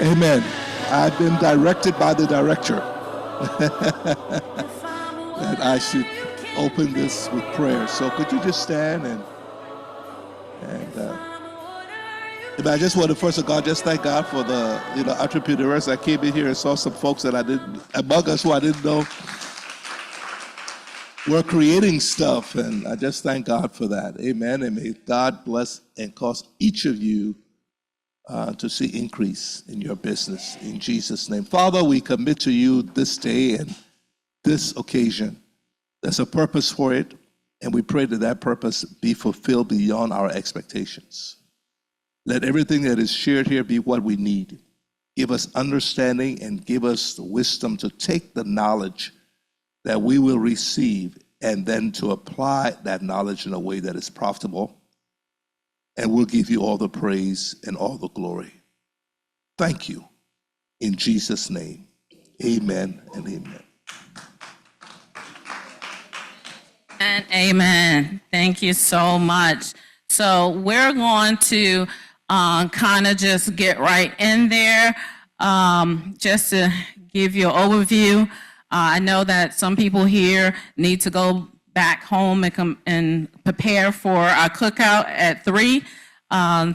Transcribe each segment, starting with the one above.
Amen. I've been directed by the director that I should open this with prayer. So could you just stand and I just want to first of all just thank God for the entrepreneurs. I came in here and saw some folks that I didn't among us who I didn't know were creating stuff, and I just thank God for that. Amen. And may God bless and cause each of you to see increase in your business in Jesus' name. Father, we commit to you this day and this occasion. There's a purpose for it, and we pray that that purpose be fulfilled beyond our expectations. Let everything that is shared here be what we need. Give us understanding and give us the wisdom to take the knowledge that we will receive and then to apply that knowledge in a way that is profitable. And we'll give you all the praise and all the glory. Thank you. In Jesus' name, amen and amen. And amen. Thank you so much. So we're going to kind of just get right in there. Just to give you an overview, I know that some people here need to go back home and come and prepare for our cookout at 3.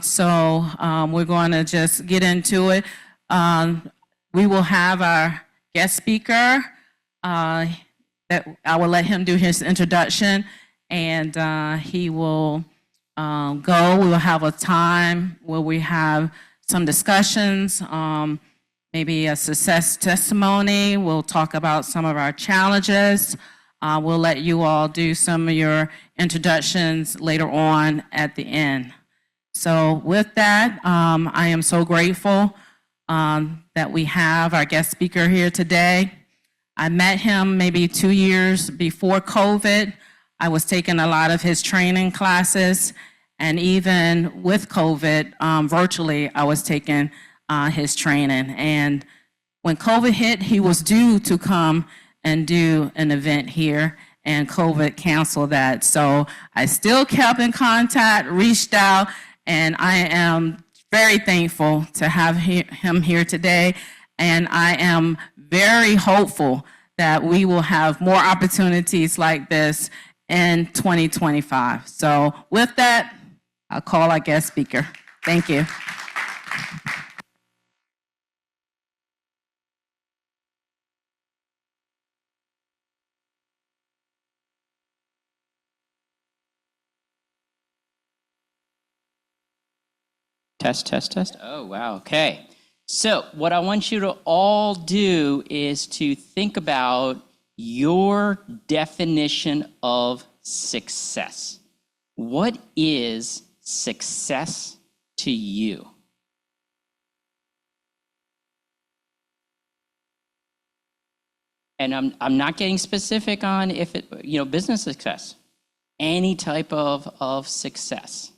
So we're going to just get into it. We will have our guest speaker that I will let him do his introduction, and he will go. We will have a time where we have some discussions, maybe a success testimony. We'll talk about some of our challenges. We'll let you all do some of your introductions later on at the end. So with that, I am so grateful that we have our guest speaker here today. I met him maybe 2 years before COVID. I was taking a lot of his training classes, and even with COVID, virtually, I was taking his training. And when COVID hit, he was due to come and do an event here, and COVID canceled that. So I still kept in contact, reached out, and I am very thankful to have him here today. And I am very hopeful that we will have more opportunities like this in 2025. So with that, I'll call our guest speaker. Thank you. Test, test, test. Oh, wow. Okay. So what I want you to all do is to think about your definition of success. What is success to you? And I'm not getting specific on if it, business success, any type of success.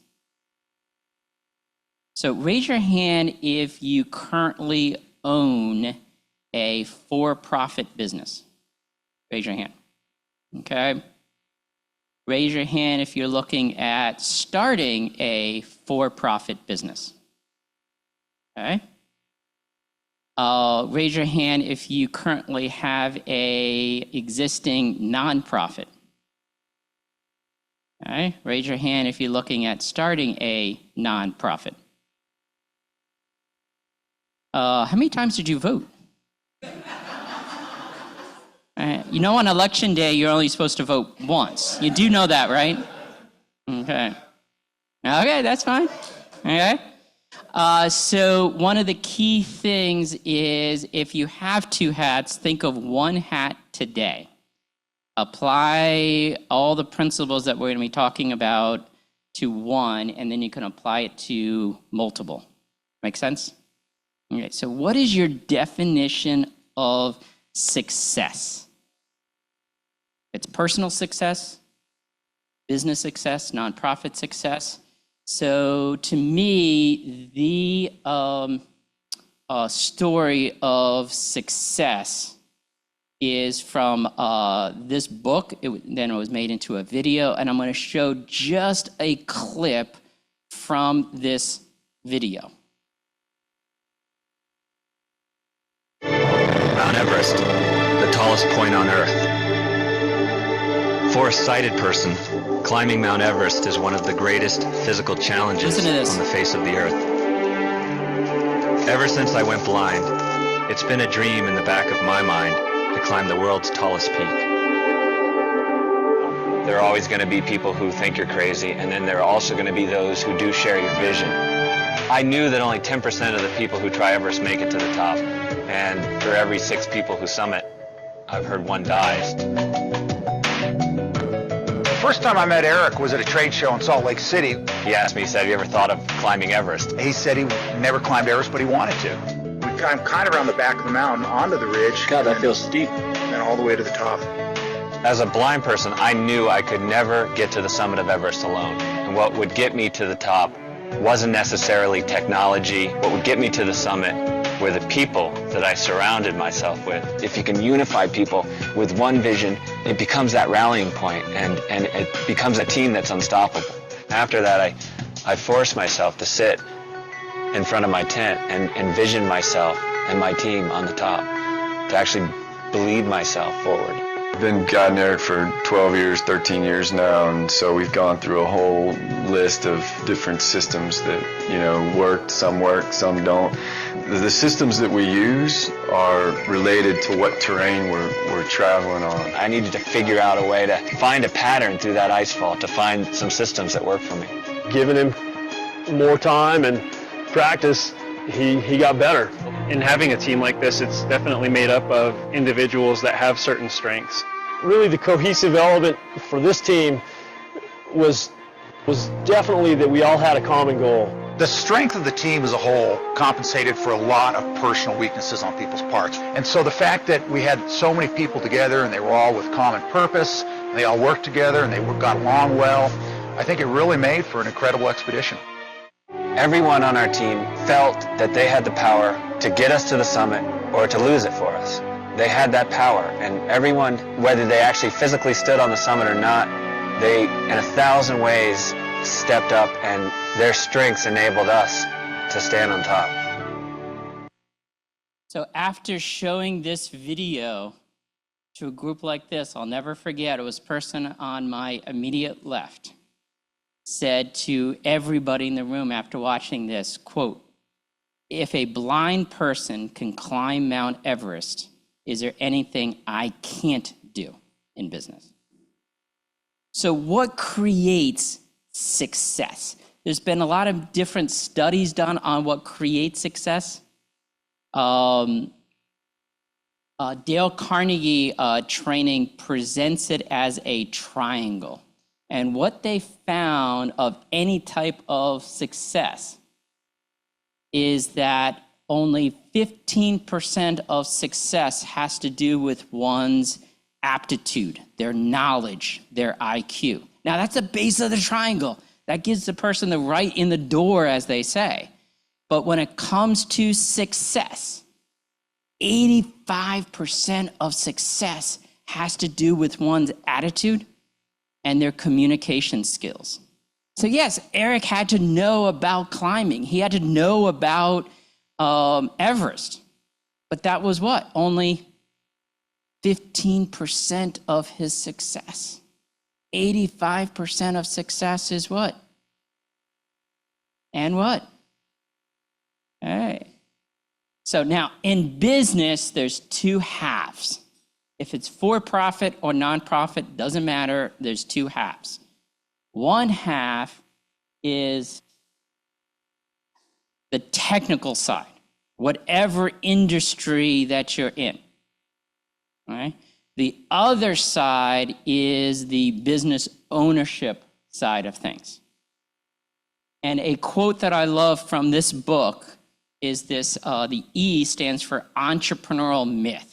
So raise your hand if you currently own a for-profit business. Raise your hand. Okay. Raise your hand if you're looking at starting a for-profit business. Okay. Raise your hand if you currently have a existing nonprofit. Okay. Raise your hand if you're looking at starting a nonprofit. How many times did you vote? On election day, you're only supposed to vote once. You do know that, right? Okay. Okay, that's fine. Okay. So one of the key things is if you have 2 hats, think of 1 hat today. Apply all the principles that we're going to be talking about to one, and then you can apply it to multiple. Make sense? Okay, so what is your definition of success? It's personal success, business success, nonprofit success. So to me, the story of success is from this book. Then it was made into a video, and I'm going to show just a clip from this video. Everest, the tallest point on Earth. For a sighted person, climbing Mount Everest is one of the greatest physical challenges on the face of the Earth. Ever since I went blind, it's been a dream in the back of my mind to climb the world's tallest peak. There are always going to be people who think you're crazy, and then there are also going to be those who do share your vision. I knew that only 10% of the people who try Everest make it to the top, and for every 6 people who summit, I've heard 1 dies. The first time I met Eric was at a trade show in Salt Lake City. He asked me, he said, have you ever thought of climbing Everest? He said he never climbed Everest, but he wanted to. We climbed kind of around the back of the mountain onto the ridge. God, that feels steep. And all the way to the top. As a blind person, I knew I could never get to the summit of Everest alone. And what would get me to the top wasn't necessarily technology. What would get me to the summit were the people that I surrounded myself with. If you can unify people with one vision, it becomes that rallying point, and it becomes a team that's unstoppable. After that, I forced myself to sit in front of my tent and envision myself and my team on the top, to actually bleed myself forward. I've been guiding Eric for 12 years, 13 years now, and so we've gone through a whole list of different systems that, work, some don't. The systems that we use are related to what terrain we're traveling on. I needed to figure out a way to find a pattern through that ice fall, to find some systems that work for me. Giving him more time and practice, he got better. In having a team like this, it's definitely made up of individuals that have certain strengths. Really, the cohesive element for this team was definitely that we all had a common goal. The strength of the team as a whole compensated for a lot of personal weaknesses on people's parts. And so the fact that we had so many people together and they were all with common purpose, and they all worked together and they got along well, I think it really made for an incredible expedition. Everyone on our team felt that they had the power to get us to the summit or to lose it for us. They had that power, and everyone, whether they actually physically stood on the summit or not, they, in 1,000 ways, stepped up, and their strengths enabled us to stand on top. So after showing this video to a group like this, I'll never forget, it was a person on my immediate left said to everybody in the room after watching this, quote, "If a blind person can climb Mount Everest, is there anything I can't do in business?" So what creates success? There's been a lot of different studies done on what creates success. Dale Carnegie training presents it as a triangle. And what they found of any type of success is that only 15% of success has to do with one's aptitude, their knowledge, their IQ. Now, that's the base of the triangle. That gives the person the right in the door, as they say. But when it comes to success, 85% of success has to do with one's attitude and their communication skills. So yes, Eric had to know about climbing. He had to know about Everest. But that was what? Only 15% of his success. 85% of success is what? And what? All right. So now in business, there's 2 halves. If it's for-profit or nonprofit, doesn't matter, there's 2 halves. One half is the technical side, whatever industry that you're in, all right? The other side is the business ownership side of things. And a quote that I love from this book is this, the E stands for entrepreneurial myth.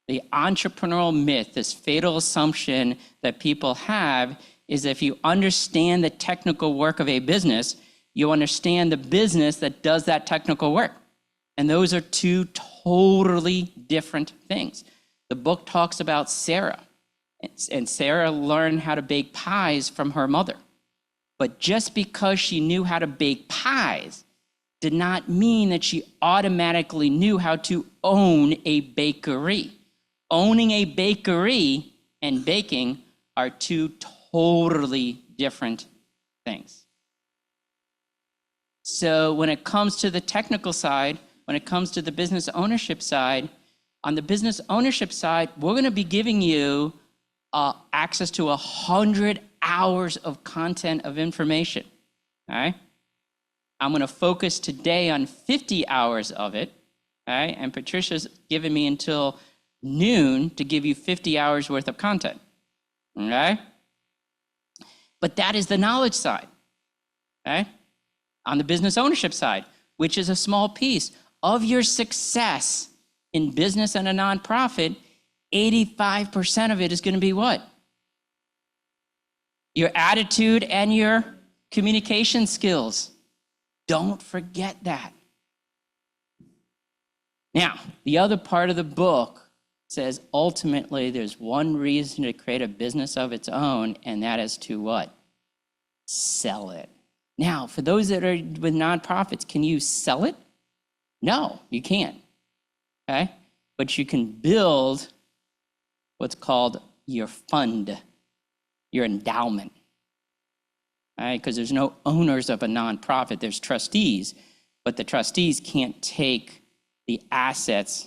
The entrepreneurial myth, this fatal assumption that people have, is if you understand the technical work of a business, you understand the business that does that technical work. And those are 2 totally different things. The book talks about Sarah, and Sarah learned how to bake pies from her mother. But just because she knew how to bake pies did not mean that she automatically knew how to own a bakery. Owning a bakery and baking are two totally different things. So when it comes to the technical side, when it comes to the business ownership side, on the business ownership side, we're going to be giving you access to 100 hours of content of information. All right? I'm going to focus today on 50 hours of it. All right? And Patricia's given me until noon to give you 50 hours worth of content. Okay? But that is the knowledge side. Okay? On the business ownership side, which is a small piece of your success in business and a nonprofit, 85% of it is going to be what? Your attitude and your communication skills. Don't forget that. Now, the other part of the book says ultimately there's one reason to create a business of its own, and that is to what? Sell it. Now, for those that are with nonprofits, can you sell it? No, you can't. Okay? But you can build what's called your fund, your endowment. All right? Because there's no owners of a nonprofit, there's trustees, but the trustees can't take the assets,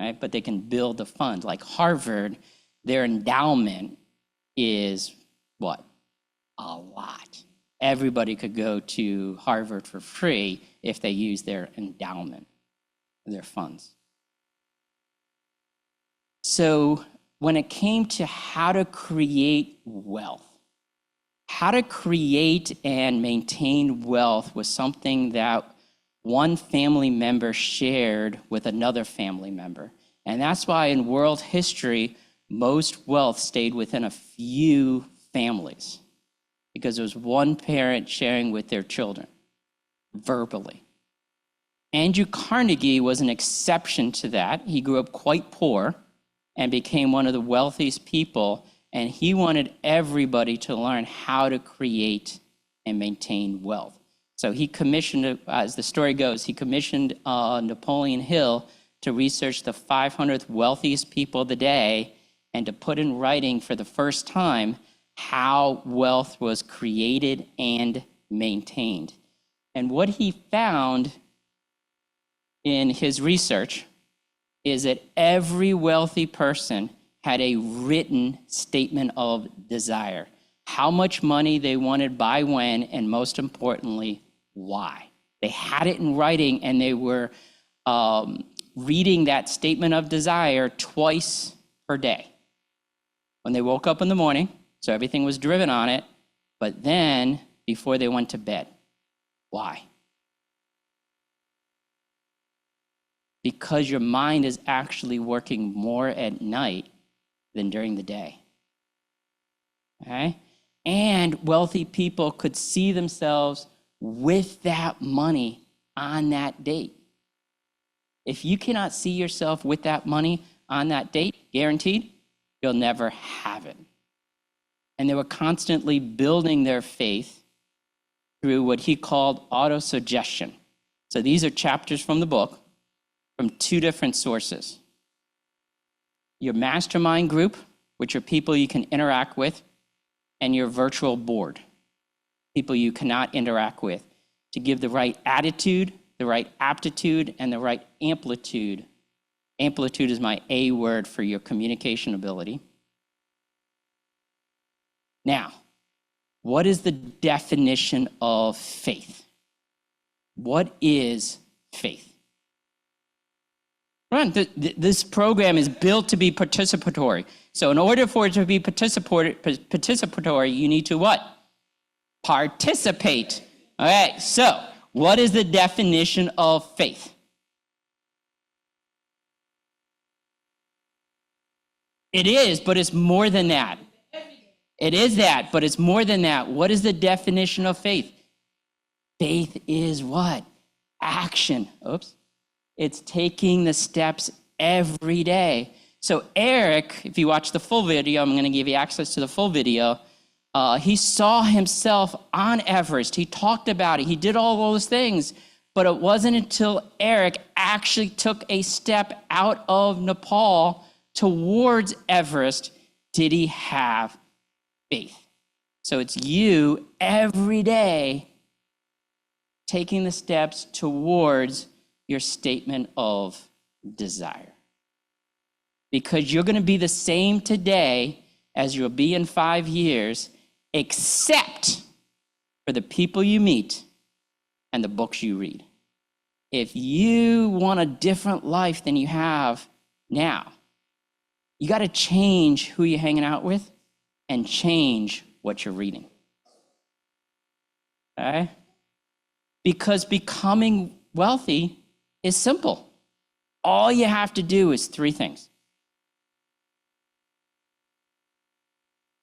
right? But they can build the fund. Like Harvard, their endowment is what? A lot. Everybody could go to Harvard for free if they use their endowment, their funds. So when it came to how to create wealth, how to create and maintain wealth was something that one family member shared with another family member. And that's why in world history, most wealth stayed within a few families, because there was one parent sharing with their children verbally. Andrew Carnegie was an exception to that. He grew up quite poor and became one of the wealthiest people, and he wanted everybody to learn how to create and maintain wealth. So he commissioned, as the story goes, he commissioned Napoleon Hill to research the 500th wealthiest people of the day and to put in writing for the first time how wealth was created and maintained. And what he found in his research is that every wealthy person had a written statement of desire, how much money they wanted by when, and most importantly, why. They had it in writing, and they were reading that statement of desire twice per day. When they woke up in the morning, so everything was driven on it, but then before they went to bed. Why? Because your mind is actually working more at night than during the day. Okay? And wealthy people could see themselves with that money on that date. If you cannot see yourself with that money on that date, guaranteed, you'll never have it. And they were constantly building their faith through what he called autosuggestion. So these are chapters from the book from two different sources. Your mastermind group, which are people you can interact with, and your virtual board, people you cannot interact with, to give the right attitude, the right aptitude, and the right amplitude. Amplitude is my A word for your communication ability. Now, what is the definition of faith? What is faith? This program is built to be participatory. So in order for it to be participatory, you need to what? Participate. All right, so what is the definition of faith? It is, but it's more than that. It is that, but it's more than that. What is the definition of faith? Faith is what? Action. Oops. It's taking the steps every day. So Eric, if you watch the full video, I'm going to give you access to the full video. He saw himself on Everest. He talked about it. He did all those things. But it wasn't until Eric actually took a step out of Nepal towards Everest did he have faith. So it's you every day taking the steps towards your statement of desire. Because you're going to be the same today as you'll be in 5 years, except for the people you meet and the books you read. If you want a different life than you have now, you got to change who you're hanging out with and change what you're reading. Okay? Because becoming wealthy is simple. All you have to do is 3 things.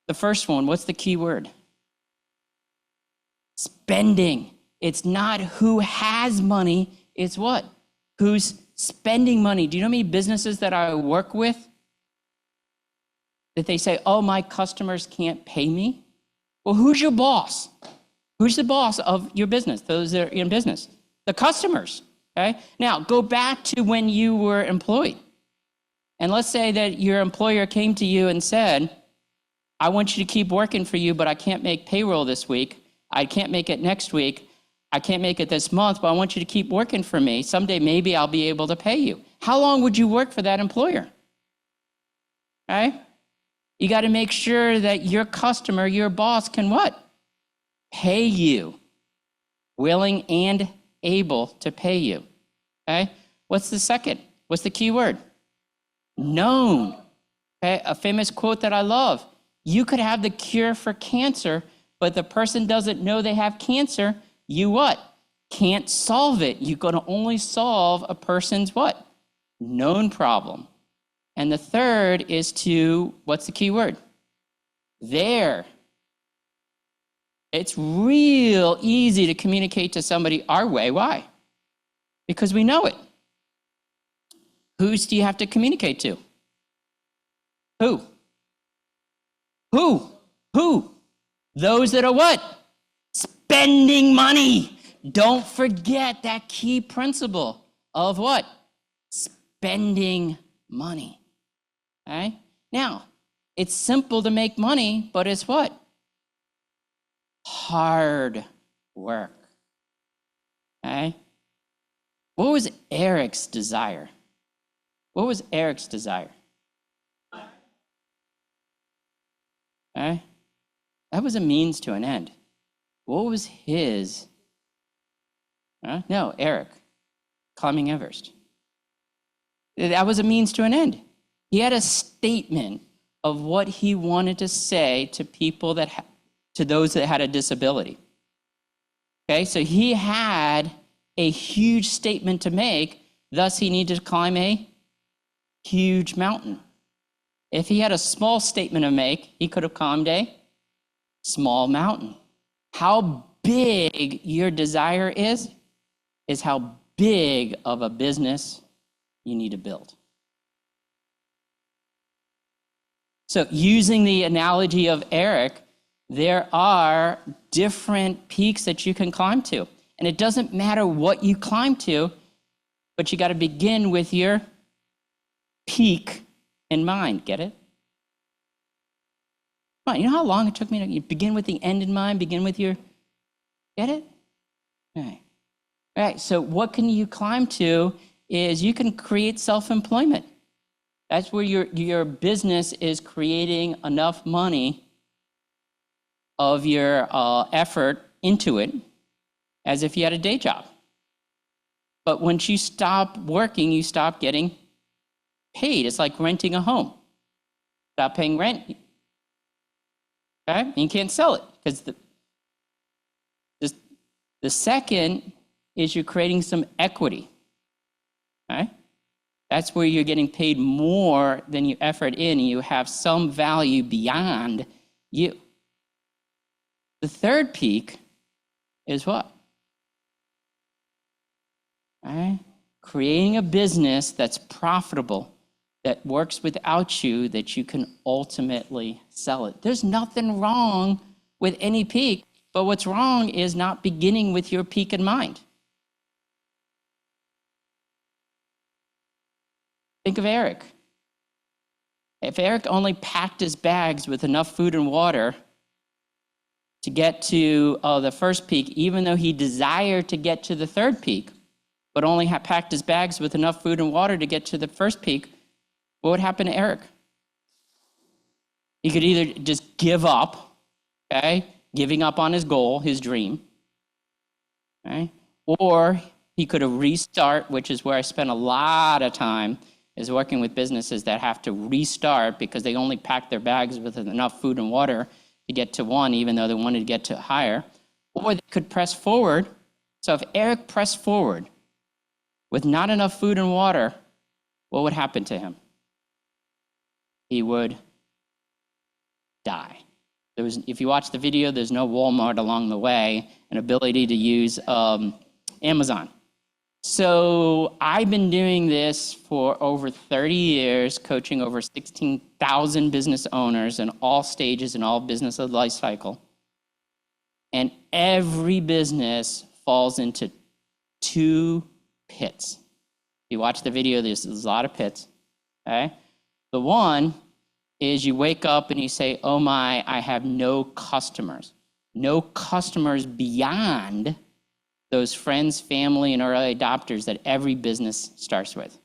The first one, what's the key word? Spending. It's not who has money, it's what? Who's spending money. Do you know how many businesses that I work with that they say, oh, my customers can't pay me? Well, who's your boss? Who's the boss of your business, those that are in business? The customers, okay? Now, go back to when you were employed. And let's say that your employer came to you and said, I want you to keep working for you, but I can't make payroll this week. I can't make it next week. I can't make it this month, but I want you to keep working for me. Someday, maybe I'll be able to pay you. How long would you work for that employer? Okay? You got to make sure that your customer, your boss can what? Pay you. Willing and able to pay you. Okay? What's the second? What's the key word? Known. Okay? A famous quote that I love. You could have the cure for cancer, but the person doesn't know they have cancer. You what? Can't solve it. You're going to only solve a person's what? Known problem. And the third is to, what's the key word? There. It's real easy to communicate to somebody our way. Why? Because we know it. Who's do you have to communicate to? Who? Who? Those that are what? Spending money. Don't forget that key principle of what? Spending money. Okay? Now, it's simple to make money, but it's what? Hard work. Okay? What was Eric's desire? What was Eric's desire? Okay? That was a means to an end. What was his? No, Eric, climbing Everest. That was a means to an end. He had a statement of what he wanted to say to people that, to those that had a disability. Okay, so he had a huge statement to make, thus he needed to climb a huge mountain. If he had a small statement to make, he could have climbed a small mountain. How big your desire is how big of a business you need to build. So using the analogy of Eric, there are different peaks that you can climb to. And it doesn't matter what you climb to, but you got to begin with your peak in mind. Get it? Come on, you know how long it took me to begin with the end in mind, begin with your, get it? All right. All right, so what can you climb to is you can create self-employment. That's where your business is creating enough money of your effort into it as if you had a day job. But once you stop working, you stop getting paid. It's like renting a home. Stop paying rent. Okay? And you can't sell it because the second is you're creating some equity. Okay? That's where you're getting paid more than your effort in, and you have some value beyond you. The third peak is what? Right? Creating a business that's profitable, that works without you, that you can ultimately sell it. There's nothing wrong with any peak, but what's wrong is not beginning with your peak in mind. Think of Eric. If Eric only packed his bags with enough food and water to get to the first peak, even though he desired to get to the third peak, but only packed his bags with enough food and water to get to the first peak, what would happen to Eric? He could either just give up, okay, giving up on his goal, his dream, okay, or he could have restart, which is where I spent a lot of time, is working with businesses that have to restart because they only packed their bags with enough food and water to get to one, even though they wanted to get to higher, or they could press forward. So if Eric pressed forward with not enough food and water, what would happen to him? He would die. If you watch the video, there's no Walmart along the way, an ability to use Amazon. So I've been doing this for over 30 years, coaching over 16,000 business owners in all stages in all business life cycle. And every business falls into two pits. If you watch the video, there's a lot of pits, okay? The one is you wake up and you say, oh my, I have no customers. No customers beyond those friends, family, and early adopters that every business starts with.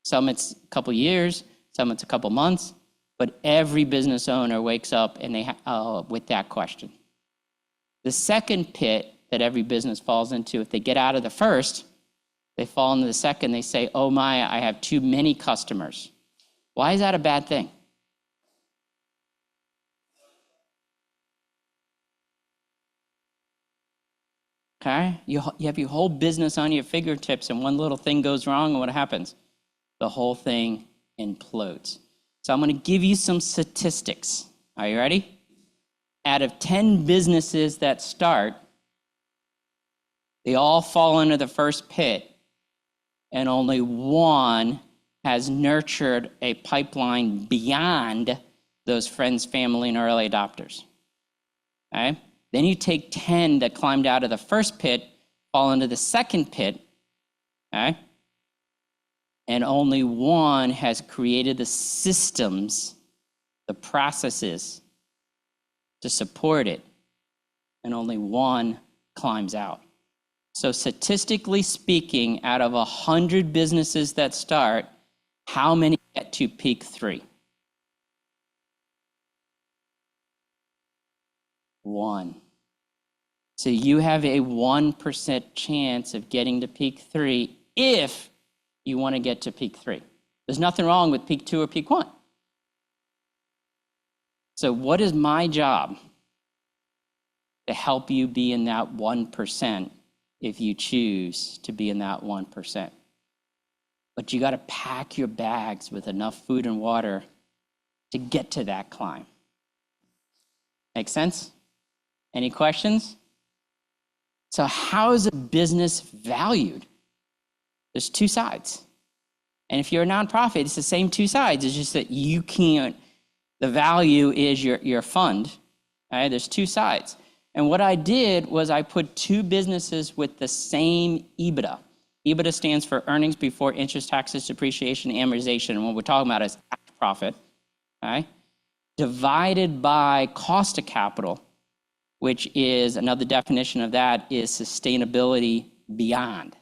Some it's a couple years, some it's a couple months, but every business owner wakes up and they with that question. The second pit that every business falls into, if they get out of the first, they fall into the second, they say, oh my, I have too many customers. Why is that a bad thing? Okay, you have your whole business on your fingertips and one little thing goes wrong and what happens? The whole thing implodes. So I'm going to give you some statistics. Are you ready? Out of 10 businesses that start, they all fall into the first pit and only one has nurtured a pipeline beyond those friends, family, and early adopters. Okay? Then you take 10 that climbed out of the first pit, fall into the second pit, okay? And only one has created the systems, the processes to support it, and only one climbs out. So statistically speaking, out of 100 businesses that start, how many get to peak 3? 1. So you have a 1% chance of getting to peak 3 if you want to get to peak 3. There's nothing wrong with peak 2 or peak 1. So what is my job? To help you be in that 1% if you choose to be in that 1%. But you got to pack your bags with enough food and water to get to that climb. Make sense? Any questions? So how is a business valued? There's two sides. And if you're a nonprofit, it's the same two sides. It's just that you can't, the value is your fund. Right? There's two sides. And what I did was I put two businesses with the same EBITDA. EBITDA stands for earnings before interest, taxes, depreciation, amortization. And what we're talking about is profit, okay? Divided by cost of capital, which is another definition of that is sustainability beyond.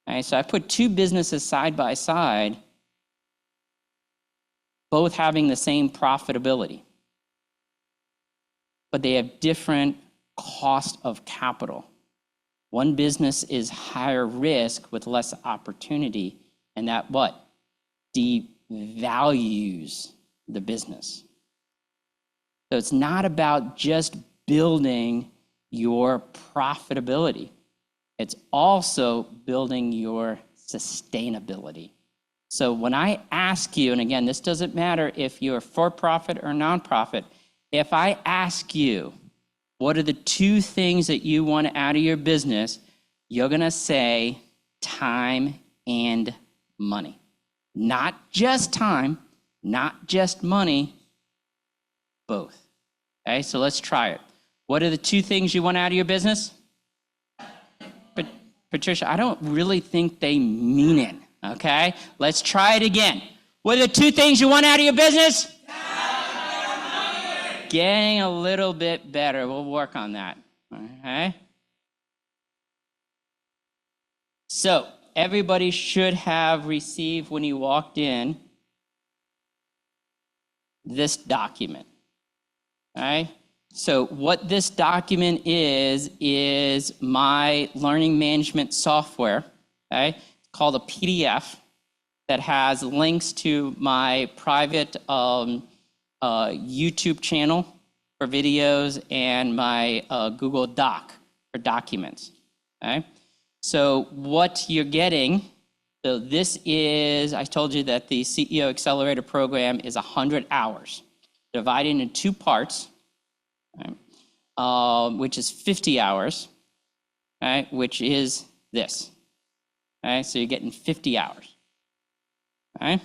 Okay, so I put two businesses side by side, both having the same profitability, but they have different cost of capital. One business is higher risk with less opportunity, and that what? Devalues the business. So it's not about just building your profitability. It's also building your sustainability. So when I ask you, and again, this doesn't matter if you're for-profit or nonprofit, if I ask you, what are the two things that you want out of your business, you're gonna say time and money. Not just time, not just money, both. Okay, so let's try it. What are the two things you want out of your business? But Patricia, I don't really think they mean it. Okay, let's try it again. What are the two things you want out of your business? Getting a little bit better. We'll work on that. Okay. So everybody should have received when you walked in this document. All right. So what this document is my learning management software. Okay. It's called a PDF that has links to my private YouTube channel for videos and my Google Doc for documents. Okay. So what you're getting, so this is, I told you that the CEO Accelerator program is 100 hours, divided into two parts, right, which is 50 hours, right, which is this. Okay, so you're getting 50 hours. Okay.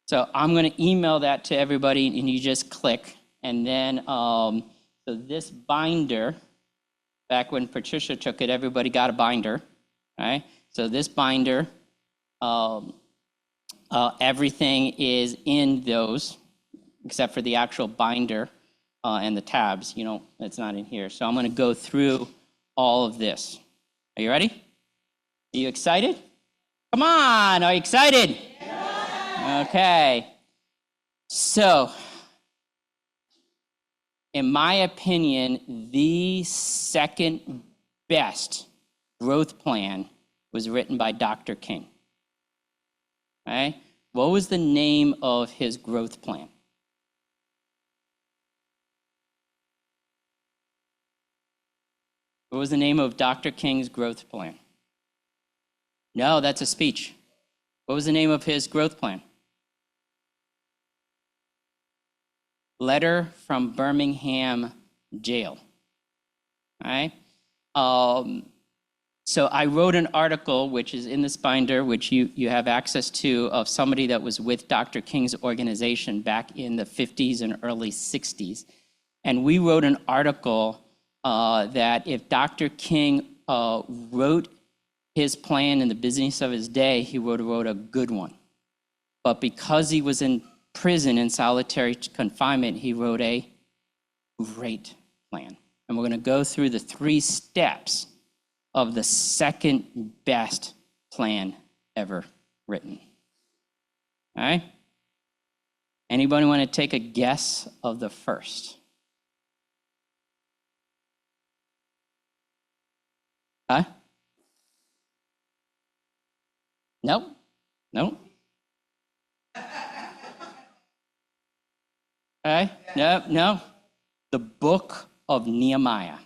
So I'm going to email that to everybody, and you just click. And then, so this binder, back when Patricia took it, everybody got a binder. Right? So this binder, everything is in those, except for the actual binder and the tabs. You know, it's not in here. So I'm going to go through all of this. Are you ready? Are you excited? Come on, are you excited? Yeah. Okay. So, in my opinion, the second best growth plan was written by Dr. King. Okay? What was the name of his growth plan? What was the name of Dr. King's growth plan? No, that's a speech. What was the name of his growth plan? Letter from Birmingham Jail. All right? So I wrote an article, which is in this binder, which you have access to, of somebody that was with Dr. King's organization back in the 50s and early 60s. And we wrote an article that if Dr. King wrote his plan in the business of his day, he would have wrote a good one. But because he was in prison in solitary confinement, he wrote a great plan. And we're going to go through the 3 steps of the second best plan ever written. All right? Anybody want to take a guess of the first? Huh? Nope. Nope. Okay. No. The book of Nehemiah.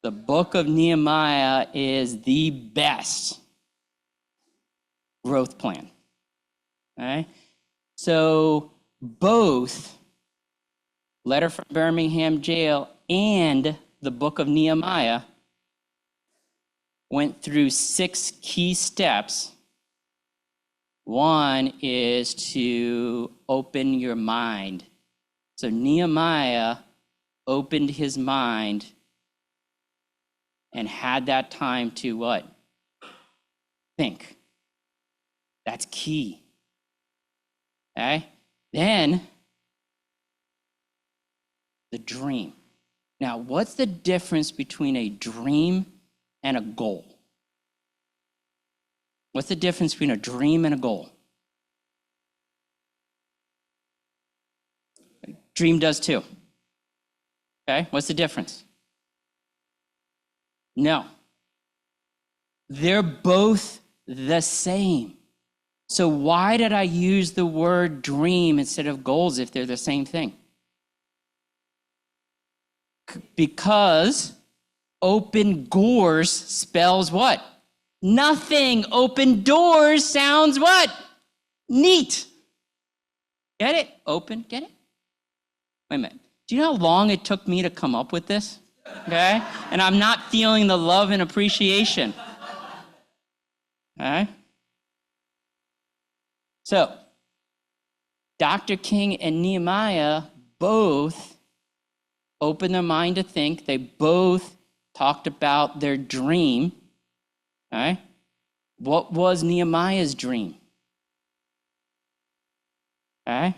The book of Nehemiah is the best growth plan. Okay. So both Letter from Birmingham Jail and the book of Nehemiah went through 6 key steps. One is to open your mind. So Nehemiah opened his mind and had that time to what? Think. That's key. Okay? Then, the dream. Now, what's the difference between a dream and a goal? What's the difference between a dream and a goal? Dream does too. Okay, what's the difference? No. They're both the same. So why did I use the word dream instead of goals if they're the same thing? Because open doors spells what? Nothing. Open doors sounds what? Neat. Get it? Open, get it? Wait a minute. Do you know how long it took me to come up with this? Okay? And I'm not feeling the love and appreciation. Okay? So, Dr. King and Nehemiah both opened their mind to think. They both talked about their dream. All right? What was Nehemiah's dream? All right?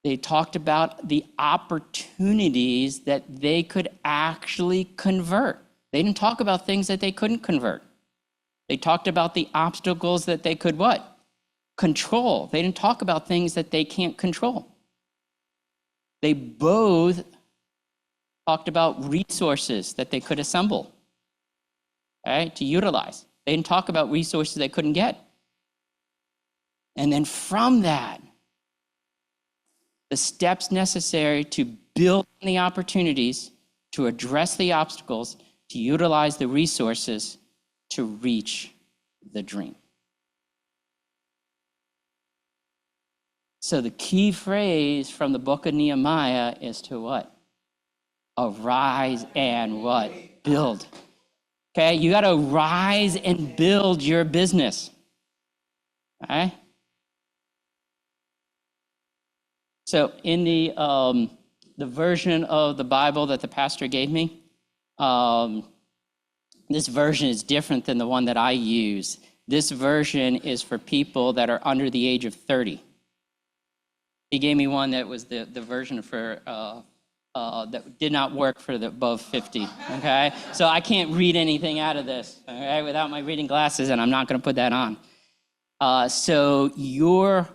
They talked about the opportunities that they could actually convert. They didn't talk about things that they couldn't convert. They talked about the obstacles that they could what? Control. They didn't talk about things that they can't control. They both talked about resources that they could assemble, right, to utilize. They didn't talk about resources they couldn't get. And then from that, the steps necessary to build the opportunities, to address the obstacles, to utilize the resources to reach the dream. So the key phrase from the book of Nehemiah is to what? Arise and what? Build. Okay, you got to rise and build your business. Okay? So in the version of the Bible that the pastor gave me, this version is different than the one that I use. This version is for people that are under the age of 30. He gave me one that was the version for that did not work for the above 50. Okay, so I can't read anything out of this. Okay, without my reading glasses, and I'm not going to put that on. So your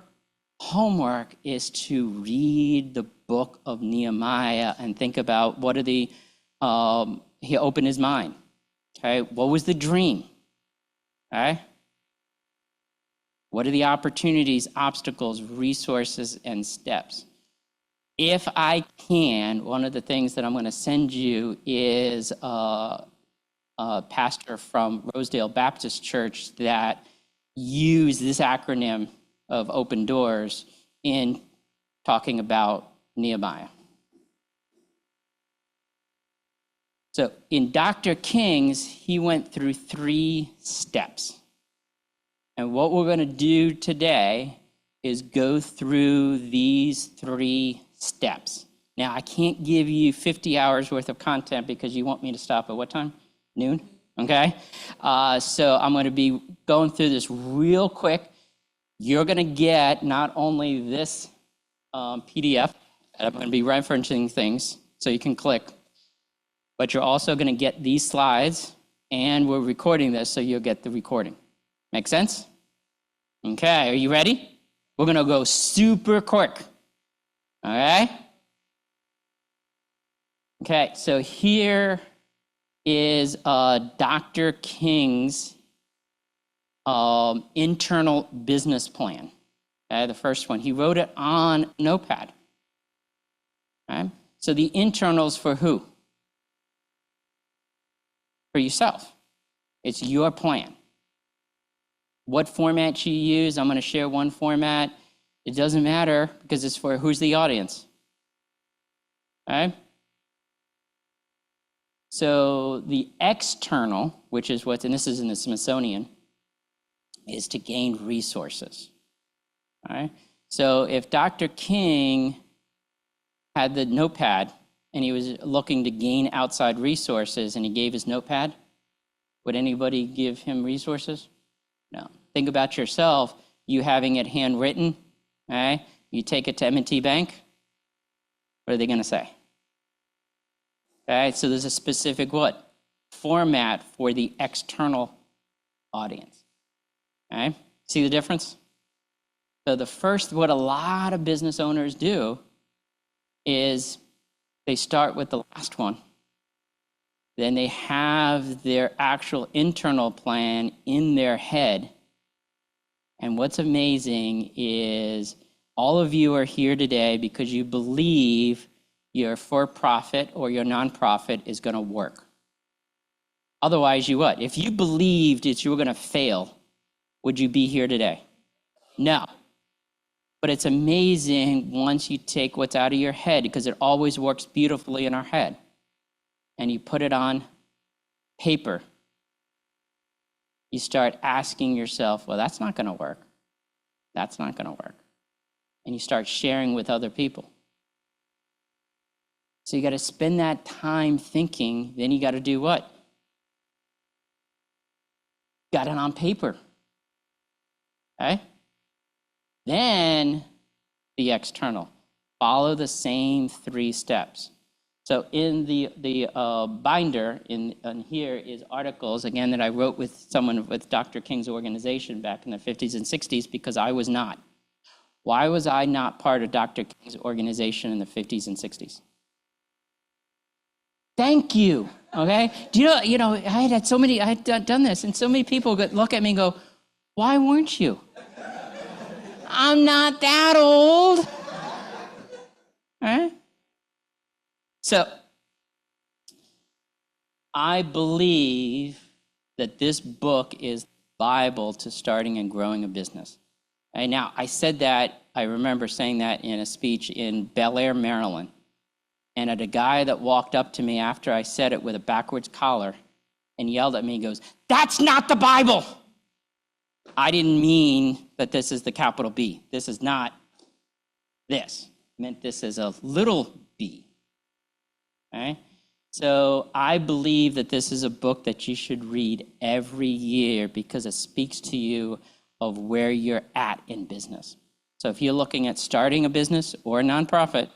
homework is to read the book of Nehemiah and think about what are the, he opened his mind, okay? What was the dream, okay? What are the opportunities, obstacles, resources, and steps? If I can, one of the things that I'm going to send you is a pastor from Rosedale Baptist Church that used this acronym of open doors in talking about Nehemiah. So in Dr. King's, he went through 3 steps. And what we're going to do today is go through these 3 steps. Now, I can't give you 50 hours worth of content because you want me to stop at what time? Noon? Okay? So I'm going to be going through this real quick. You're going to get not only this PDF, and I'm going to be referencing things so you can click, but you're also going to get these slides, and we're recording this so you'll get the recording. Make sense? Okay, are you ready? We're going to go super quick. All right? Okay, so here is Dr. King's internal business plan. Okay, the first one. He wrote it on Notepad. Okay? So the internals for who? For yourself. It's your plan. What format you use, I'm going to share one format. It doesn't matter because it's for who's the audience. Okay? So the external, which is what's, and this is in the Smithsonian, is to gain resources. All right? So if Dr. King had the notepad and he was looking to gain outside resources and he gave his notepad, would anybody give him resources? No. Think about yourself, you having it handwritten, okay? You take it to M&T Bank, what are they going to say? Okay, so there's a specific what? Format for the external audience. Okay, see the difference? So the first, what a lot of business owners do is they start with the last one. Then they have their actual internal plan in their head. And what's amazing is all of you are here today because you believe your for-profit or your nonprofit is going to work. Otherwise, you what? If you believed that you were going to fail, would you be here today? No. But it's amazing once you take what's out of your head, because it always works beautifully in our head, and you put it on paper. You start asking yourself, well, that's not going to work. That's not going to work. And you start sharing with other people. So you got to spend that time thinking, then you got to do what? got it on paper. Okay? Then the external. Follow the same 3 steps. So in the binder in here is articles, again, that I wrote with someone with Dr. King's organization back in the 50s and 60s because I was not. Why was I not part of Dr. King's organization in the 50s and 60s? Thank you, okay? Do you know, I had done this, and so many people look at me and go, why weren't you? I'm not that old. All right? So, I believe that this book is the Bible to starting and growing a business. And now, I said that, I remember saying that in a speech in Bel Air, Maryland. And a guy that walked up to me after I said it with a backwards collar and yelled at me, goes, "That's not the Bible." I didn't mean that this is the capital B. This is not this. I meant this as a little b. Okay? So I believe that this is a book that you should read every year because it speaks to you of where you're at in business. So if you're looking at starting a business or a nonprofit,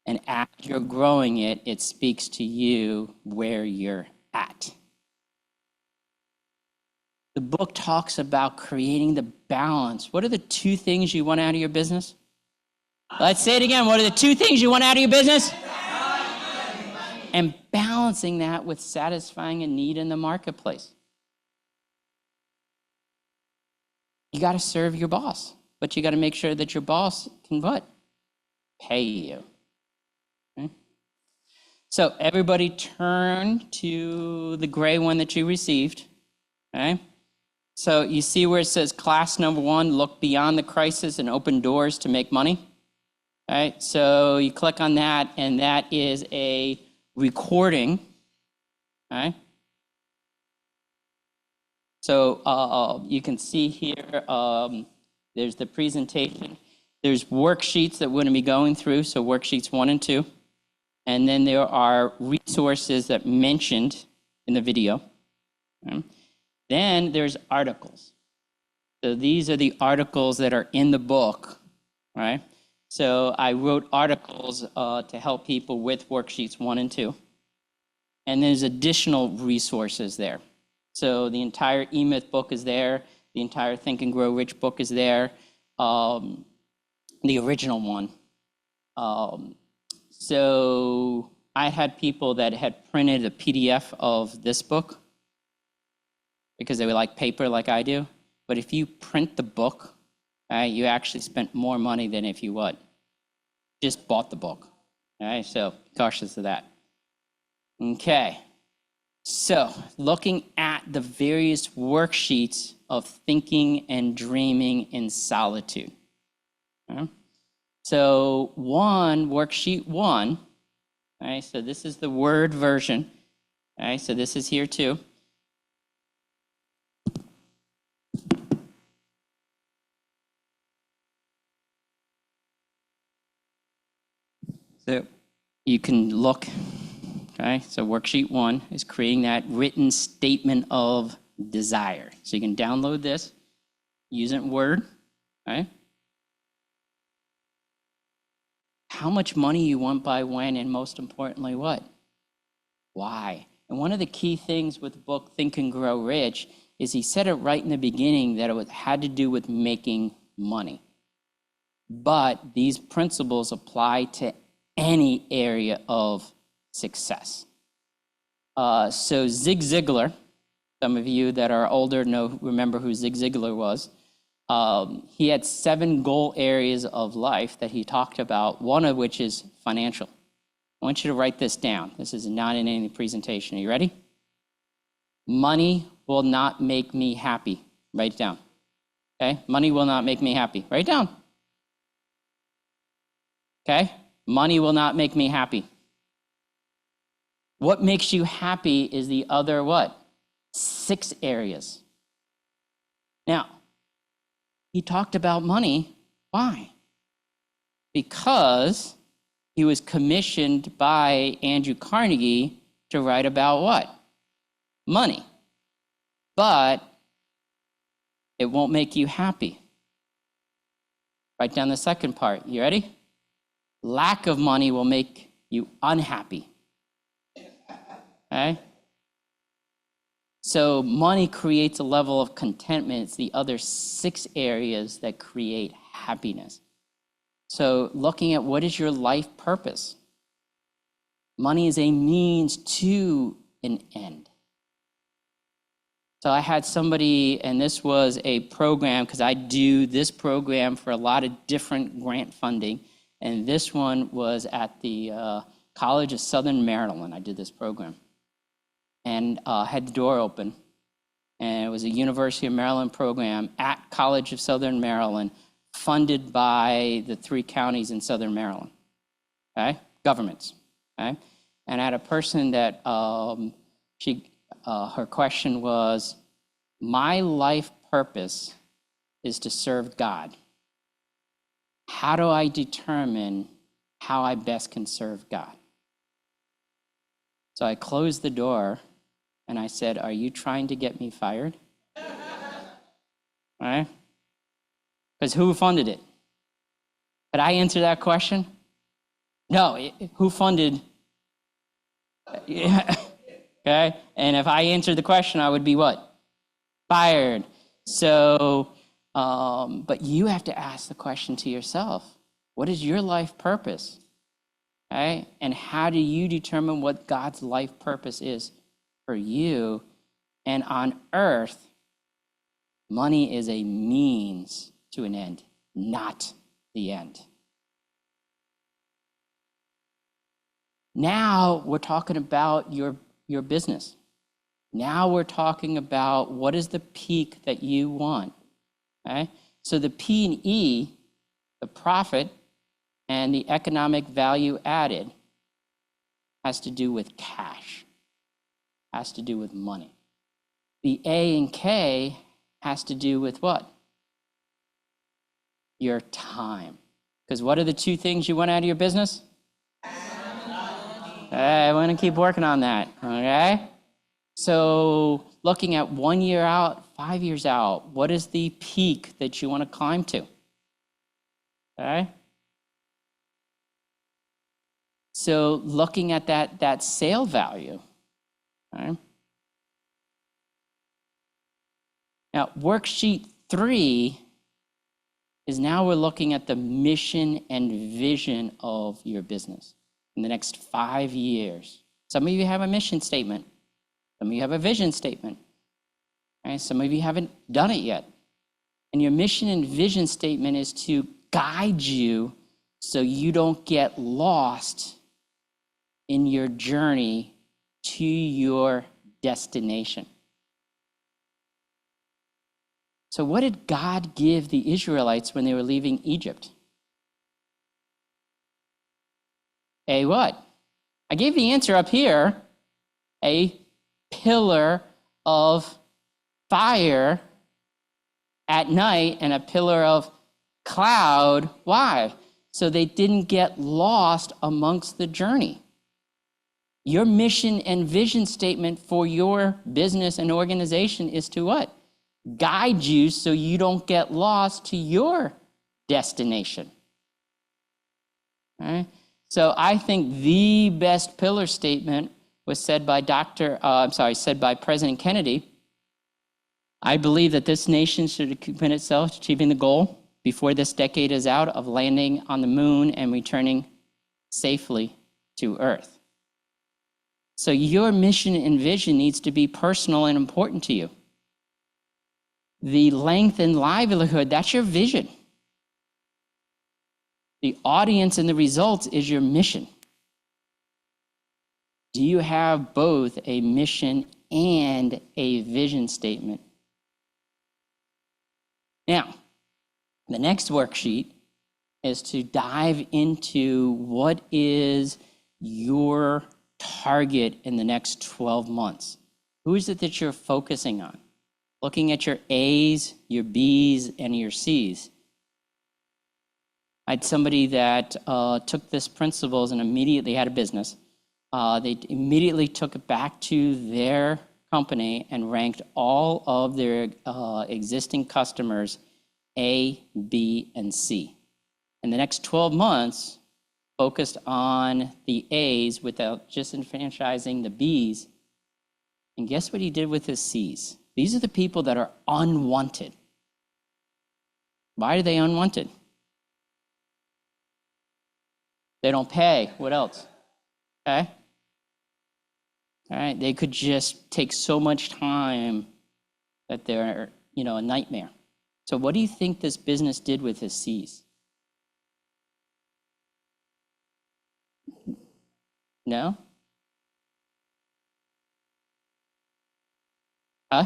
and as you're growing it, it speaks to you where you're at. The book talks about creating the balance. What are the 2 things you want out of your business? Let's say it again. What are the 2 things you want out of your business? And balancing that with satisfying a need in the marketplace. You got to serve your boss, but you got to make sure that your boss can what? Pay you. Okay? So everybody turn to the gray one that you received. Okay? So you see where it says class number 1, look beyond the crisis and open doors to make money. All right, so you click on that, and that is a recording. All right. So you can see here, there's the presentation. There's worksheets that we're going to be going through, so worksheets 1 and 2. And then there are resources that mentioned in the video. Okay. Then there's articles. So these are the articles that are in the book, right? So I wrote articles to help people with worksheets 1 and 2. And there's additional resources there. So the entire E-Myth book is there. The entire Think and Grow Rich book is there. The original one. So I had people that had printed a PDF of this book because they would like paper like I do. But if you print the book, you actually spent more money than if you what? Just bought the book. All right, so cautious of that. Okay, so looking at the various worksheets of thinking and dreaming in solitude. Okay. So worksheet 1, all right, so this is the Word version. All right, so this is here too. So you can look, okay, so worksheet 1 is creating that written statement of desire. So you can download this, use it in Word, right? How much money you want by when, and most importantly, what? Why? And one of the key things with the book Think and Grow Rich is he said it right in the beginning that it had to do with making money. But these principles apply to any area of success. So Zig Ziglar, some of you that are older remember who Zig Ziglar was. He had 7 goal areas of life that he talked about, one of which is financial. I want you to write this down. This is not in any presentation. Are you ready? Money will not make me happy. Write it down. Okay? Money will not make me happy. Write it down. Okay? Money will not make me happy. What makes you happy is the other what? 6 areas. Now, he talked about money. Why? Because he was commissioned by Andrew Carnegie to write about what? Money. but it won't make you happy. Write down the second part. You ready? Lack of money will make you unhappy. Okay? So money creates a level of contentment. It's the other 6 areas that create happiness. So looking at what is your life purpose? Money is a means to an end. So I had somebody, and this was a program, because I do this program for a lot of different grant funding, and this one was at the College of Southern Maryland. I did this program, and had the door open, and it was a University of Maryland program at College of Southern Maryland, funded by the 3 counties in Southern Maryland, okay, governments, okay, and I had a person that her question was, my life purpose is to serve God. How do I determine how I best can serve God? So I closed the door and I said, are you trying to get me fired? All right? Because who funded it? Did I answer that question? No, who funded? Yeah. Okay, and if I answered the question, I would be what? Fired. So, but you have to ask the question to yourself. What is your life purpose? Okay, and how do you determine what God's life purpose is for you? And on earth, money is a means to an end, not the end. Now we're talking about your business. Now we're talking about what is the peak that you want, okay? So the P and E, the profit and the economic value added, has to do with cash, has to do with money. The A and K has to do with what? Your time. Because what are the 2 things you want out of your business? We're going to keep working on that, okay? So looking at 1 year out, 5 years out, what is the peak that you want to climb to? Okay? So looking at that sale value, okay? Now, worksheet 3 is now we're looking at the mission and vision of your business in the next 5 years. Some of you have a mission statement. Some of you have a vision statement. Right? Some of you haven't done it yet. And your mission and vision statement is to guide you so you don't get lost in your journey to your destination. So what did God give the Israelites when they were leaving Egypt? A what? I gave the answer up here. A pillar of fire at night and a pillar of cloud. Why? So they didn't get lost amongst the journey. Your mission and vision statement for your business and organization is to what? Guide you so you don't get lost to your destination. All right? So I think the best pillar statement was said by President Kennedy. I believe that this nation should commit itself to achieving the goal before this decade is out of landing on the moon and returning safely to Earth. So your mission and vision needs to be personal and important to you. The length and livelihood, that's your vision. The audience and the results is your mission. Do you have both a mission and a vision statement? Now, the next worksheet is to dive into what is your target in the next 12 months. Who is it that you're focusing on? Looking at your A's, your B's, and your C's. I had somebody that took this principles and immediately had a business. They immediately took it back to their company and ranked all of their existing customers A, B, and C. In the next 12 months, focused on the A's without disenfranchising the B's. And guess what he did with his C's? These are the people that are unwanted. Why are they unwanted? They don't pay. What else? Okay. All right. They could just take so much time that they're, a nightmare. So what do you think this business did with his C's? No? Huh?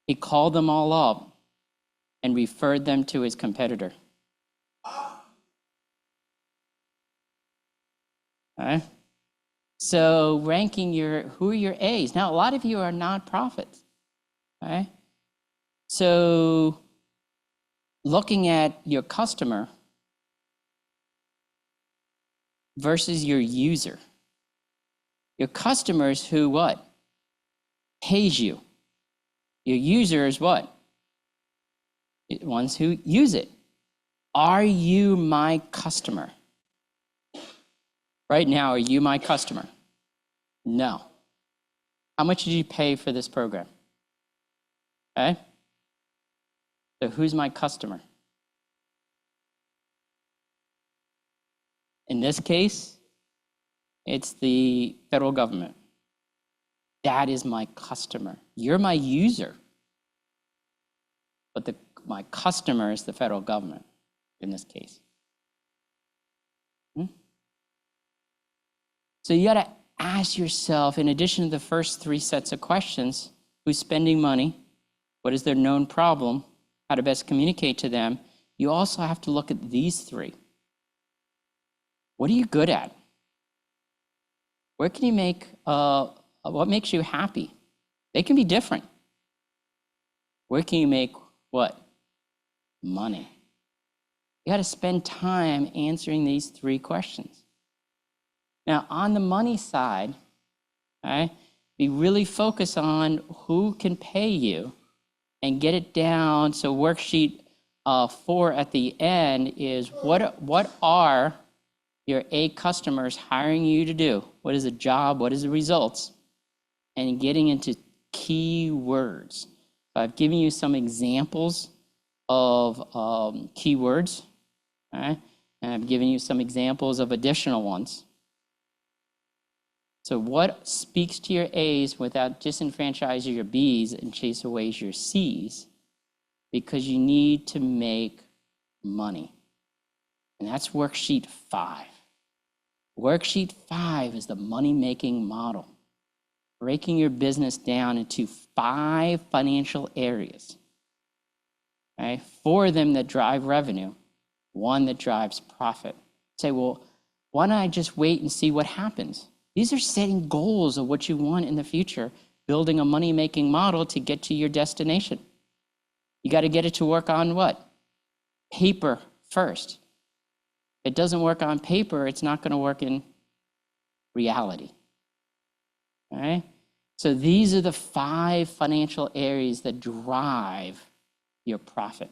He called them all up and referred them to his competitor. Right? So ranking who are your A's? Now, a lot of you are nonprofits. Right? So looking at your customer versus your user. Your customer is who what? Pays you. Your user is what? The ones who use it. Are you my customer? Right now, are you my customer? No. How much did you pay for this program? Okay? So who's my customer? In this case, it's the federal government. That is my customer. You're my user. But my customer is the federal government in this case. So you got to ask yourself, in addition to the first 3 sets of questions, who's spending money? What is their known problem? How to best communicate to them? You also have to look at these 3. What are you good at? Where can you make, what makes you happy? They can be different. Where can you make what? Money. You got to spend time answering these 3 questions. Now, on the money side, right, we really focus on who can pay you and get it down. So worksheet 4 at the end is what are your A customers hiring you to do? What is the job? What is the results? And getting into key words. So I've given you some examples of keywords, right? And I've given you some examples of additional ones. So what speaks to your A's without disenfranchising your B's and chase away your C's? Because you need to make money. And that's worksheet 5. Worksheet 5 is the money-making model. Breaking your business down into 5 financial areas. Okay? 4 of them that drive revenue, 1 that drives profit. Say, well, why don't I just wait and see what happens? These are setting goals of what you want in the future, building a money-making model to get to your destination. You got to get it to work on what? Paper first. If it doesn't work on paper, it's not going to work in reality. All right? So these are the 5 financial areas that drive your profit.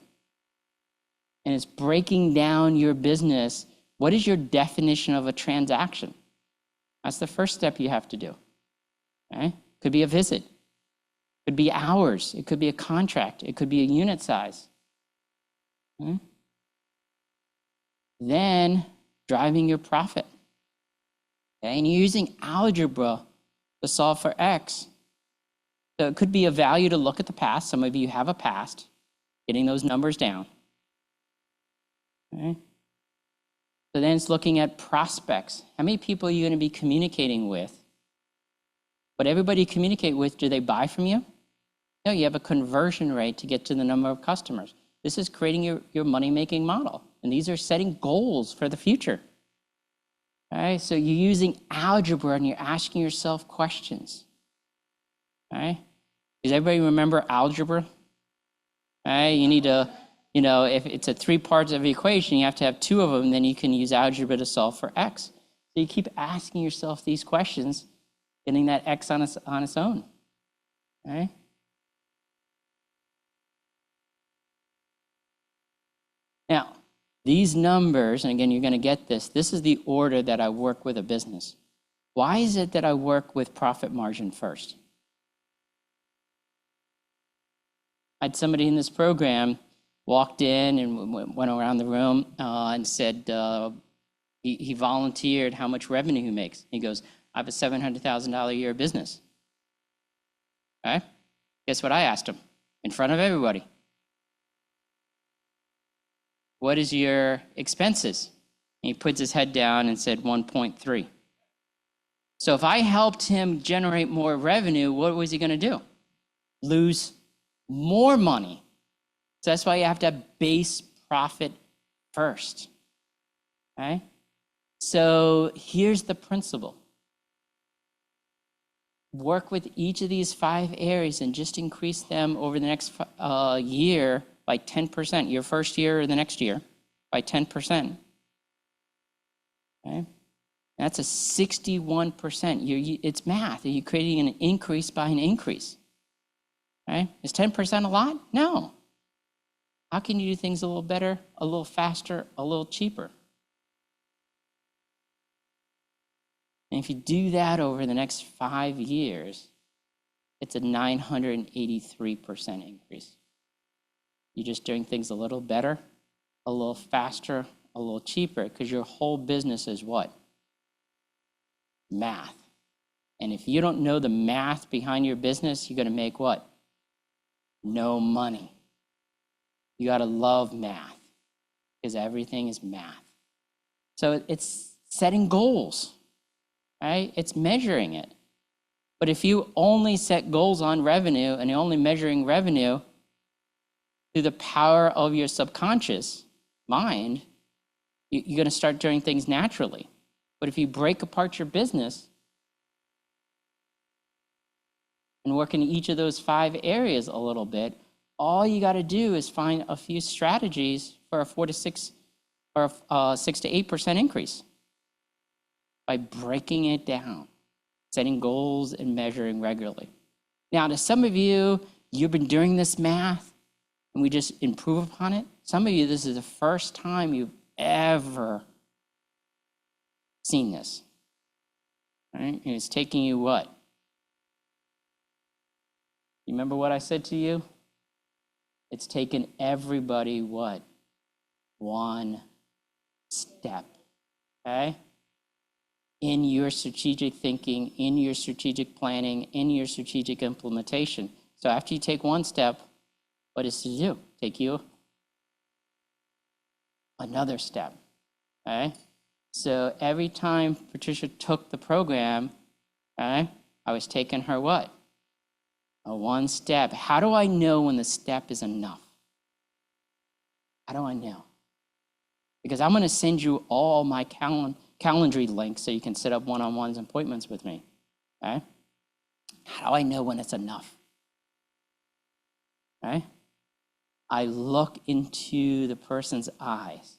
And it's breaking down your business. What is your definition of a transaction? That's the first step you have to do. Okay? Could be a visit. Could be hours. It could be a contract. It could be a unit size. Okay? Then driving your profit. Okay? And you're using algebra to solve for X. So it could be a value to look at the past. Some of you have a past, getting those numbers down. Okay? So then it's looking at prospects. How many people are you going to be communicating with? But everybody you communicate with, do they buy from you? No, you have a conversion rate to get to the number of customers. This is creating your money-making model. And these are setting goals for the future. All right, so you're using algebra and you're asking yourself questions. All right, does everybody remember algebra? All right, you need to, if it's a 3 parts of the equation, you have to have 2 of them, then you can use algebra to solve for X. So you keep asking yourself these questions, getting that X on its own, right? Now, these numbers, and again, you're going to get this. This is the order that I work with a business. Why is it that I work with profit margin first? I had somebody in this program walked in and went around the room and said he volunteered how much revenue he makes. He goes, I have a $700,000 a year business. Okay? Guess what I asked him in front of everybody? What is your expenses? And he puts his head down and said 1.3. So if I helped him generate more revenue, what was he going to do? Lose more money. So that's why you have to have base profit first. Okay? So here's the principle. Work with each of these 5 areas and just increase them over the next year by 10%, your first year or the next year, by 10%. Okay? That's a 61%. It's math. Are you creating an increase by an increase? Okay? Is 10% a lot? No. How can you do things a little better, a little faster, a little cheaper? And if you do that over the next 5 years, it's a 983% increase. You're just doing things a little better, a little faster, a little cheaper, because your whole business is what? Math. And if you don't know the math behind your business, you're going to make what? No money. You got to love math, because everything is math. So it's setting goals, right? It's measuring it. But if you only set goals on revenue and you're only measuring revenue through the power of your subconscious mind, you're going to start doing things naturally. But if you break apart your business and work in each of those 5 areas a little bit, all you got to do is find a few strategies for a 4 to 6 or a 6 to 8% increase by breaking it down, setting goals and measuring regularly. Now, to some of you, you've been doing this math and we just improve upon it. Some of you, this is the first time you've ever seen this, right? And it's taking you what? You remember what I said to you? It's taken everybody what? 1 step, okay? In your strategic thinking, in your strategic planning, in your strategic implementation. So after you take 1 step, what is to do? Take you another step, okay? So every time Patricia took the program, okay, I was taking her what? A 1 step. How do I know when the step is enough? How do I know? Because I'm going to send you all my Calendly links so you can set up one-on-ones and appointments with me, okay? How do I know when it's enough? Okay? I look into the person's eyes,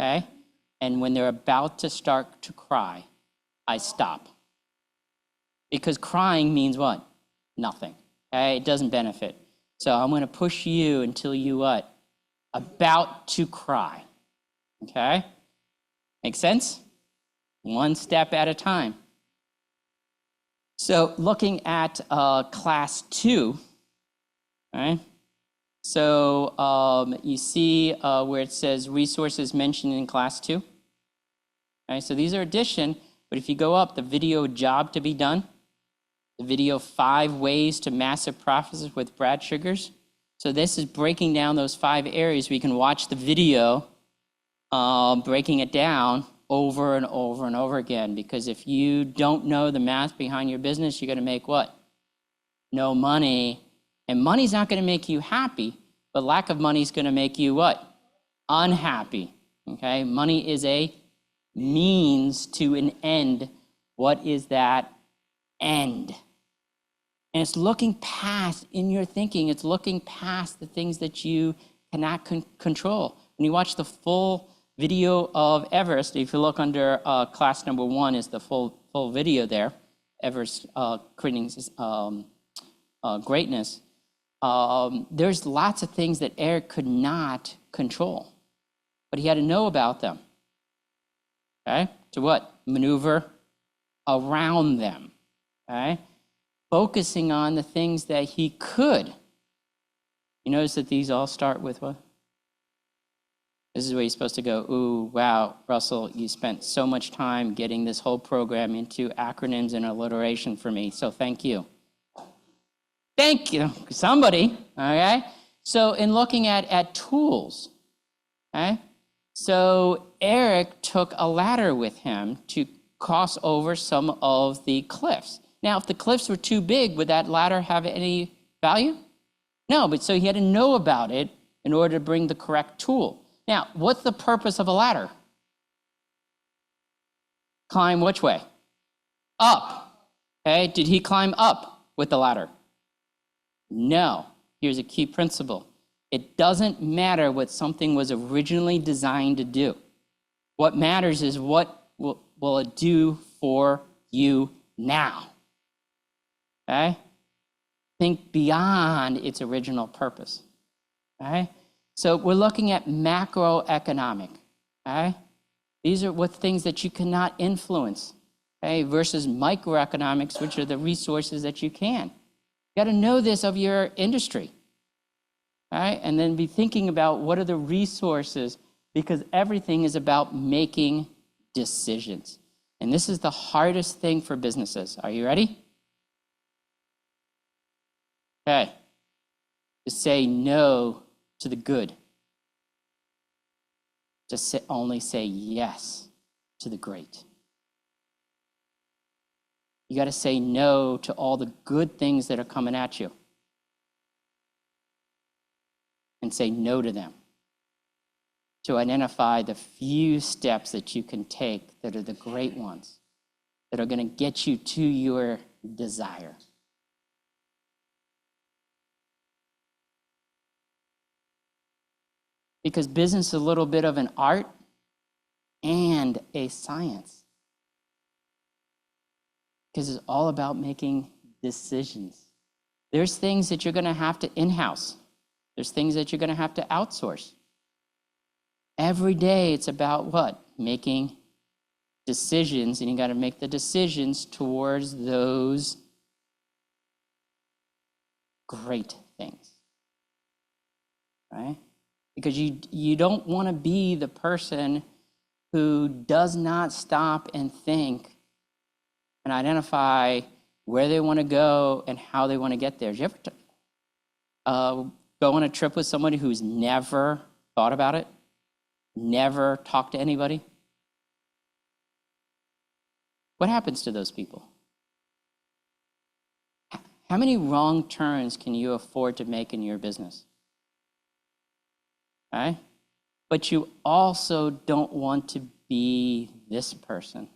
okay? And when they're about to start to cry, I stop. Because crying means what? Nothing, okay? It doesn't benefit. So I'm going to push you until you what? About to cry, okay? Make sense? 1 step at a time. So looking at class 2, right? So you see where it says resources mentioned in class 2. Okay, so these are addition, but if you go up, the video job to be done, the video 5 ways to massive profits with Brad Sugars. So this is breaking down those 5 areas where you can watch the video, breaking it down over and over and over again. Because if you don't know the math behind your business, you're going to make what? No money. And money's not going to make you happy, but lack of money is going to make you what? Unhappy. Okay? Money is a means to an end. What is that end? And it's looking past, in your thinking, it's looking past the things that you cannot control. When you watch the full video of Everest. If you look under class number 1 is the full video there, Everest creating greatness. There's lots of things that Eric could not control, but he had to know about them. Okay? To what? Maneuver around them. Okay? Focusing on the things that he could. You notice that these all start with what? This is where you're supposed to go, ooh, wow, Russell, you spent so much time getting this whole program into acronyms and alliteration for me, so thank you. Thank you, somebody, okay? So in looking at tools, okay? So Eric took a ladder with him to cross over some of the cliffs. Now, if the cliffs were too big, would that ladder have any value? No, but so he had to know about it in order to bring the correct tool. Now, what's the purpose of a ladder? Climb which way? Up. Okay, did he climb up with the ladder? No. Here's a key principle. It doesn't matter what something was originally designed to do. What matters is what will it do for you now. Okay? Think beyond its original purpose. Okay? So we're looking at macroeconomic. Okay? These are what things that you cannot influence. Okay? Versus microeconomics, which are the resources that you can. You got to know this of your industry. Right? And then be thinking about what are the resources, because everything is about making decisions. And this is the hardest thing for businesses. Are you ready? Okay. To say no to the good. To only say yes to the great. You got to say no to all the good things that are coming at you. And say no to them. To identify the few steps that you can take that are the great ones, that are going to get you to your desire. Because business is a little bit of an art and a science. Because it's all about making decisions. There's things that you're going to have to in-house. There's things that you're going to have to outsource. Every day it's about what? Making decisions, and you got to make the decisions towards those great things. Right? Because you don't want to be the person who does not stop and think and identify where they want to go and how they want to get there. Did you ever go on a trip with somebody who's never thought about it? Never talked to anybody? What happens to those people? How many wrong turns can you afford to make in your business? Right? But you also don't want to be this person.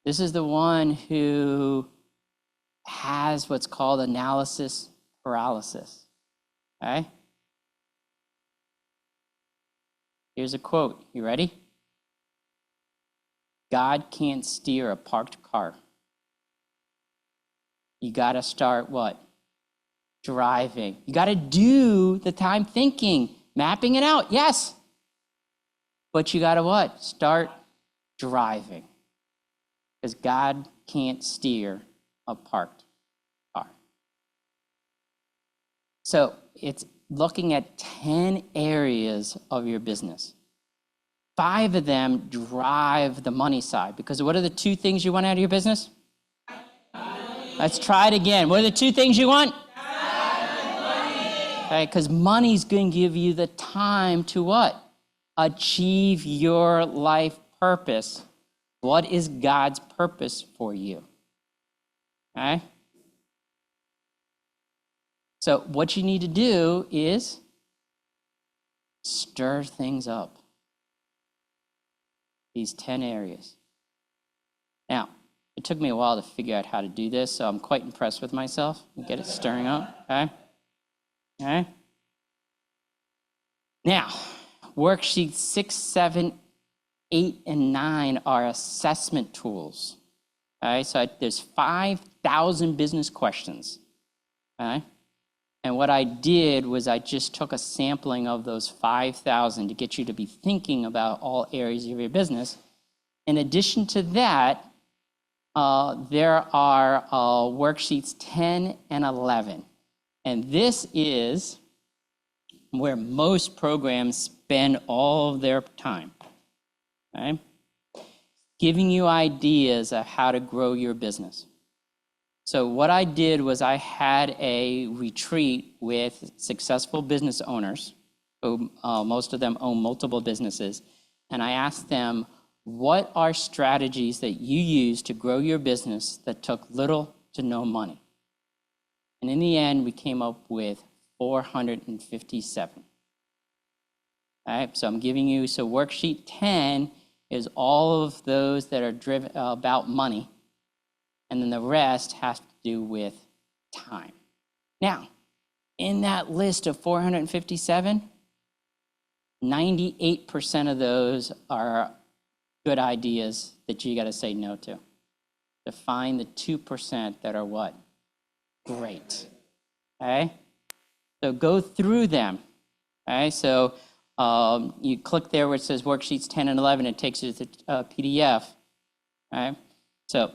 This is the one who has what's called analysis paralysis. Okay? Here's a quote. You ready? God can't steer a parked car. You got to start what? Driving. You got to do the time thinking, mapping it out, yes. But you got to what? Start driving. Because God can't steer a parked car. So it's looking at 10 areas of your business. 5 of them drive the money side. Because what are the 2 things you want out of your business? Let's try it again. What are the 2 things you want? Okay, because money's going to give you the time to what? Achieve your life purpose. What is God's purpose for you? Okay? So what you need to do is stir things up. These 10 areas. Now, it took me a while to figure out how to do this, so I'm quite impressed with myself. Get it stirring up, okay? Okay? Now, Worksheets 6, 7, 8, and 9 are assessment tools. All right, so there's 5,000 business questions. All right, and what I did was I just took a sampling of those 5,000 to get you to be thinking about all areas of your business. In addition to that, there are worksheets 10 and 11. And this is where most programs spend all of their time, okay? Giving you ideas of how to grow your business. So what I did was I had a retreat with successful business owners, who most of them own multiple businesses, and I asked them, what are strategies that you use to grow your business that took little to no money? And in the end, we came up with 457. All right, so I'm giving you, so worksheet 10 is all of those that are driven about money, and then the rest has to do with time. Now, in that list of 457, 98% of those are good ideas that you got to say no to find the 2% that are what? Great. Okay? So go through them. Okay? So you click there where it says worksheets 10 and 11, it takes you to the PDF. Okay? So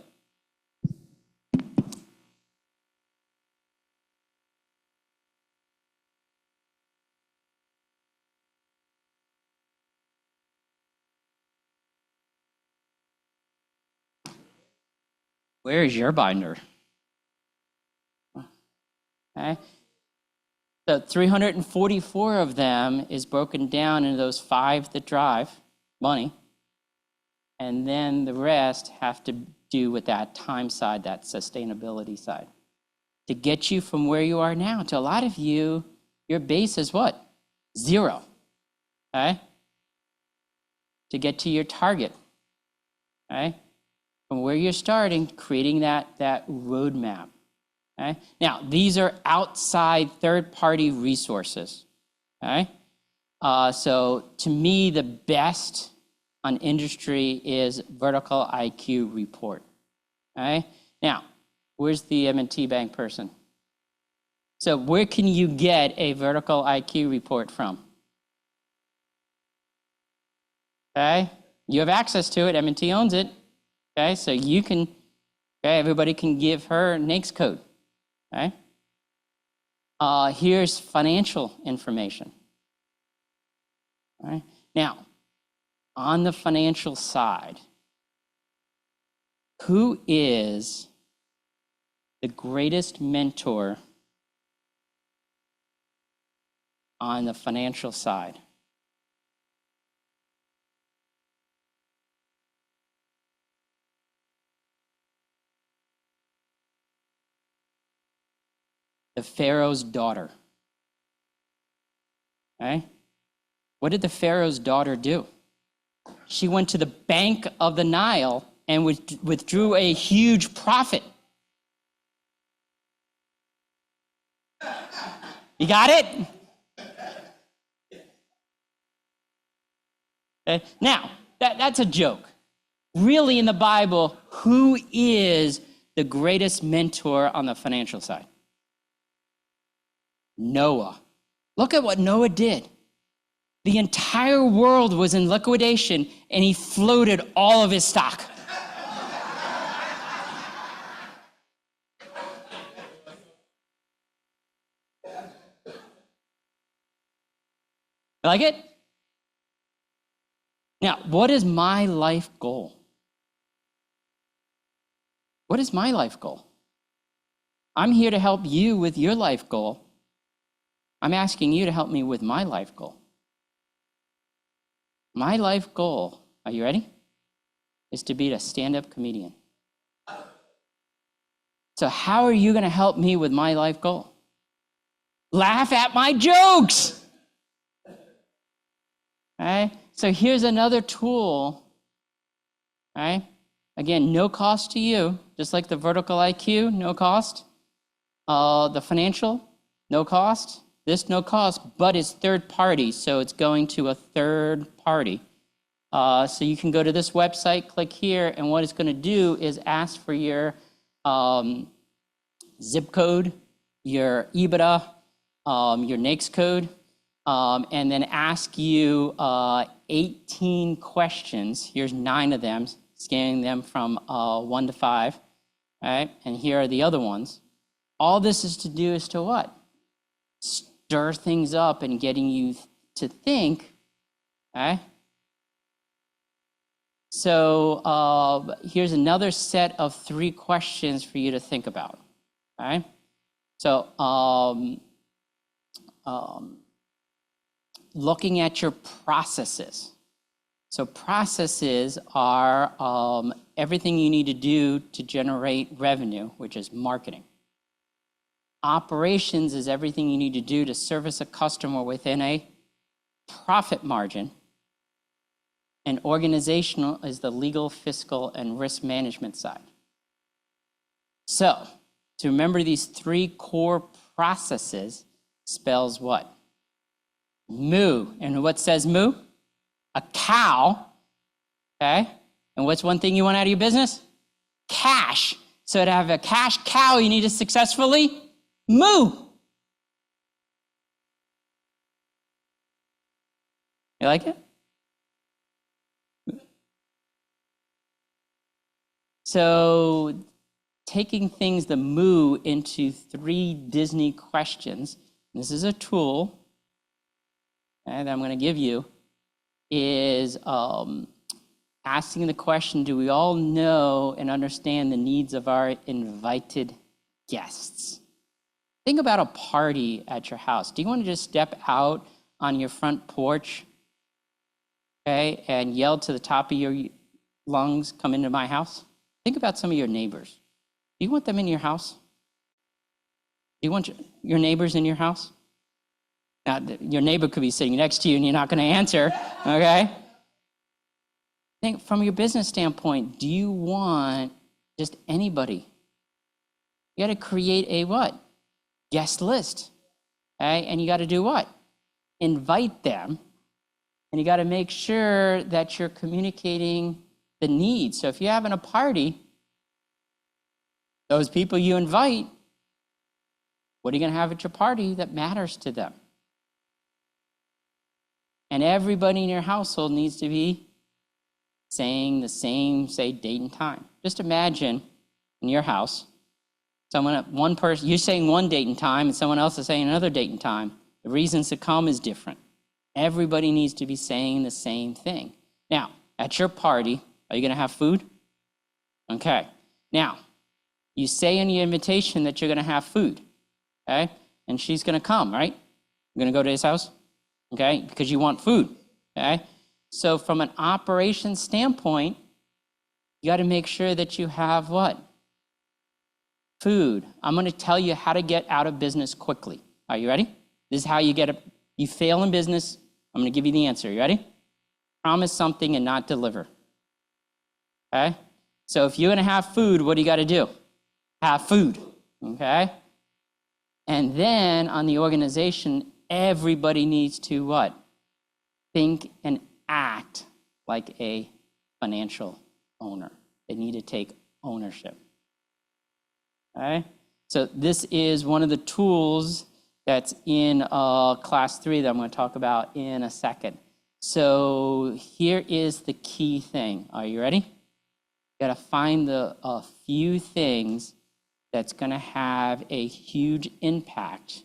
where is your binder? Okay. So 344 of them is broken down into those 5 that drive money. And then the rest have to do with that time side, that sustainability side. To get you from where you are now, to a lot of you, your base is what? 0. Okay? To get to your target. Okay? From where you're starting, creating that roadmap. Okay? Now, these are outside third-party resources. Okay? So to me, the best on industry is Vertical IQ report. Okay? Now, where's the M&T Bank person? So where can you get a Vertical IQ report from? Okay? You have access to it. M&T owns it. Okay, so you can, okay, everybody can give her NAICS code, okay? Here's financial information, all right? Now, on the financial side, who is the greatest mentor on the financial side? The Pharaoh's daughter. Okay? What did the Pharaoh's daughter do? She went to the Bank of the Nile and withdrew a huge profit. You got it? Okay. Now, that's a joke. Really, in the Bible, who is the greatest mentor on the financial side? Noah. Look at what Noah did. The entire world was in liquidation, and he floated all of his stock. Like it? Now, what is my life goal? What is my life goal? I'm here to help you with your life goal. I'm asking you to help me with my life goal. My life goal, are you ready? Is to be a stand-up comedian. So how are you going to help me with my life goal? Laugh at my jokes. Okay? So here's another tool. Okay? Again, no cost to you, just like the vertical IQ, no cost. The financial, no cost. this no cost, but it's third party, so it's going to a third party. So you can go to this website, click here, and what it's going to do is ask for your zip code, your EBITDA, your NAICS code, and then ask you 18 questions. Here's 9 of them, scanning them from 1 to 5. All right, and here are the other ones. All this is to do is to what? Stir things up and getting you to think, okay? So here's another set of 3 questions for you to think about, all right? So looking at your processes. So processes are everything you need to do to generate revenue, which is marketing. Operations is everything you need to do to service a customer within a profit margin. And organizational is the legal, fiscal, and risk management side. So to remember these 3 core processes spells what? Moo. And what says moo? A cow, okay? And what's one thing you want out of your business? Cash. So to have a cash cow, you need to successfully moo. You like it? So taking things, the moo, into 3 Disney questions, this is a tool, okay, that I'm going to give you, is asking the question, do we all know and understand the needs of our invited guests? Think about a party at your house. Do you want to just step out on your front porch, okay, and yell to the top of your lungs, come into my house? Think about some of your neighbors. Do you want them in your house? Do you want your neighbors in your house? Now, your neighbor could be sitting next to you and you're not going to answer, okay? Think from your business standpoint, do you want just anybody? You got to create a what? Guest list, okay? And you got to do what? Invite them, and you got to make sure that you're communicating the needs. So if you're having a party, those people you invite, what are you going to have at your party that matters to them? And everybody in your household needs to be saying the same, say, date and time. Just imagine in your house, one person, you're saying one date and time, and someone else is saying another date and time. The reasons to come is different. Everybody needs to be saying the same thing. Now, at your party, are you going to have food? Okay. Now, you say in your invitation that you're going to have food, okay? And she's going to come, right? You're going to go to his house, okay? Because you want food, okay? So from an operations standpoint, you got to make sure that you have what? Food. I'm going to tell you how to get out of business quickly. Are you ready? This is how you fail in business. I'm going to give you the answer. You ready? Promise something and not deliver. Okay? So if you're going to have food, what do you got to do? Have food. Okay? And then on the organization, everybody needs to what? Think and act like a financial owner. They need to take ownership. Okay? So this is one of the tools that's in class 3 that I'm going to talk about in a second. So here is the key thing. Are you ready? You got to find a few things that's going to have a huge impact.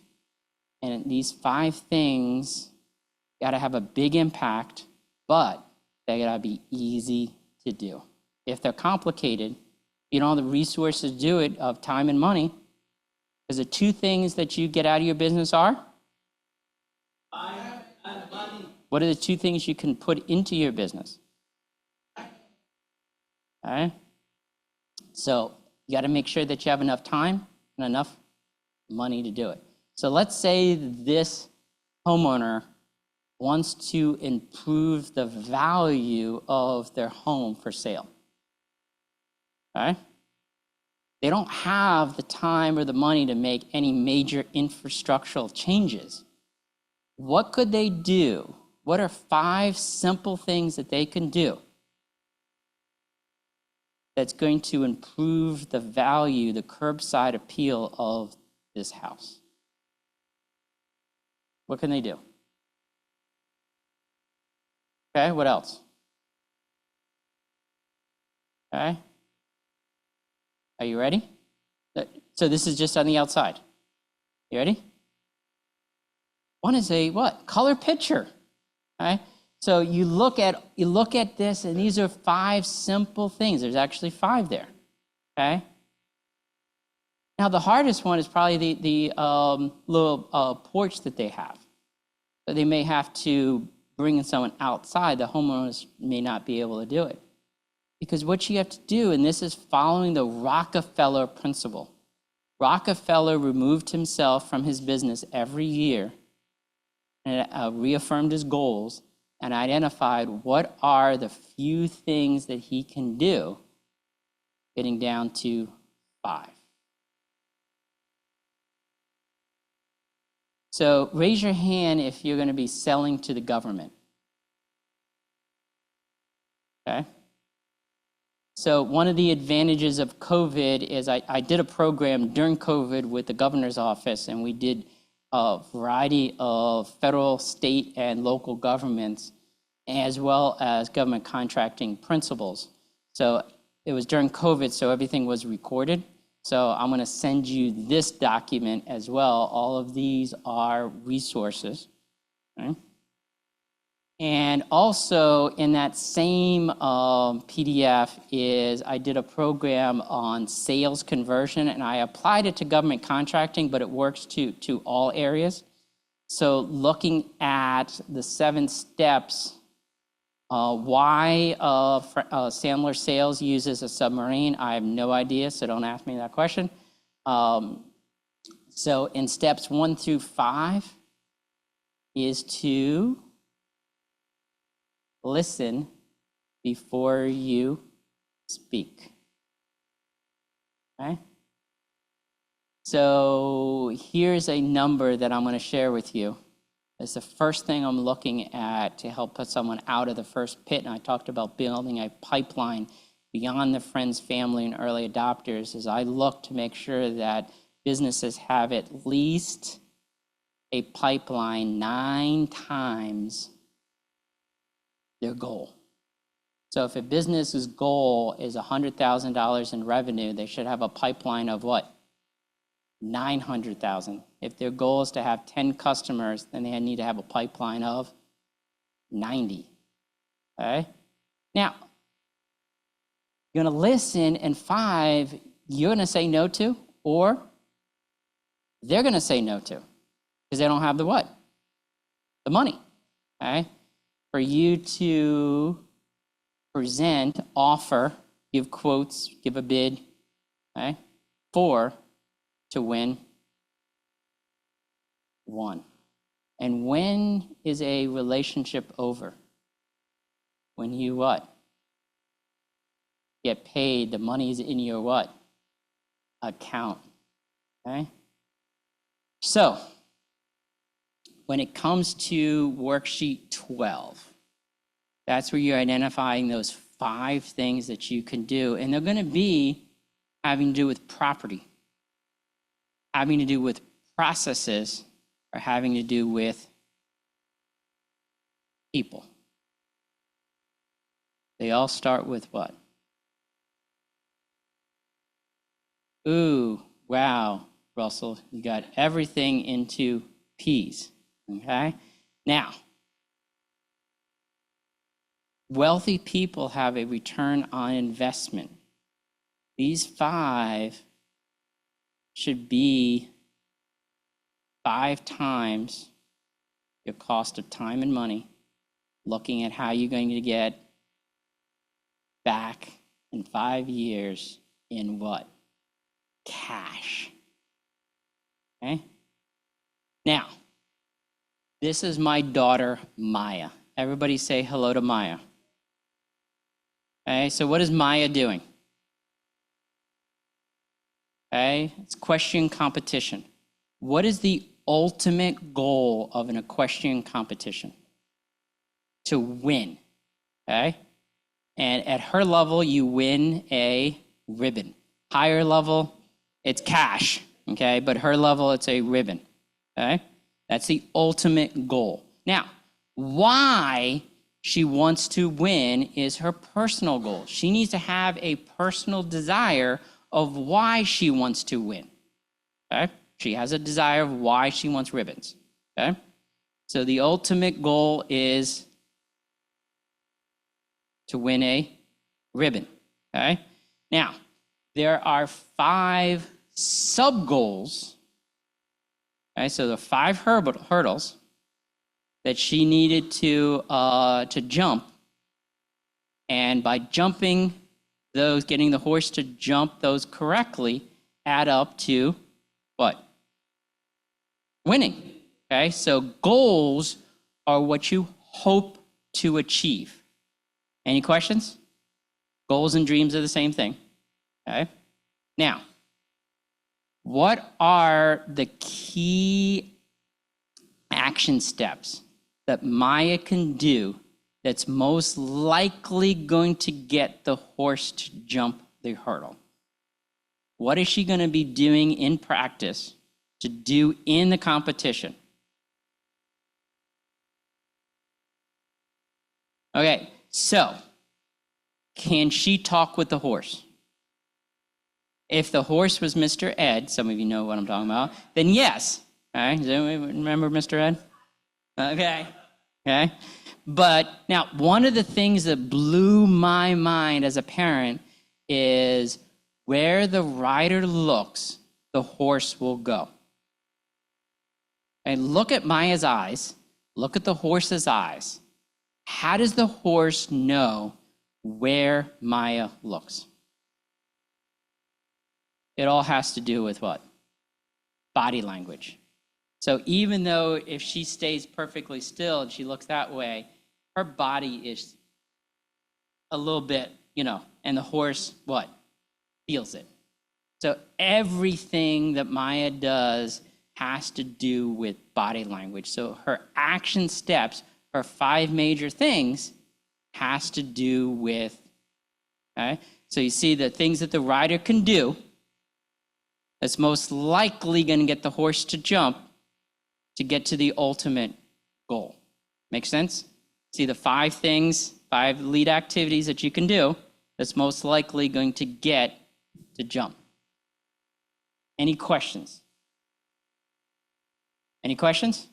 And these 5 things got to have a big impact, but they got to be easy to do. If they're complicated, you don't have the resources to do it of time and money, because the 2 things that you get out of your business are? Time and money. What are the 2 things you can put into your business? Okay? So you got to make sure that you have enough time and enough money to do it. So let's say this homeowner wants to improve the value of their home for sale. Okay? They don't have the time or the money to make any major infrastructural changes. What could they do? What are 5 simple things that they can do that's going to improve the value, the curbside appeal of this house? What can they do? Okay, what else? Okay. Are you ready? So this is just on the outside. You ready? One is a what? Color picture. Okay. So you look at this, and these are 5 simple things. There's actually 5 there. Okay. Now the hardest one is probably the little porch that they have. So they may have to bring someone outside. The homeowners may not be able to do it. Because what you have to do, and this is following the Rockefeller principle. Rockefeller removed himself from his business every year and reaffirmed his goals and identified what are the few things that he can do, getting down to 5. So raise your hand if you're going to be selling to the government. Okay? So one of the advantages of COVID is I did a program during COVID with the governor's office, and we did a variety of federal, state, and local governments, as well as government contracting principles. So it was during COVID, so everything was recorded. So I'm going to send you this document as well. All of these are resources. Okay? And also in that same PDF is I did a program on sales conversion, and I applied it to government contracting, but it works to all areas. So looking at the 7 steps, why Sandler Sales uses a submarine, I have no idea, so don't ask me that question. So in steps 1 through 5 is to listen before you speak. Okay? So here's a number that I'm going to share with you. It's the first thing I'm looking at to help put someone out of the first pit. And I talked about building a pipeline beyond the friends, family, and early adopters as I look to make sure that businesses have at least a pipeline 9 times their goal. So if a business's goal is $100,000 in revenue, they should have a pipeline of what? 900,000. If their goal is to have 10 customers, then they need to have a pipeline of 90. Okay? Now, you're going to listen, and 5, you're going to say no to, or they're going to say no to, because they don't have the what? The money. Okay? For you to present, offer, give quotes, give a bid, okay? 4, to win. 1. And when is a relationship over? When you what? Get paid, the money's in your what? Account, okay? So, when it comes to worksheet 12, that's where you're identifying those 5 things that you can do. And they're going to be having to do with property, having to do with processes, or having to do with people. They all start with what? Ooh, wow, Russell, you got everything into P's. Okay? Now, wealthy people have a return on investment. These 5 should be 5 times your cost of time and money, looking at how you're going to get back in 5 years in what? Cash. Okay? Now, this is my daughter, Maya. Everybody say hello to Maya. Okay, so what is Maya doing? Okay, it's question competition. What is the ultimate goal of an equestrian competition, to win, okay? And at her level, you win a ribbon. Higher level, it's cash, okay? But her level, it's a ribbon, okay? That's the ultimate goal. Now, why she wants to win is her personal goal. She needs to have a personal desire of why she wants to win, okay? She has a desire of why she wants ribbons, okay? So the ultimate goal is to win a ribbon, okay? Now, there are 5 sub-goals, okay? So the 5 hurdles that she needed to jump, and by jumping those, getting the horse to jump those correctly, add up to what? Winning, okay? So goals are what you hope to achieve. Any questions? Goals and dreams are the same thing, okay? Now, what are the key action steps that Maya can do that's most likely going to get the horse to jump the hurdle? What is she going to be doing in practice to do in the competition? Okay, so can she talk with the horse? If the horse was Mr. Ed, some of you know what I'm talking about, then yes. All right, does anyone remember Mr. Ed? Okay. But now, one of the things that blew my mind as a parent is where the rider looks, the horse will go. And look at Maya's eyes. Look at the horse's eyes. How does the horse know where Maya looks? It all has to do with what? Body language. So even though if she stays perfectly still and she looks that way, her body is a little bit, and the horse, what? Feels it. So everything that Maya does has to do with body language. So her action steps, her 5 major things, has to do with, okay? So you see the things that the rider can do that's most likely going to get the horse to jump to get to the ultimate goal. Make sense? See the 5 things, 5 lead activities that you can do that's most likely going to get to jump. Any questions? Any questions?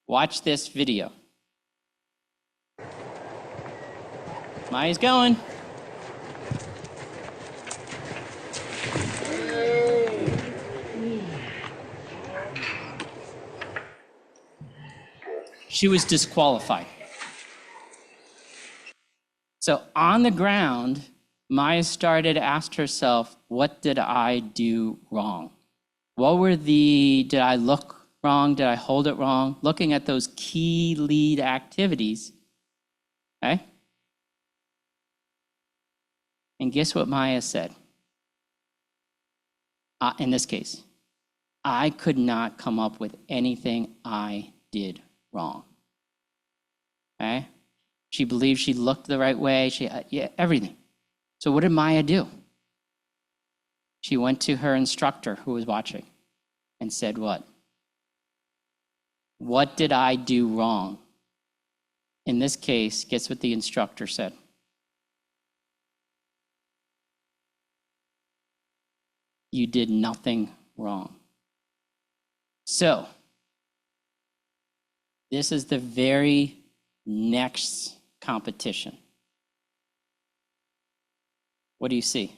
Watch this video. Maya's going. She was disqualified. So on the ground, Maya started to ask herself, what did I do wrong? Did I look wrong? Did I hold it wrong? Looking at those key lead activities, okay? And guess what Maya said? In this case, I could not come up with anything I did wrong. Okay? She believed she looked the right way. Everything. So what did Maya do? She went to her instructor who was watching and said what? What did I do wrong? In this case, guess what the instructor said? You did nothing wrong. So, this is the very next competition. What do you see?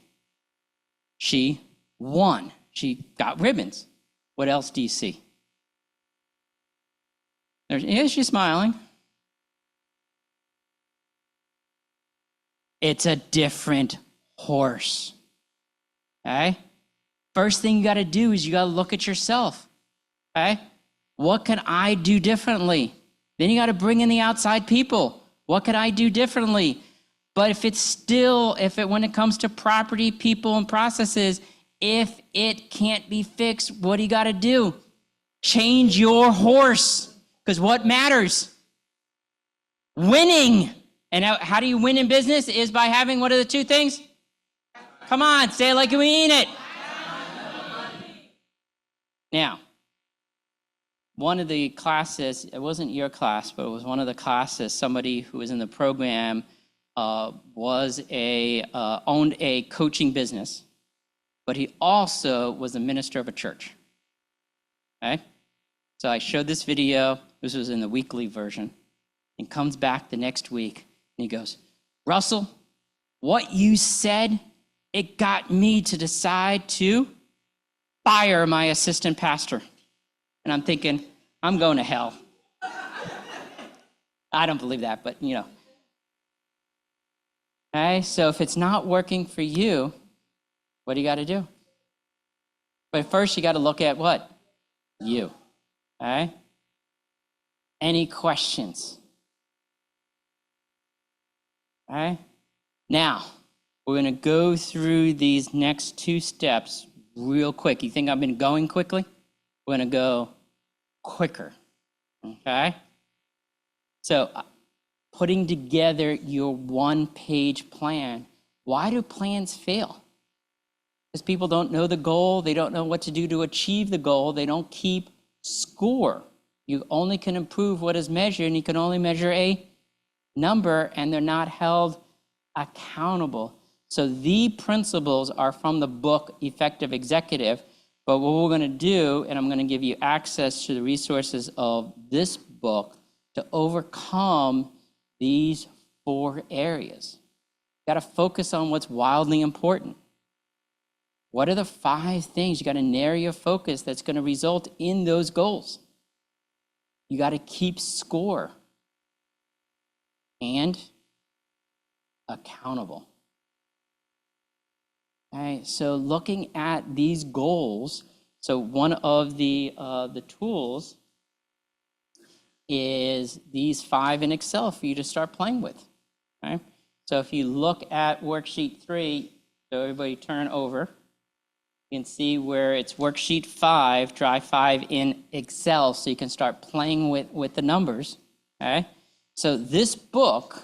She won. She got ribbons. What else do you see? She's smiling. It's a different horse. Okay? First thing you got to do is you got to look at yourself. Okay? What can I do differently? Then you got to bring in the outside people. What could I do differently? But when it comes to property, people, and processes, if it can't be fixed, what do you got to do? Change your horse, because what matters? Winning. And how do you win in business? Is by having, what are the two things? Come on, say it like you mean it. Now, one of the classes, it wasn't your class, but it was one of the classes, somebody who was in the program owned a coaching business, but he also was a minister of a church. Okay? So I showed this video. This was in the weekly version. And comes back the next week, and he goes, Russell, what you said, it got me to decide to fire my assistant pastor. And I'm thinking, I'm going to hell. I don't believe that, but you know. Okay, so if it's not working for you, what do you got to do? But first, you got to look at what? You. Okay? Any questions? Okay? Now, we're going to go through these next two steps real quick. You think I've been going quickly? We're going to go quicker. Okay? So, putting together your one-page plan. Why do plans fail? Because people don't know the goal. They don't know what to do to achieve the goal. They don't keep score. You only can improve what is measured, and you can only measure a number, and they're not held accountable. So the principles are from the book Effective Executive, but what we're going to do, and I'm going to give you access to the resources of this book to overcome these 4 areas. You got to focus on what's wildly important. What are the 5 things? You got to narrow your focus that's going to result in those goals. You got to keep score and accountable. All right, so looking at these goals, so one of the tools is these 5 in Excel for you to start playing with. All right? So if you look at worksheet 3, so everybody turn over, you can see where it's worksheet 5, try 5 in Excel, so you can start playing with the numbers. Okay? So this book,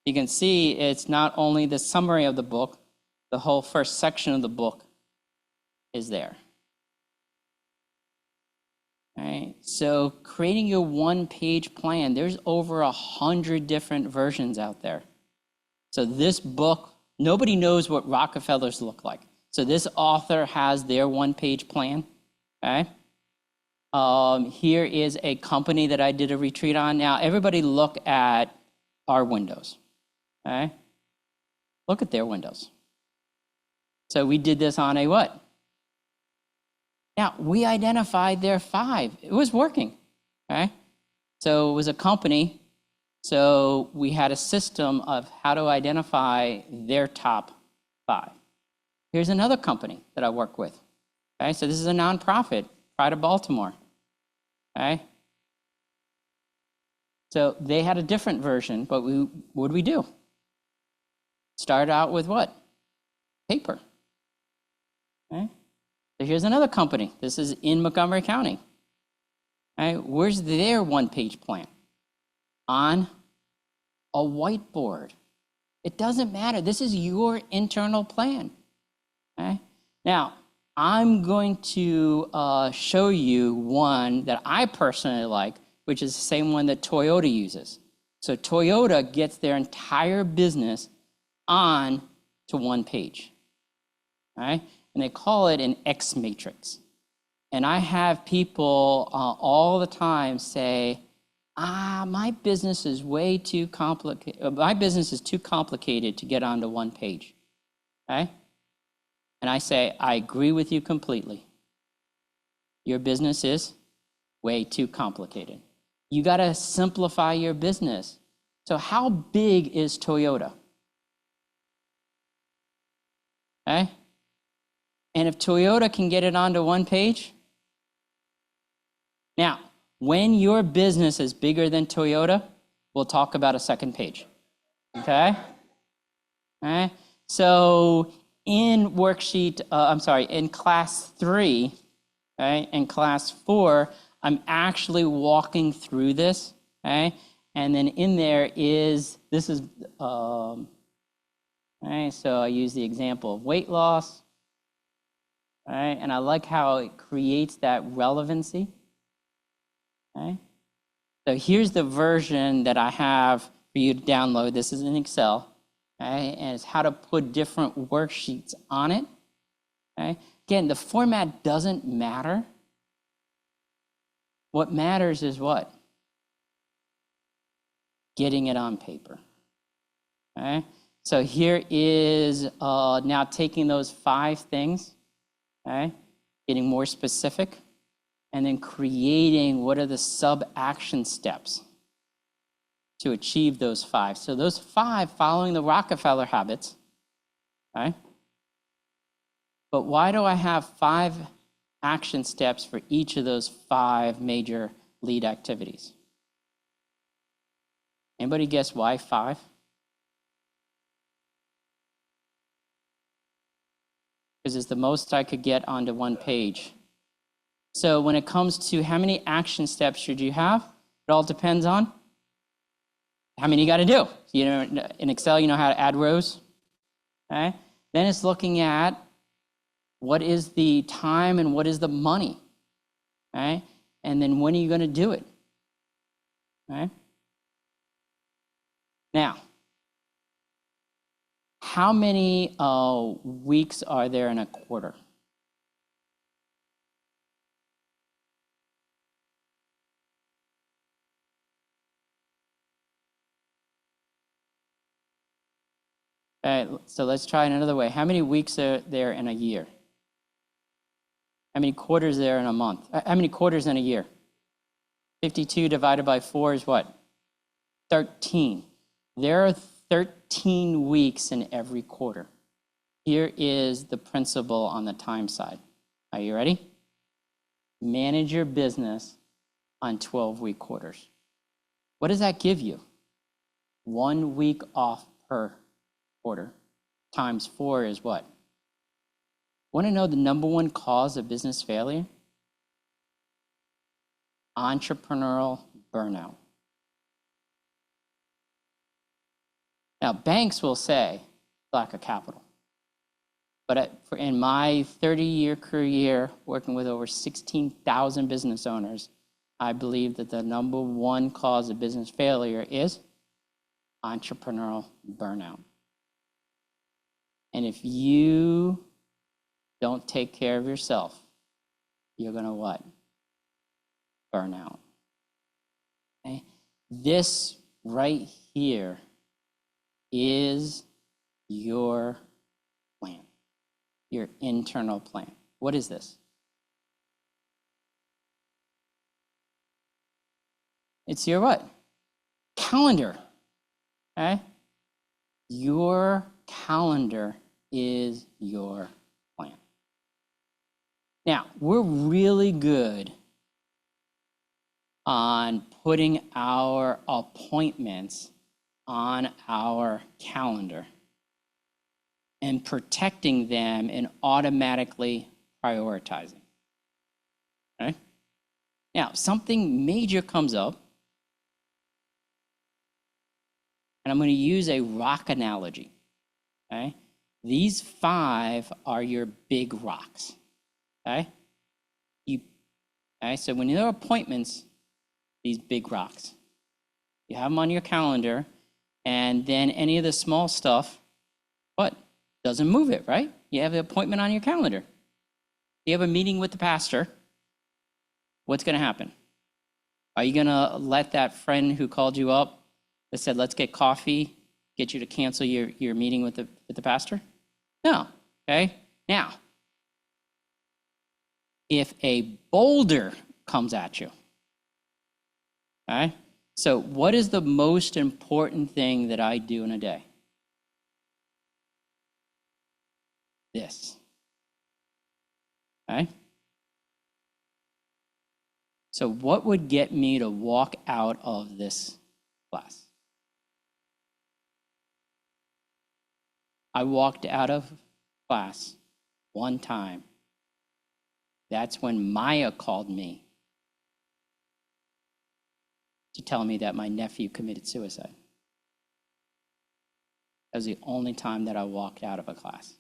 you can see it's not only the summary of the book, the whole first section of the book is there. All right, so creating your one-page plan, there's over 100 different versions out there. So this book, nobody knows what Rockefellers look like. So this author has their one-page plan, okay? Here is a company that I did a retreat on. Now, everybody look at our windows, okay? Look at their windows. So we did this on a what? Now, we identified their 5. It was working, okay? So it was a company. So we had a system of how to identify their top 5. Here's another company that I work with, okay? So this is a nonprofit, Pride of Baltimore, okay? So they had a different version, but what did we do? Started out with what? Paper, okay? So here's another company. This is in Montgomery County. All right, where's their one-page plan? On a whiteboard. It doesn't matter. This is your internal plan. Okay? Now, I'm going to show you one that I personally like, which is the same one that Toyota uses. So Toyota gets their entire business on to one page. All right? And they call it an X matrix. And I have people all the time say, my business is way too complicated. My business is too complicated to get onto one page. Okay? And I say, I agree with you completely. Your business is way too complicated. You got to simplify your business. So how big is Toyota? Okay? And if Toyota can get it onto one page, now, when your business is bigger than Toyota, we'll talk about a second page, okay? All right, so in worksheet, in class 3, okay, in class 4, I'm actually walking through this, okay? And then in there is, this is, all right, so I use the example of weight loss, all right? And I like how it creates that relevancy, okay? So here's the version that I have for you to download. This is in Excel, okay? And it's how to put different worksheets on it, okay? Again, the format doesn't matter. What matters is what? Getting it on paper, okay? So here is now taking those 5 things, okay? Getting more specific, and then creating what are the sub-action steps to achieve those 5. So those 5 following the Rockefeller habits, okay? But why do I have 5 action steps for each of those 5 major lead activities? Anybody guess why 5? Because it's the most I could get onto one page. So when it comes to how many action steps should you have, it all depends on how many you got to do. You know, in Excel, you know how to add rows, okay? Then it's looking at what is the time and what is the money, okay? And then when are you going to do it, okay? Now, how many weeks are there in a quarter? All right, so let's try it another way. How many weeks are there in a year? How many quarters are there in a month? How many quarters in a year? 52 divided by 4 is what? 13. There are 13 weeks in every quarter. Here is the principle on the time side. Are you ready? Manage your business on 12-week quarters. What does that give you? 1 week off per quarter times 4 is what? Want to know the number one cause of business failure? Entrepreneurial burnout. Now, banks will say lack of capital. But in my 30-year career working with over 16,000 business owners, I believe that the number one cause of business failure is entrepreneurial burnout. And if you don't take care of yourself, you're going to what? Burn out. Okay? This right here is your plan, your internal plan. What is this? It's your what? Calendar. Okay? Your calendar is your plan. Now, we're really good on putting our appointments on our calendar and protecting them and automatically prioritizing. Okay? Now, something major comes up, and I'm going to use a rock analogy. Okay? These 5 are your big rocks. Okay? Okay, so when there are appointments, these big rocks, you have them on your calendar, and then any of the small stuff, what? Doesn't move it, right? You have the appointment on your calendar. You have a meeting with the pastor. What's going to happen? Are you going to let that friend who called you up that said, let's get coffee, get you to cancel your meeting with the pastor? No. Okay? Now, if a boulder comes at you, okay? So what is the most important thing that I do in a day? This. Okay? So what would get me to walk out of this class? I walked out of class one time. That's when Maya called me to tell me that my nephew committed suicide. That was the only time that I walked out of a class.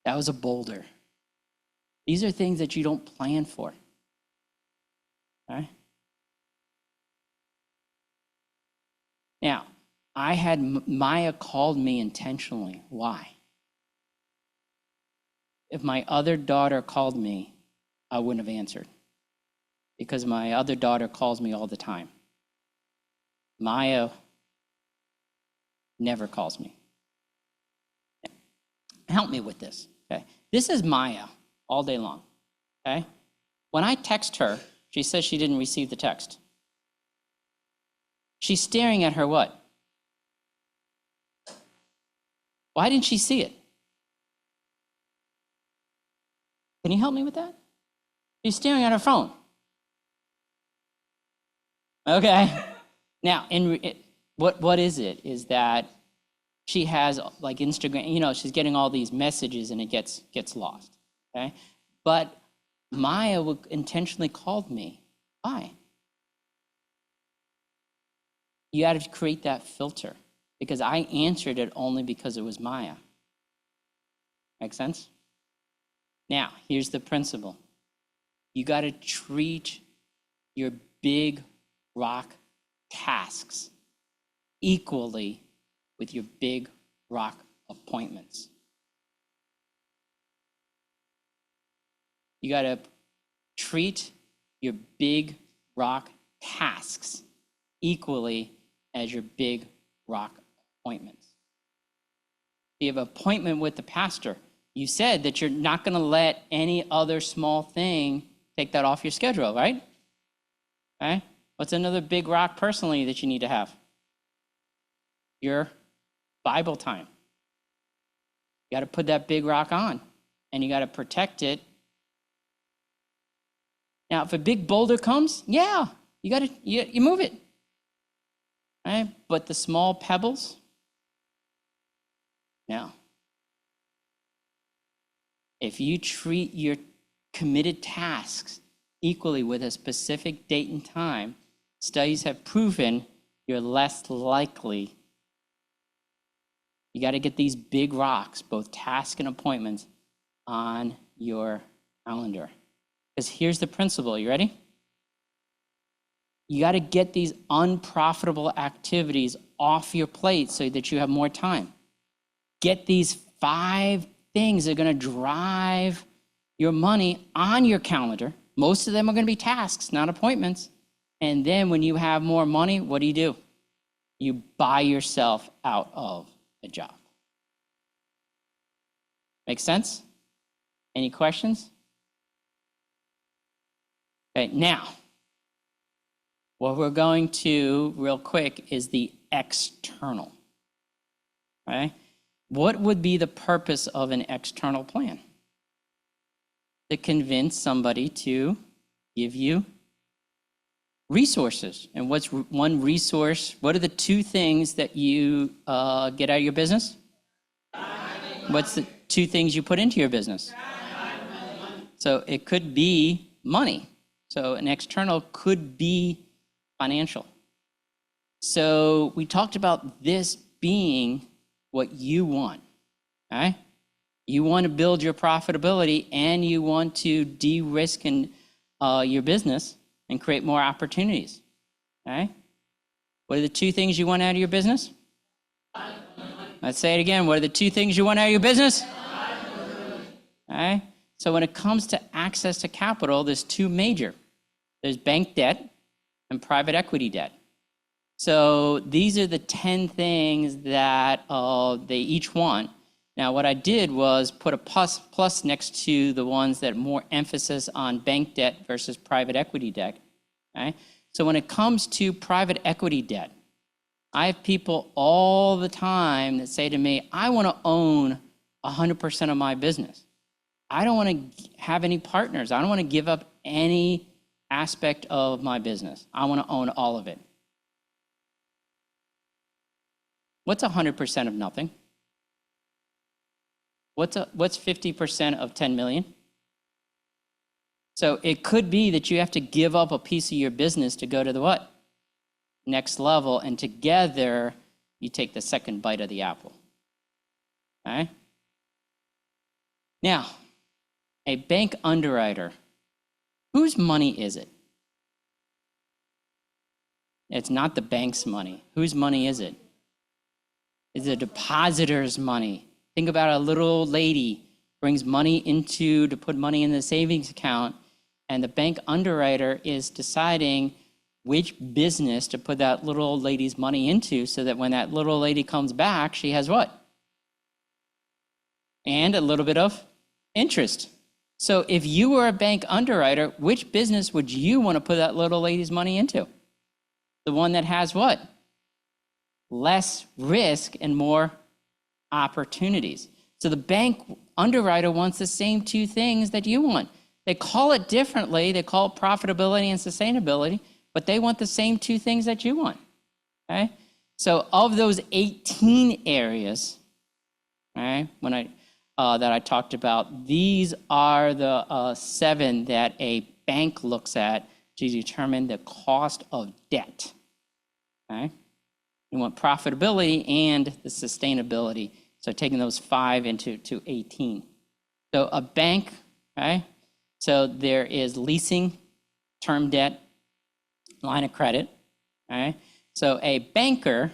That was a boulder. These are things that you don't plan for. Okay? Now, Maya called me intentionally. Why? If my other daughter called me, I wouldn't have answered, because my other daughter calls me all the time. Maya never calls me. Help me with this, okay? This is Maya all day long, okay? When I text her, she says she didn't receive the text. She's staring at her what? Why didn't she see it? Can you help me with that? She's staring at her phone. Okay. Now, what is it? Is that she has like Instagram, you know, she's getting all these messages and it gets lost, okay? But Maya intentionally called me. Why? You got to create that filter, because I answered it only because it was Maya. Make sense? Now, here's the principle. You got to treat your big rock tasks equally with your big rock appointments. You got to treat your big rock tasks equally as your big rock appointments. You have an appointment with the pastor. You said that you're not going to let any other small thing take that off your schedule, right? Okay. What's another big rock personally that you need to have? Your Bible time. You got to put that big rock on, and you got to protect it. Now, if a big boulder comes, yeah, you move it. Right? But the small pebbles, no. If you treat your committed tasks equally with a specific date and time, studies have proven you're less likely. You got to get these big rocks, both tasks and appointments, on your calendar. Because here's the principle. You ready? You got to get these unprofitable activities off your plate so that you have more time. Get these 5 things that are going to drive your money on your calendar. Most of them are going to be tasks, not appointments. And then when you have more money, what do? You buy yourself out of a job. Make sense? Any questions? Okay, now, what we're going to, real quick, is the external. Okay? What would be the purpose of an external plan? To convince somebody to give you resources. And what's one resource? What are the 2 things that you get out of your business? What's the 2 things you put into your business? So it could be money. So an external could be financial. So we talked about this being what you want, okay? You want to build your profitability, and you want to de-risk your business and create more opportunities, okay? What are the 2 things you want out of your business? Let's say it again. What are the 2 things you want out of your business? Okay? So when it comes to access to capital, there's 2 major. There's bank debt and private equity debt. So these are the 10 things that they each want. Now, what I did was put a plus next to the ones that more emphasis on bank debt versus private equity debt. Okay? So when it comes to private equity debt, I have people all the time that say to me, I want to own 100% of my business. I don't want to have any partners. I don't want to give up any aspect of my business. I want to own all of it. What's 100% of nothing? What's 50% of 10 million? So it could be that you have to give up a piece of your business to go to the what? Next level, and together you take the second bite of the apple. Okay? Now, a bank underwriter, whose money is it? It's not the bank's money. Whose money is it? It's the depositor's money. Think about a little old lady brings money to put money in the savings account, and the bank underwriter is deciding which business to put that little old lady's money into so that when that little old lady comes back, she has what? And a little bit of interest. So if you were a bank underwriter, which business would you want to put that little lady's money into? The one that has what? Less risk and more opportunities. So the bank underwriter wants the same two things that you want. They call it differently. They call it profitability and sustainability, but they want the same two things that you want. Okay? So of those 18 areas, right, that I talked about, these are the 7 that a bank looks at to determine the cost of debt. Okay? You want profitability and the sustainability. So taking those 5 into 18. So a bank, right? So there is leasing, term debt, line of credit, right? So a banker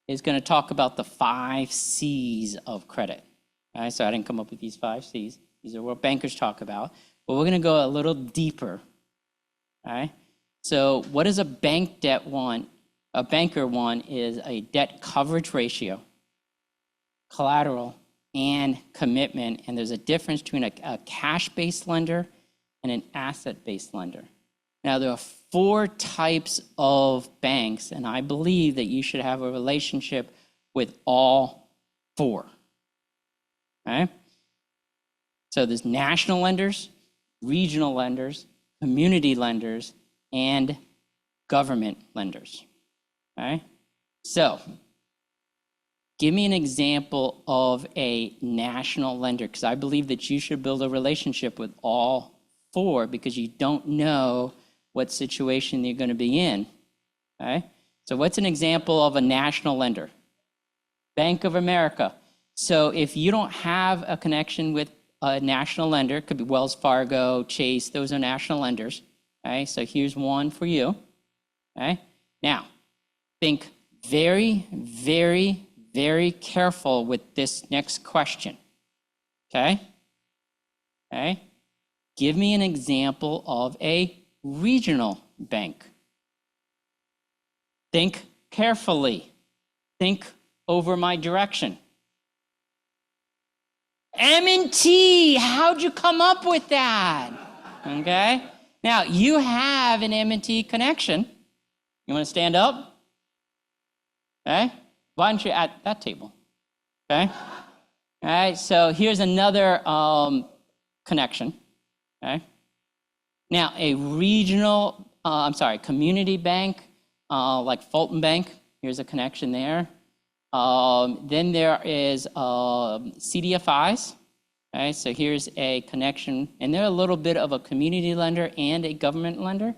is going to talk about the 5 C's of credit. All right, so I didn't come up with these 5 C's. These are what bankers talk about. But we're going to go a little deeper. All right? So what does a bank debt want? A banker want is a debt coverage ratio, collateral, and commitment. And there's a difference between a cash-based lender and an asset-based lender. Now, there are 4 types of banks, and I believe that you should have a relationship with all 4. Okay? So there's national lenders, regional lenders, community lenders, and government lenders. Okay? So give me an example of a national lender, because I believe that you should build a relationship with all 4 because you don't know what situation you're going to be in. Okay? So what's an example of a national lender? Bank of America. So if you don't have a connection with a national lender, it could be Wells Fargo, Chase, those are national lenders. Okay? So here's one for you. Okay? Now, think very, very, very careful with this next question. Okay? Okay? Give me an example of a regional bank. Think carefully. Think over my direction. M&T, how'd you come up with that? Okay? Now, you have an M&T connection. You want to stand up? Okay? Why don't you at that table? Okay? All right, so here's another connection. Okay? Now, a regional, community bank, like Fulton Bank, here's a connection there. Then there is CDFIs. Okay, so here's a connection, and they're a little bit of a community lender and a government lender.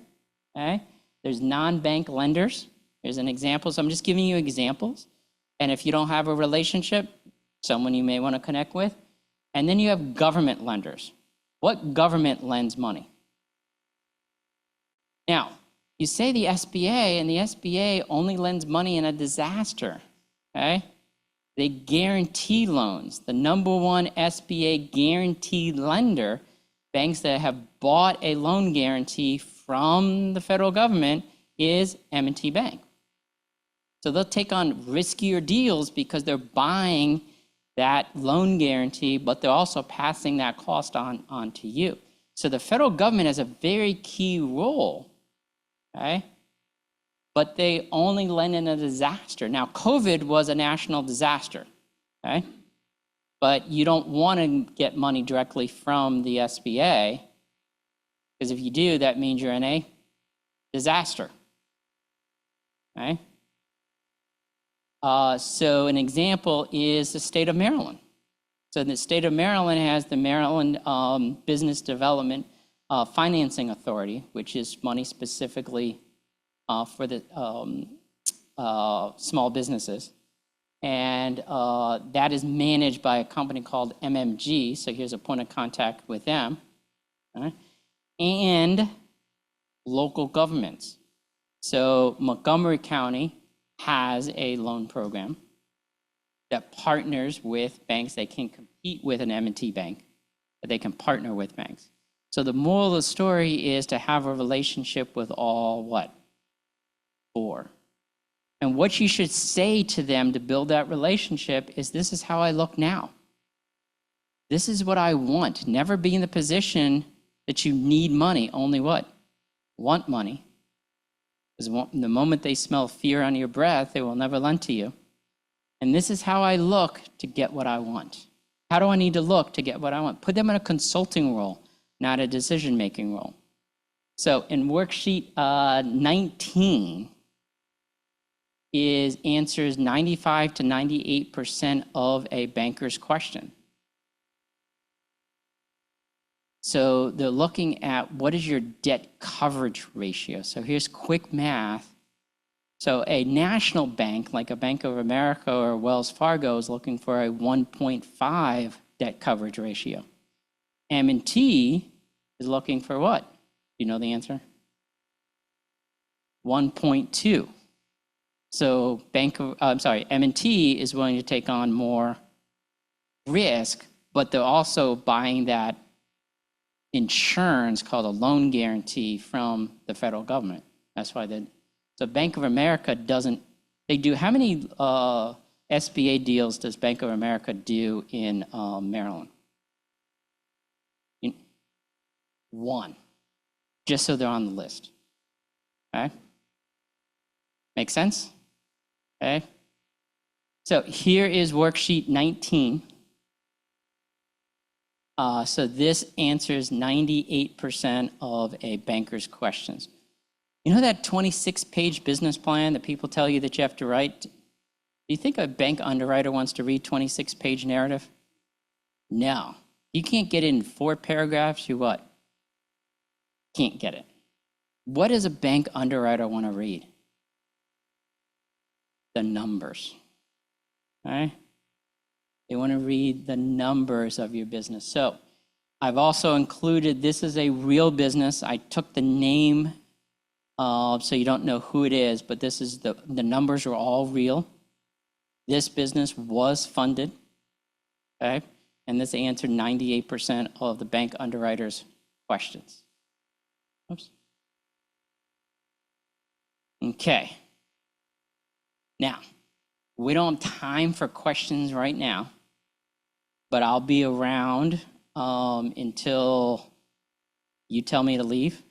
Okay, there's non-bank lenders. Here's an example. So I'm just giving you examples. And if you don't have a relationship, someone you may want to connect with. And then you have government lenders. What government lends money? Now, you say the SBA, and the SBA only lends money in a disaster. Okay? They guarantee loans. The number 1 SBA guaranteed lender, banks that have bought a loan guarantee from the federal government, is M&T Bank. So they'll take on riskier deals because they're buying that loan guarantee, but they're also passing that cost on to you. So the federal government has a very key role, okay? But they only lend in a disaster. Now, COVID was a national disaster, okay? But you don't want to get money directly from the SBA, because if you do, that means you're in a disaster, okay? So an example is the state of Maryland. So the state of Maryland has the Maryland Business Development financing authority, which is money specifically for the small businesses. And that is managed by a company called MMG. So here's a point of contact with them. All right? And local governments. So Montgomery County has a loan program that partners with banks. They can compete with an M&T bank, but they can partner with banks. So the moral of the story is to have a relationship with all what? 4. And what you should say to them to build that relationship is, this is how I look now. This is what I want. Never be in the position that you need money, only what? Want money. Because the moment they smell fear on your breath, they will never lend to you. And this is how I look to get what I want. How do I need to look to get what I want? Put them in a consulting role, not a decision-making role. So in worksheet 19 is answers 95 to 98% of a banker's question. So they're looking at what is your debt coverage ratio. So here's quick math. So a national bank like a Bank of America or Wells Fargo is looking for a 1.5 debt coverage ratio. M&T is looking for what? You know the answer? 1.2. So M&T is willing to take on more risk, but they're also buying that insurance called a loan guarantee from the federal government. That's why so Bank of America doesn't, they do, how many SBA deals does Bank of America do in Maryland? 1, just so they're on the list, okay? Make sense? Okay. So here is worksheet 19. So this answers 98% of a banker's questions. You know that 26-page business plan that people tell you that you have to write? Do you think a bank underwriter wants to read 26-page narrative? No. You can't get it in 4 paragraphs, you what? Can't get it. What does a bank underwriter want to read? The numbers, all right? They want to read the numbers of your business. So I've also included, this is a real business. I took the name, so you don't know who it is, but this is the numbers are all real. This business was funded, okay? And this answered 98% of the bank underwriter's questions. Oops. Okay. Now, we don't have time for questions right now, but I'll be around until you tell me to leave,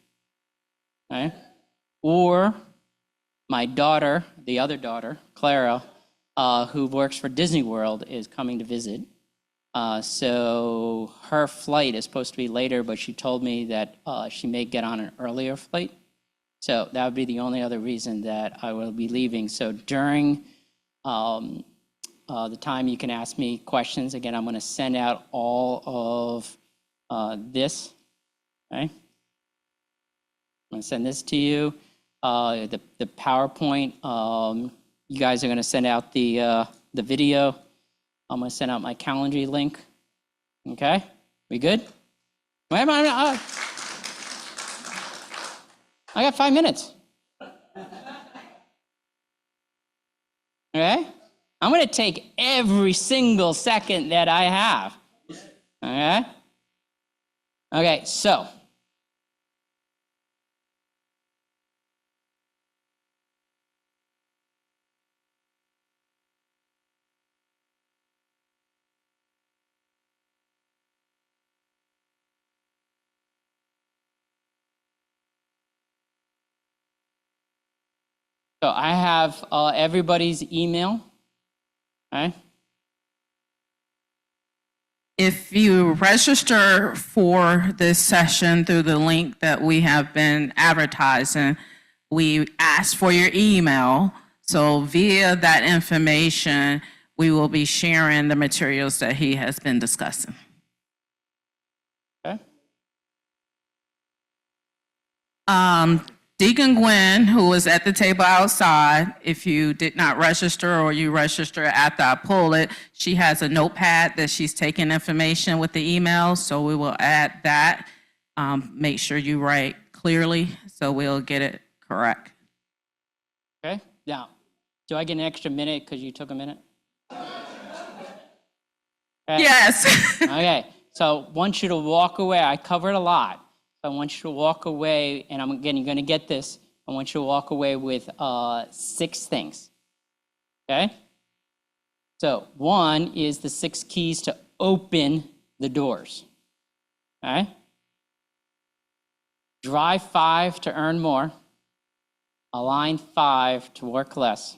right? Or my daughter, the other daughter, Clara, who works for Disney World, is coming to visit. So her flight is supposed to be later, but she told me that she may get on an earlier flight. So that would be the only other reason that I will be leaving. So during the time you can ask me questions, again, I'm going to send out all of this, okay? I'm going to send this to you. The PowerPoint, you guys are going to send out the video. I'm going to send out my Calendly link, okay? We good? Wait a minute. I got 5 minutes. Okay? I'm going to take every single second that I have. Okay? Okay, so. So I have everybody's email, okay? If you register for this session through the link that we have been advertising, we ask for your email. So via that information, we will be sharing the materials that he has been discussing. Okay. Deacon Gwen, who was at the table outside, if you did not register or you register after I pull it, she has a notepad that she's taking information with the email, so we will add that. Make sure you write clearly, so we'll get it correct. Okay, now, do I get an extra minute because you took a minute? Okay. Yes. Okay, so I want you to walk away. I covered a lot. I want you to walk away, and you're going to get this. I want you to walk away with 6 things. Okay? So 1 is the 6 keys to open the doors. All right? Drive 5 to earn more. Align 5 to work less.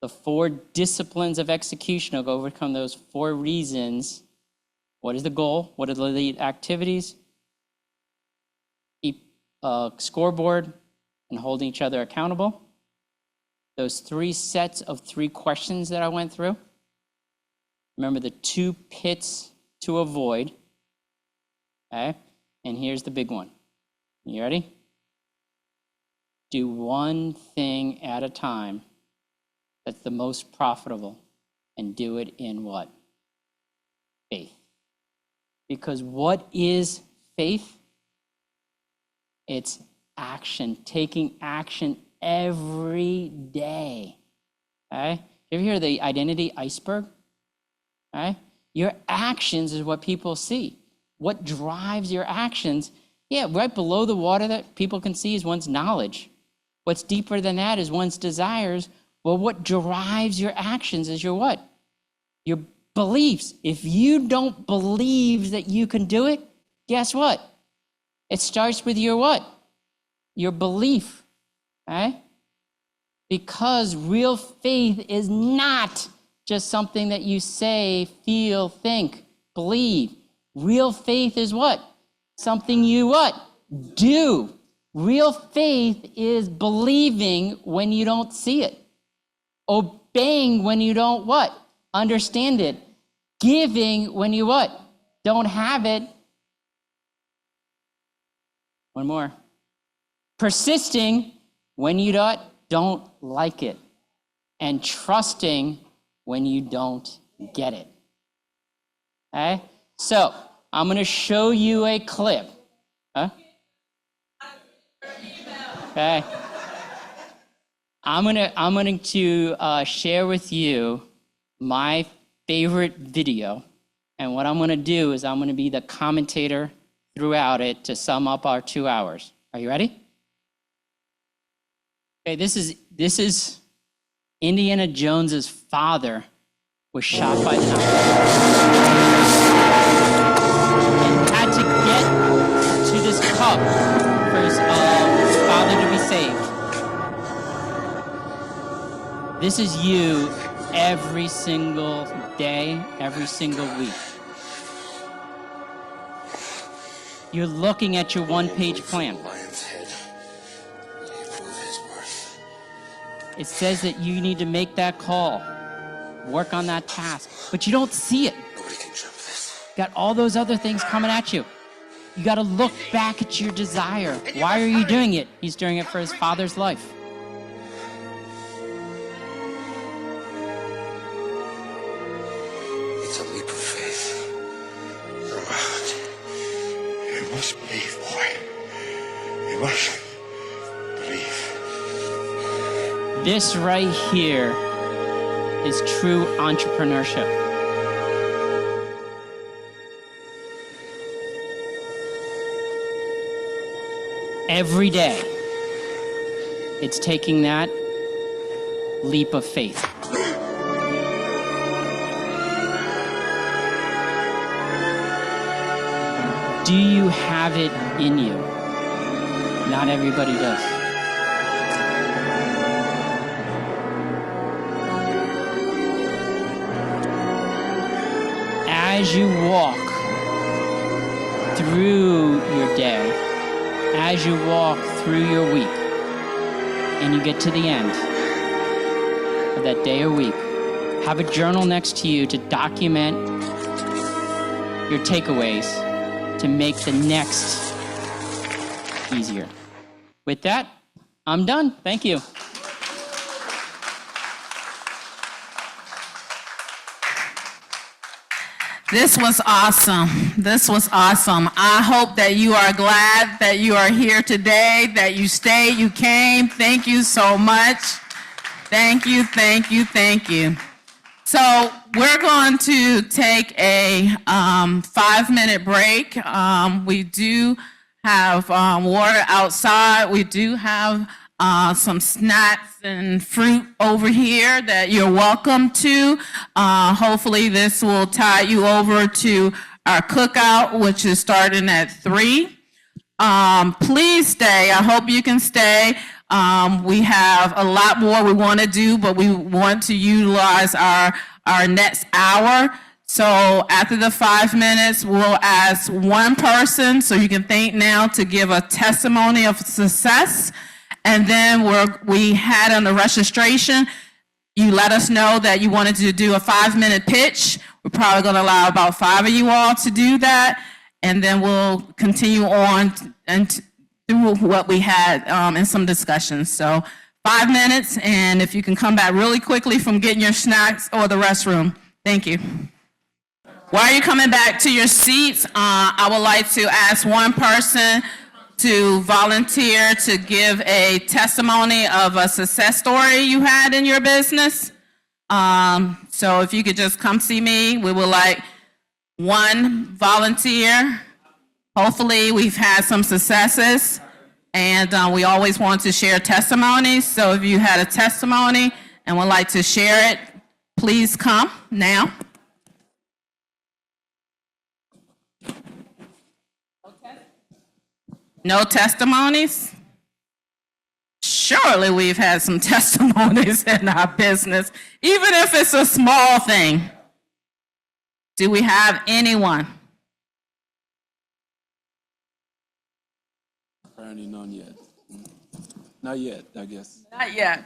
The 4 disciplines of execution will overcome those 4 reasons. What is the goal? What are the lead activities? Keep a scoreboard and holding each other accountable. Those 3 sets of 3 questions that I went through. Remember the 2 pits to avoid. Okay? And here's the big one. You ready? Do one thing at a time that's the most profitable, and do it in what? Faith. Because what is faith? It's action, taking action every day. Okay? You ever hear the identity iceberg? Okay? Your actions is what people see. What drives your actions? Yeah, right below the water that people can see is one's knowledge. What's deeper than that is one's desires. Well, what drives your actions is your what? Your beliefs. If you don't believe that you can do it, guess what? It starts with your what? Your belief, okay? Because real faith is not just something that you say, feel, think, believe. Real faith is what? Something you what? Do. Real faith is believing when you don't see it. Obeying when you don't what? Understand it. Giving when you what? Don't have it. One more. Persisting when you don't like it. And trusting when you don't get it. Okay? So, I'm going to show you a clip. Huh? Okay. I'm going to share with you my favorite video. And what I'm going to do is I'm going to be the commentator throughout it to sum up our 2 hours. Are you ready? Okay, this is Indiana Jones's father was shot by the and had to get to this cup for his father to be saved. This is you every single day, every single week. You're looking at your one-page plan. It says that you need to make that call, work on that task, but you don't see it. Got all those other things coming at you. You got to look back at your desire. Why are you doing it? He's doing it for his father's life. It's a leap of faith. You must believe, boy. You must believe. This right here is true entrepreneurship. Every day, it's taking that leap of faith. Do you have it in you? Not everybody does. As you walk through your day, as you walk through your week, and you get to the end of that day or week, have a journal next to you to document your takeaways to make the next easier. With that, I'm done. Thank you. This was awesome. This was awesome. I hope that you are glad that you are here today, that you stayed, you came. Thank you so much. Thank you, thank you, thank you. So we're going to take a 5-minute break. We do have water outside. We do have some snacks and fruit over here that you're welcome to. Hopefully this will tie you over to our cookout, which is starting at 3. Please stay. I hope you can stay. We have a lot more we want to do, but we want to utilize our next hour. So after the 5 minutes, we'll ask one person, so you can think now, to give a testimony of success. And then we had on the registration, you let us know that you wanted to do a 5-minute pitch. We're probably going to allow about 5 of you all to do that. And then we'll continue on and through what we had in some discussions. So 5 minutes, and if you can come back really quickly from getting your snacks or the restroom. Thank you. While you're coming back to your seats, I would like to ask one person to volunteer to give a testimony of a success story you had in your business. So if you could just come see me, we would like one volunteer. Hopefully we've had some successes, and we always want to share testimonies. So if you had a testimony and would like to share it, please come now. No testimonies? Surely we've had some testimonies in our business, even if it's a small thing. Do we have anyone? Apparently none yet. Not yet, I guess. Not yet.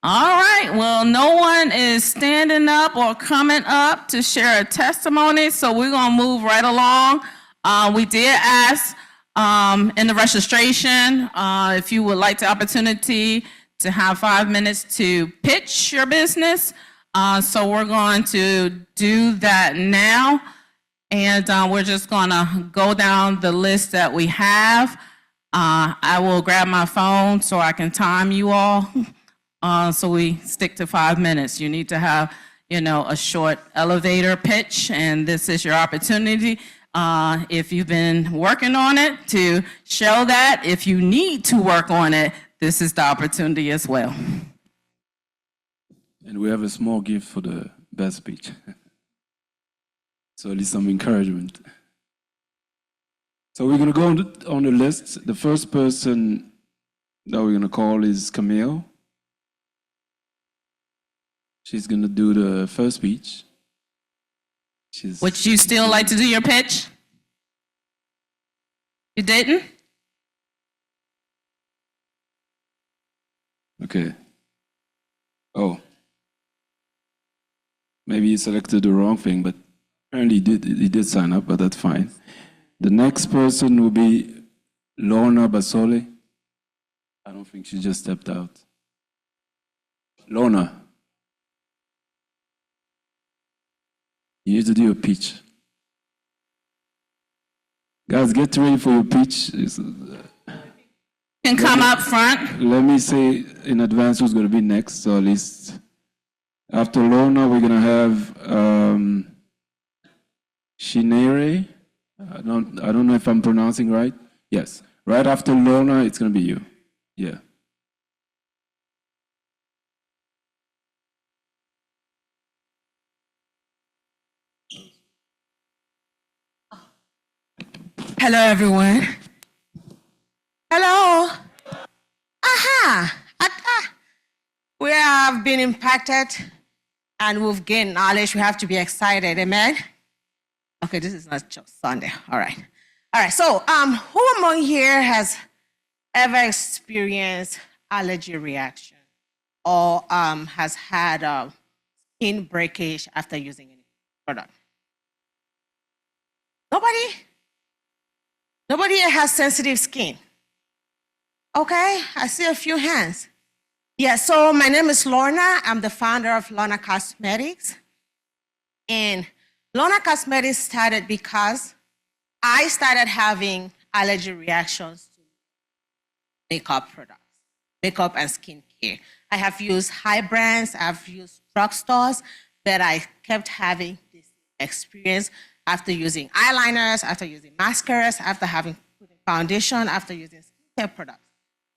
All right, well, no one is standing up or coming up to share a testimony, so we're going to move right along. We did ask in the registration if you would like the opportunity to have 5 minutes to pitch your business. So we're going to do that now, and we're just going to go down the list that we have. I will grab my phone so I can time you all. So we stick to 5 minutes. You need to have, a short elevator pitch, and this is your opportunity. If you've been working on it, to show that. If you need to work on it, this is the opportunity as well. And we have a small gift for the best speech. So at least some encouragement. So we're going to go on the list. The first person that we're going to call is Camille. She's going to do the first speech. Would you still like to do your pitch? You didn't? Okay. Oh. Maybe you selected the wrong thing, but apparently he did sign up, but that's fine. The next person will be Lorna Basole. I don't think she just stepped out. Lorna. You need to do your pitch. Guys, get ready for your pitch. Can come up front. Let me say in advance who's going to be next. So at least after Lorna, we're going to have Shinere. I don't know if I'm pronouncing right. Yes. Right after Lorna, it's going to be you. Yeah. Hello, everyone. Hello. Aha. We have been impacted and we've gained knowledge. We have to be excited. Amen. Okay, this is not just Sunday. All right. All right. So, who among here has ever experienced allergy reaction or has had skin breakage after using any product? Nobody? Nobody here has sensitive skin. Okay, I see a few hands. Yeah, so my name is Lorna. I'm the founder of Lorna Cosmetics. And Lorna Cosmetics started because I started having allergy reactions to makeup products, makeup and skincare. I have used high brands, I've used drugstores, but I kept having this experience after using eyeliners, after using mascaras, after having foundation, after using skincare products.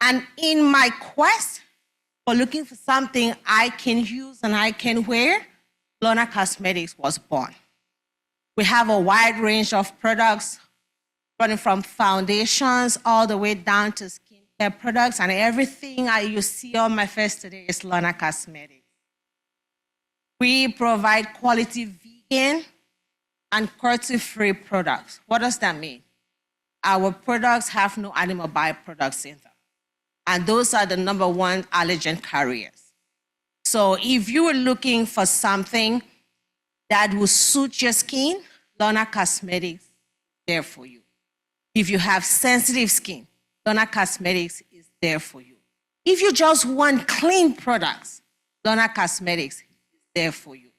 And in my quest for looking for something I can use and I can wear, Lorna Cosmetics was born. We have a wide range of products running from foundations all the way down to skincare products, and everything you see on my face today is Lorna Cosmetics. We provide quality vegan and cruelty-free products. What does that mean? Our products have no animal byproducts in them, and those are the #1 allergen carriers. So if you were looking for something that will suit your skin, Lorna Cosmetics is there for you. If you have sensitive skin, Lorna Cosmetics is there for you. If you just want clean products, Lorna Cosmetics is there for you.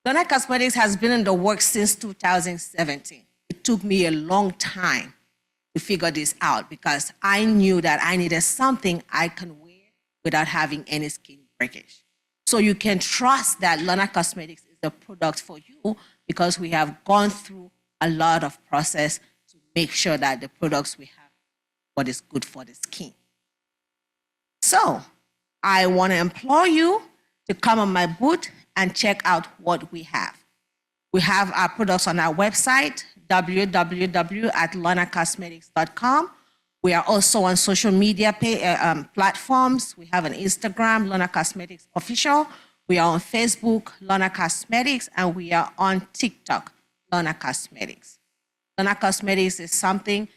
Lorna Cosmetics has been in the works since 2017. It took me a long time to figure this out because I knew that I needed something I can wear without having any skin breakage. So you can trust that Lorna Cosmetics is the product for you because we have gone through a lot of process to make sure that the products we have what is good for the skin. So I want to implore you to come on my booth and check out what we have. We have our products on our website, www.lornacosmetics.com. We are also on social media platforms. We have an Instagram, Lorna Cosmetics Official. We are on Facebook, Lorna Cosmetics, and we are on TikTok, Lorna Cosmetics. Lorna Cosmetics is something,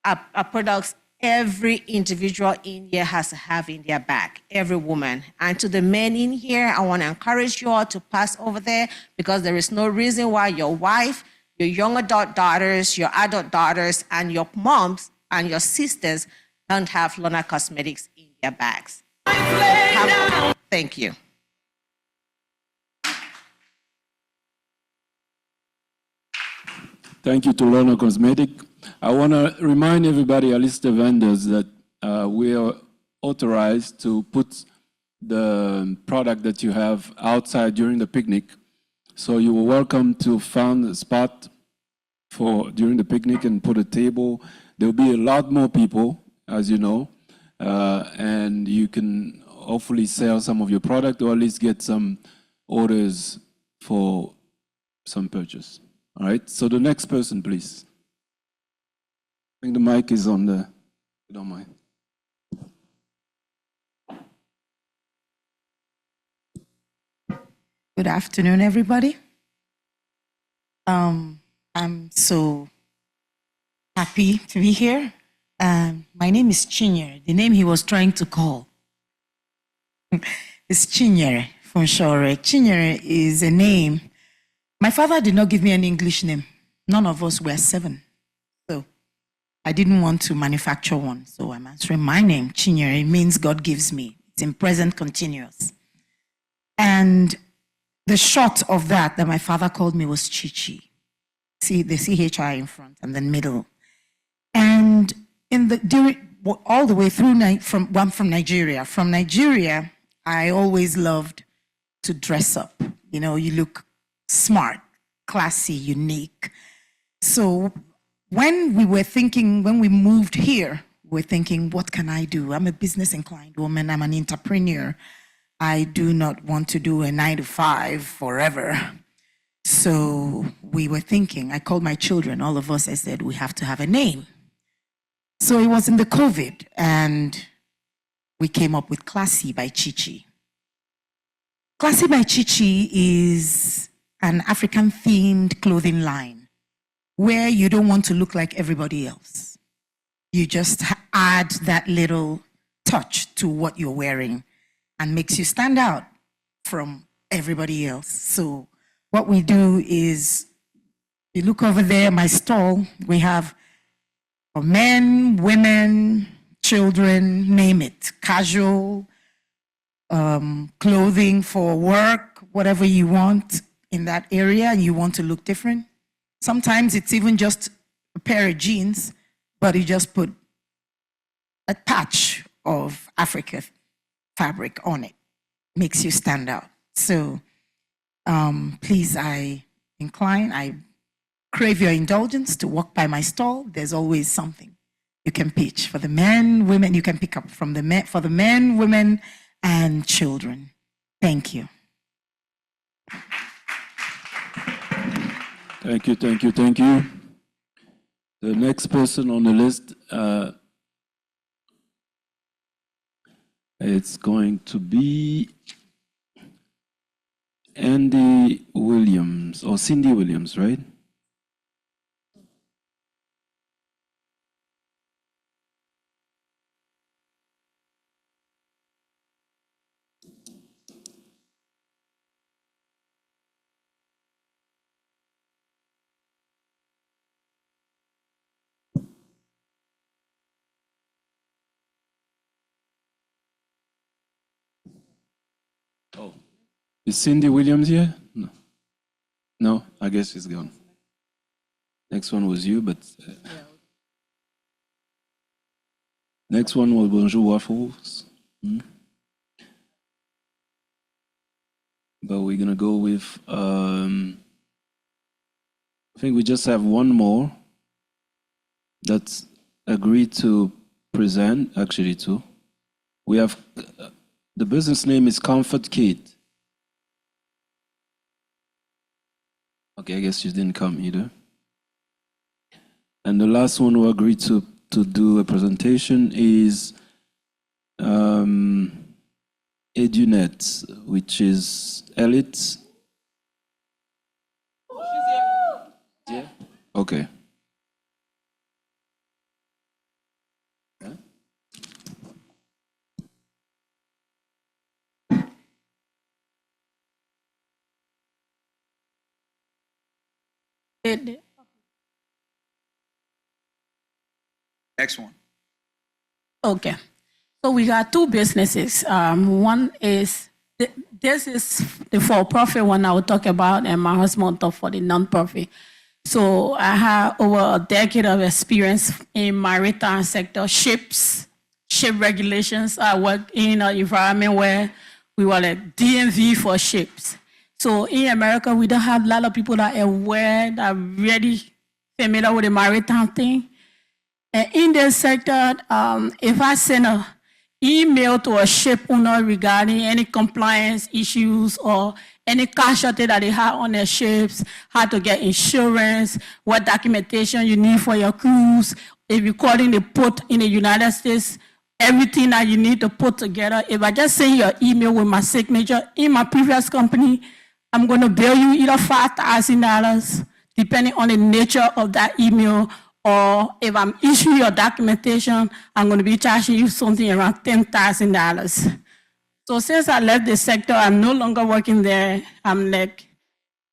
our products every individual in here has to have in their bag, every woman. And to the men in here, I want to encourage you all to pass over there because there is no reason why your wife, your young adult daughters, your adult daughters, and your moms and your sisters don't have Lorna Cosmetics in their bags. Thank you. Thank you to Lorna Cosmetic. I want to remind everybody, at least the vendors, that we are authorized to put the product that you have outside during the picnic. So you are welcome to find a spot for during the picnic and put a table. There will be a lot more people, as you know, and you can hopefully sell some of your product or at least get some orders for some purchase. All right, so the next person, please. I think the mic is on the, if you don't mind. Good afternoon, everybody. I'm so happy to be here. My name is Chinyere, the name he was trying to call. It's Chinyere from Shore. Chinyere is a name. My father did not give me an English name. None of us were 7. So I didn't want to manufacture one. So I'm answering my name, Chinyere. It means God gives me. It's in present continuous. And the short of that my father called me was Chichi. See the CHI in front and then middle. And all the way through I'm from Nigeria. From Nigeria, I always loved to dress up. You know, you look smart, classy, unique. So when we moved here, we're thinking, what can I do? I'm a business inclined woman. I'm an entrepreneur. I do not want to do a 9-to-5 forever. So we were thinking, I called my children, all of us, I said, we have to have a name. So it was in the COVID, and we came up with Classy by Chichi. Classy by Chichi is an African-themed clothing line where you don't want to look like everybody else. You just add that little touch to what you're wearing and makes you stand out from everybody else. So what we do is, you look over there, my stall, we have for men, women, children, name it, casual, clothing for work, whatever you want in that area, and you want to look different. Sometimes it's even just a pair of jeans, but you just put a patch of Africa fabric on it. Makes you stand out. So please, I crave your indulgence to walk by my stall. There's always something you can pitch for the men, women, you can pick up from the men, for the men, women, and children. Thank you. Thank you, thank you, thank you. The next person on the list, it's going to be Andy Williams, or Cindy Williams, right? Oh, is Cindy Williams here? No. No, I guess she's gone. Next one was you, but next one was Bonjour Waffles. But we're gonna go with I think we just have one more that's agreed to present, actually two. We have the business name is Comfort Kid. Okay, I guess you didn't come either. And the last one who agreed to do a presentation is Edunet, which is Elite. Yeah. Okay. Next one. Okay. So we got two businesses. One is, this is the for-profit one I will talk about, and my husband will talk for the non-profit. So I have over a decade of experience in maritime sector, ship regulations. I work in an environment where we were like DMV for ships. So in America, we don't have a lot of people that are aware, that are really familiar with the maritime thing. And in this sector, if I send an email to a ship owner regarding any compliance issues or any casualty that they have on their ships, how to get insurance, what documentation you need for your cruise, if you're calling the port in the United States, everything that you need to put together. If I just send you an email with my signature in my previous company, I'm going to bill you either $5,000, depending on the nature of that email, or if I'm issuing your documentation, I'm going to be charging you something around $10,000. So since I left the sector, I'm no longer working there. I'm like,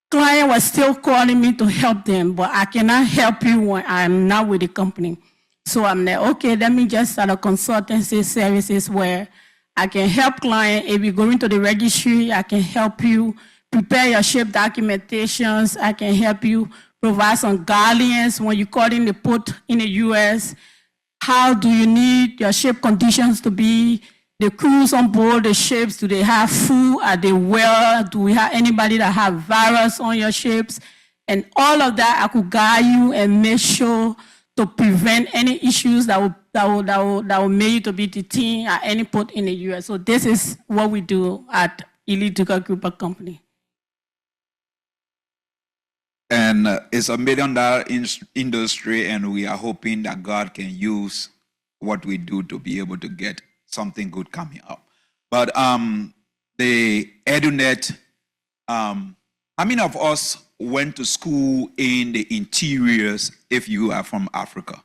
client was still calling me to help them, but I cannot help you when I'm not with the company. So I'm like, okay, let me just start a consultancy services where I can help client. If you go into the registry, I can help you prepare your ship documentations. I can help you provide some guidelines when you call in the port in the US. How do you need your ship conditions to be? The crews on board the ships, do they have food? Are they well? Do we have anybody that have virus on your ships? And all of that, I could guide you and make sure to prevent any issues that will make you to be detained at any port in the US. So this is what we do at Elite Duca Group of Company. And it's $1 million industry, and we are hoping that God can use what we do to be able to get something good coming up. But the EduNet, how many of us went to school in the interiors if you are from Africa?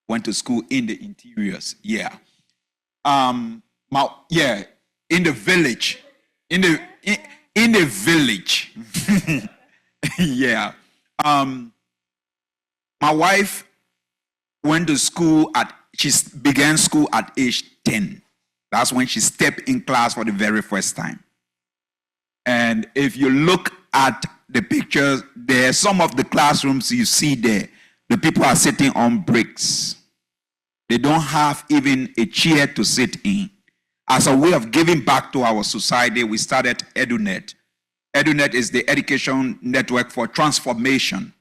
Went to school in the interiors, yeah. Yeah, in the village, in the village, yeah. My wife went to school she began school at age 10. That's when she stepped in class for the very first time. And if you look at the pictures, there, some of the classrooms you see there, the people are sitting on bricks. They don't have even a chair to sit in. As a way of giving back to our society, we started EduNet. EduNet is the education network for transformation.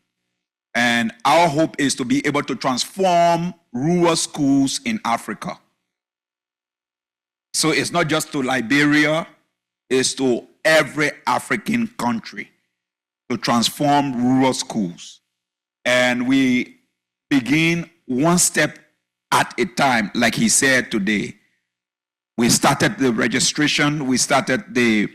And our hope is to be able to transform rural schools in Africa. So it's not just to Liberia, it's to every African country to transform rural schools. And we begin one step at a time, like he said today. We started the registration, we started the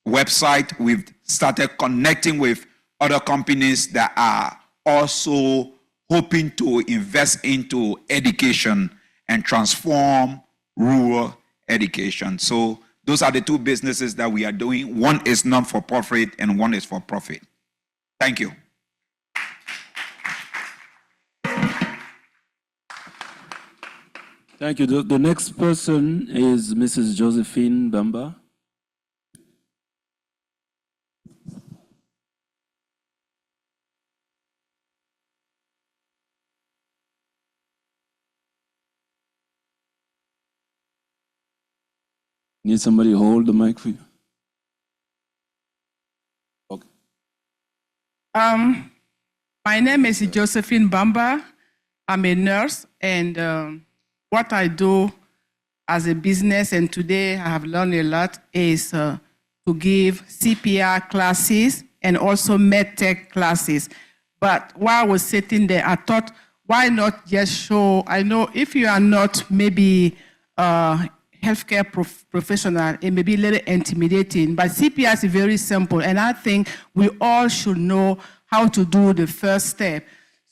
website, we've started connecting with other companies that are also hoping to invest into education and transform rural education. So those are the two businesses that we are doing. One is non-for-profit and one is for profit. Thank you. Thank you. The next person is Mrs. Josephine Bamba. Need somebody to hold the mic for you? Okay. My name is Josephine Bamba. I'm a nurse, and what I do as a business, and today I have learned a lot, is to give CPR classes and also MedTech classes. But while I was sitting there, I thought, why not just show? I know if you are not maybe healthcare professional, it may be a little intimidating, but CPR is very simple, and I think we all should know how to do the first step.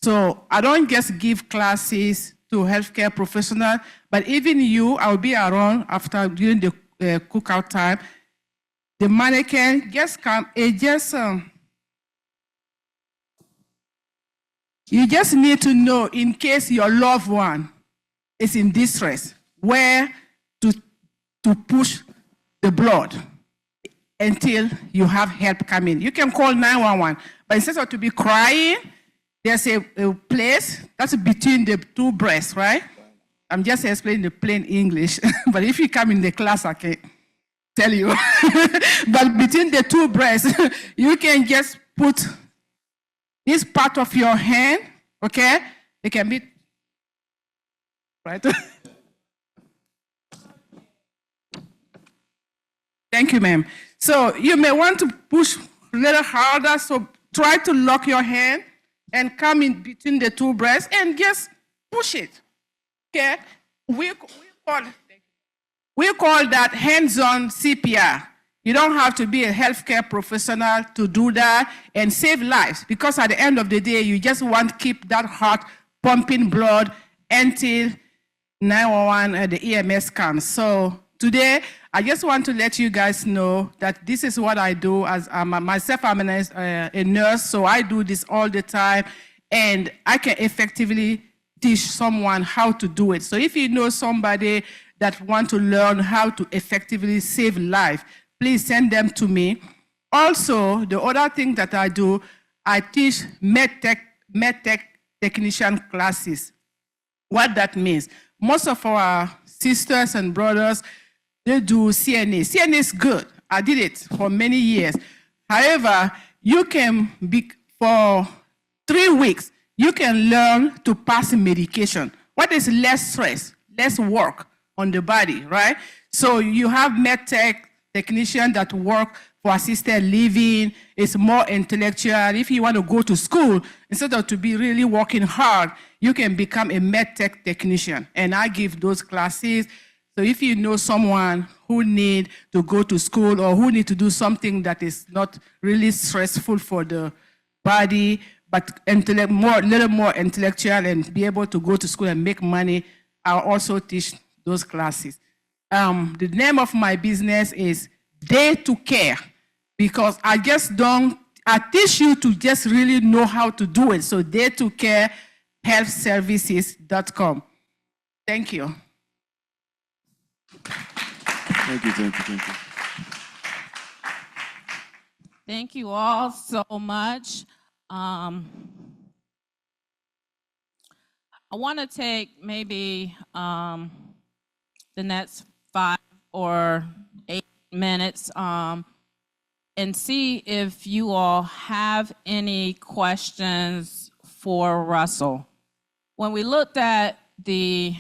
So I don't just give classes to healthcare professional, but even you, I'll be around after during the cookout time. The mannequin just come, you just need to know in case your loved one is in distress, where to push the blood until you have help coming. You can call 911, but instead of to be crying, there's a place that's between the two breasts, right? I'm just explaining the plain English, but if you come in the class, I can tell you. But between the two breasts, you can just put this part of your hand, okay? It can be, right? Thank you, ma'am. So you may want to push a little harder, so try to lock your hand and come in between the two breasts and just push it, okay? We call that hands-on CPR. You don't have to be a healthcare professional to do that and save lives, because at the end of the day, you just want to keep that heart pumping blood until 911 and the EMS comes. So today, I just want to let you guys know that this is what I do. As myself, I'm a nurse, so I do this all the time, and I can effectively teach someone how to do it. So if you know somebody that want to learn how to effectively save life, please send them to me. Also, the other thing that I do, I teach medtech technician classes. What that means, most of our sisters and brothers, they do CNA. CNA is good. I did it for many years. However, you can be, for 3 weeks, you can learn to pass medication. What is less stress, less work on the body, right? So you have medtech technicians that work for assisted living. It's more intellectual. If you want to go to school, instead of to be really working hard, you can become a medtech technician. And I give those classes. So if you know someone who need to go to school or who need to do something that is not really stressful for the body, but a little more intellectual and be able to go to school and make money, I'll also teach those classes. The name of my business is Day to Care, because I just don't I teach you to just really know how to do it. So day2carehealthservices.com. Thank you. Thank you, thank you, thank you. Thank you all so much. I want to take maybe the next 5 or 8 minutes and see if you all have any questions for Russell. When we looked at the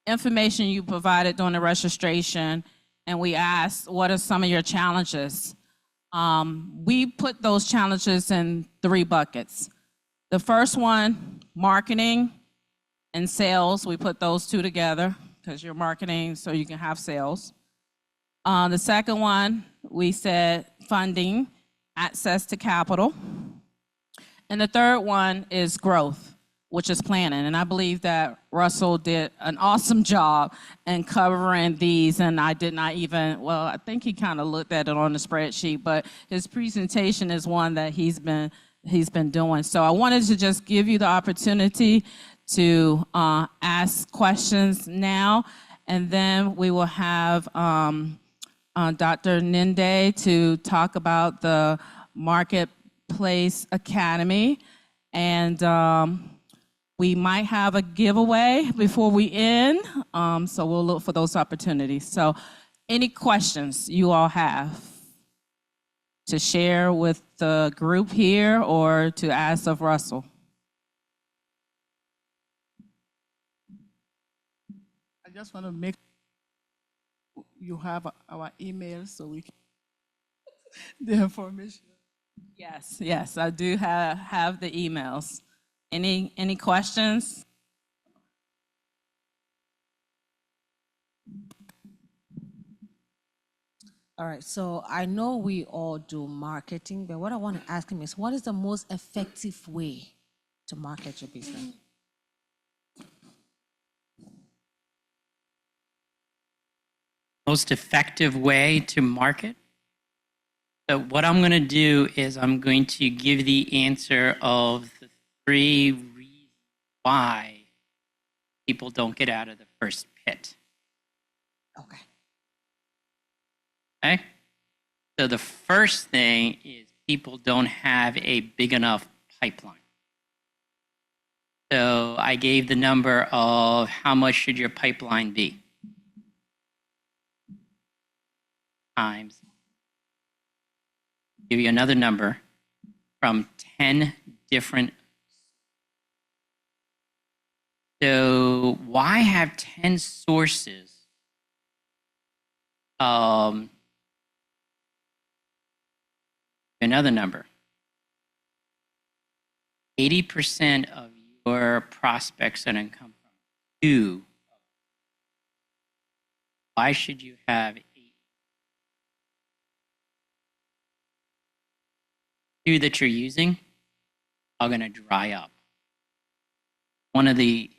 information you provided during the registration and we asked, what are some of your challenges? We put those challenges in 3 buckets. The first one, marketing and sales. We put those 2 together because you're marketing so you can have sales. The second one, we said funding, access to capital. And the third one is growth, which is planning. And I believe that Russell did an awesome job in covering these. And I did not even, well, I think he kind of looked at it on the spreadsheet, but his presentation is one that he's been doing. So I wanted to just give you the opportunity to ask questions now. And then we will have Dr. Ninde to talk about the Marketplace Academy. And we might have a giveaway before we end, so we'll look for those opportunities. So any questions you all have to share with the group here or to ask of Russell? I just want to make you have our email so we can the information. Yes, I do have the emails. Any questions? All right, so I know we all do marketing, but what I want to ask him is, what is the most effective way to market your business? Most effective way to market? So what I'm going to do is I'm going to give the answer of the 3 reasons why people don't get out of the first pit. Okay. Okay? So the first thing is people don't have a big enough pipeline. So I gave the number of how much should your pipeline be? Times. Give you another number from 10 different. So why have 10 sources? Another number. 80% of your prospects are going to come from 2. Why should you have 2 that you're using are going to dry up? One of the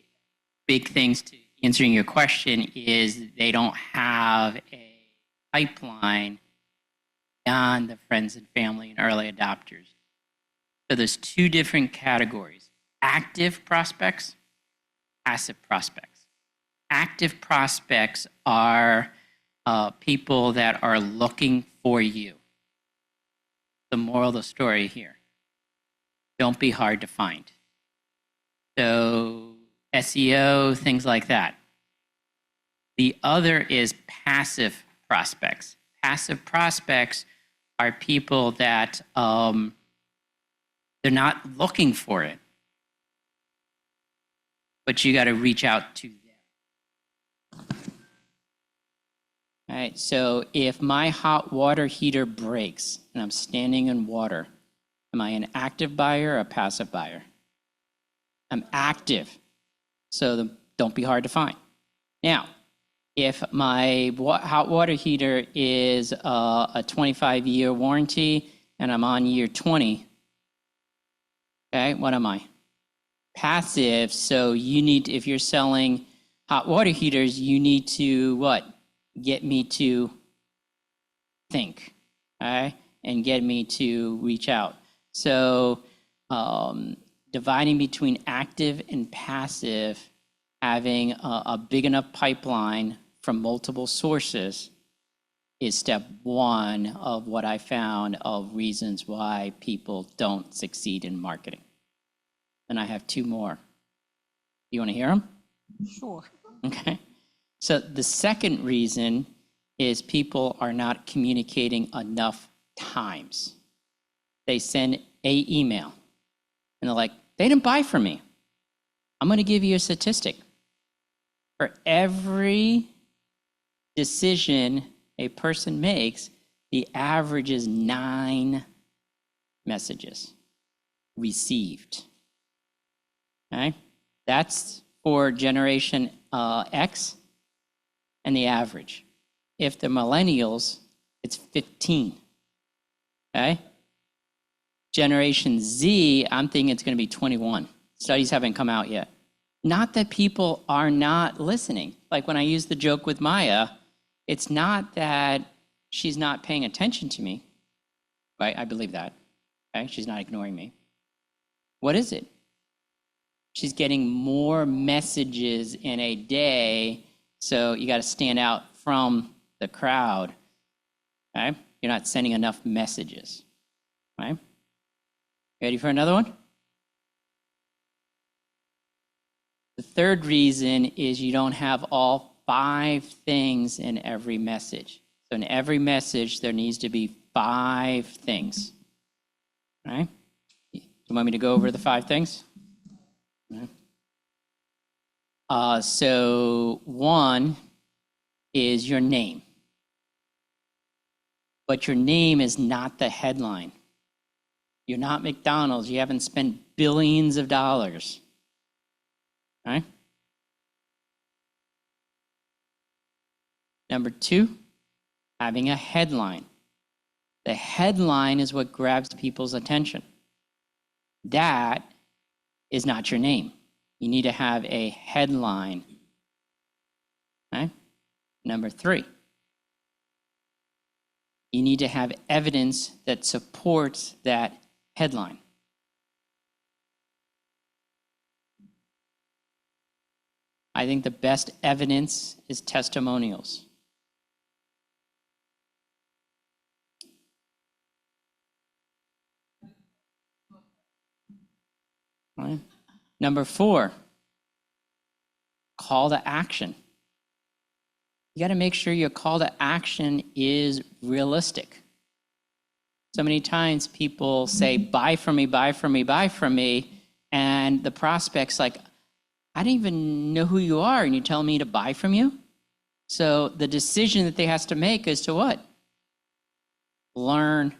big things to answering your question is they don't have a pipeline beyond the friends and family and early adopters. So there's 2 different categories: active prospects, passive prospects. Active prospects are people that are looking for you. The moral of the story here: don't be hard to find. So SEO, things like that. The other is passive prospects. Passive prospects are people that they're not looking for it, but you got to reach out to them. All right, so if my hot water heater breaks and I'm standing in water, am I an active buyer or a passive buyer? I'm active, so don't be hard to find. Now, if my hot water heater is a 25-year warranty and I'm on year 20, okay, what am I? Passive, so you need, if you're selling hot water heaters, you need to what? Get me to think, okay? And get me to reach out. So dividing between active and passive, having a big enough pipeline from multiple sources is step one of what I found of reasons why people don't succeed in marketing. And I have two more. You want to hear them? Sure. Okay. So the second reason is people are not communicating enough times. They send a email and they're like, they didn't buy from me. I'm going to give you a statistic. For every decision a person makes, the average is 9 messages received. Okay? That's for Generation X and the average. If they're millennials, it's 15. Okay? Generation Z, I'm thinking it's going to be 21. Studies haven't come out yet. Not that people are not listening. Like when I use the joke with Maya, it's not that she's not paying attention to me, right? I believe that. Okay? She's not ignoring me. What is it? She's getting more messages in a day, so you got to stand out from the crowd. Okay? You're not sending enough messages. Right? Ready for another one? The third reason is you don't have all 5 things in every message. So in every message, there needs to be 5 things. All right? You want me to go over the 5 things? So one is your name. But your name is not the headline. You're not McDonald's. You haven't spent billions of dollars. All right? Number 2, having a headline. The headline is what grabs people's attention. That is not your name. You need to have a headline. Okay? Number 3, you need to have evidence that supports that headline. I think the best evidence is testimonials. Right. Number 4, call to action. You got to make sure your call to action is realistic. So many times people say, buy from me, buy from me, buy from me. And the prospect's like, I don't even know who you are, and you tell me to buy from you? So the decision that they has to make is to what? Learn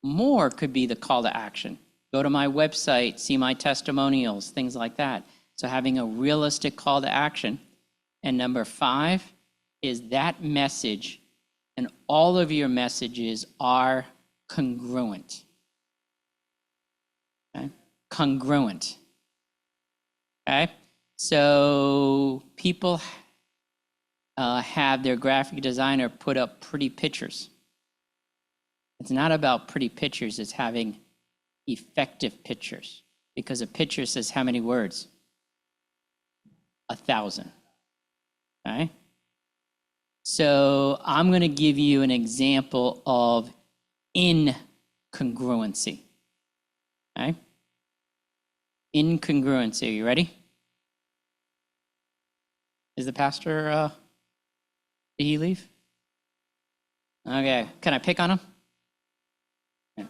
more could be the call to action. Go to my website, see my testimonials, things like that. So having a realistic call to action. And number 5 is that message, and all of your messages are congruent. Okay? Congruent. Okay? So people have their graphic designer put up pretty pictures. It's not about pretty pictures, it's having effective pictures. Because a picture says how many words? 1,000. Okay? So I'm going to give you an example of incongruency. Okay? Incongruency. Are you ready? Is the pastor, did he leave? Okay. Can I pick on him? Yeah.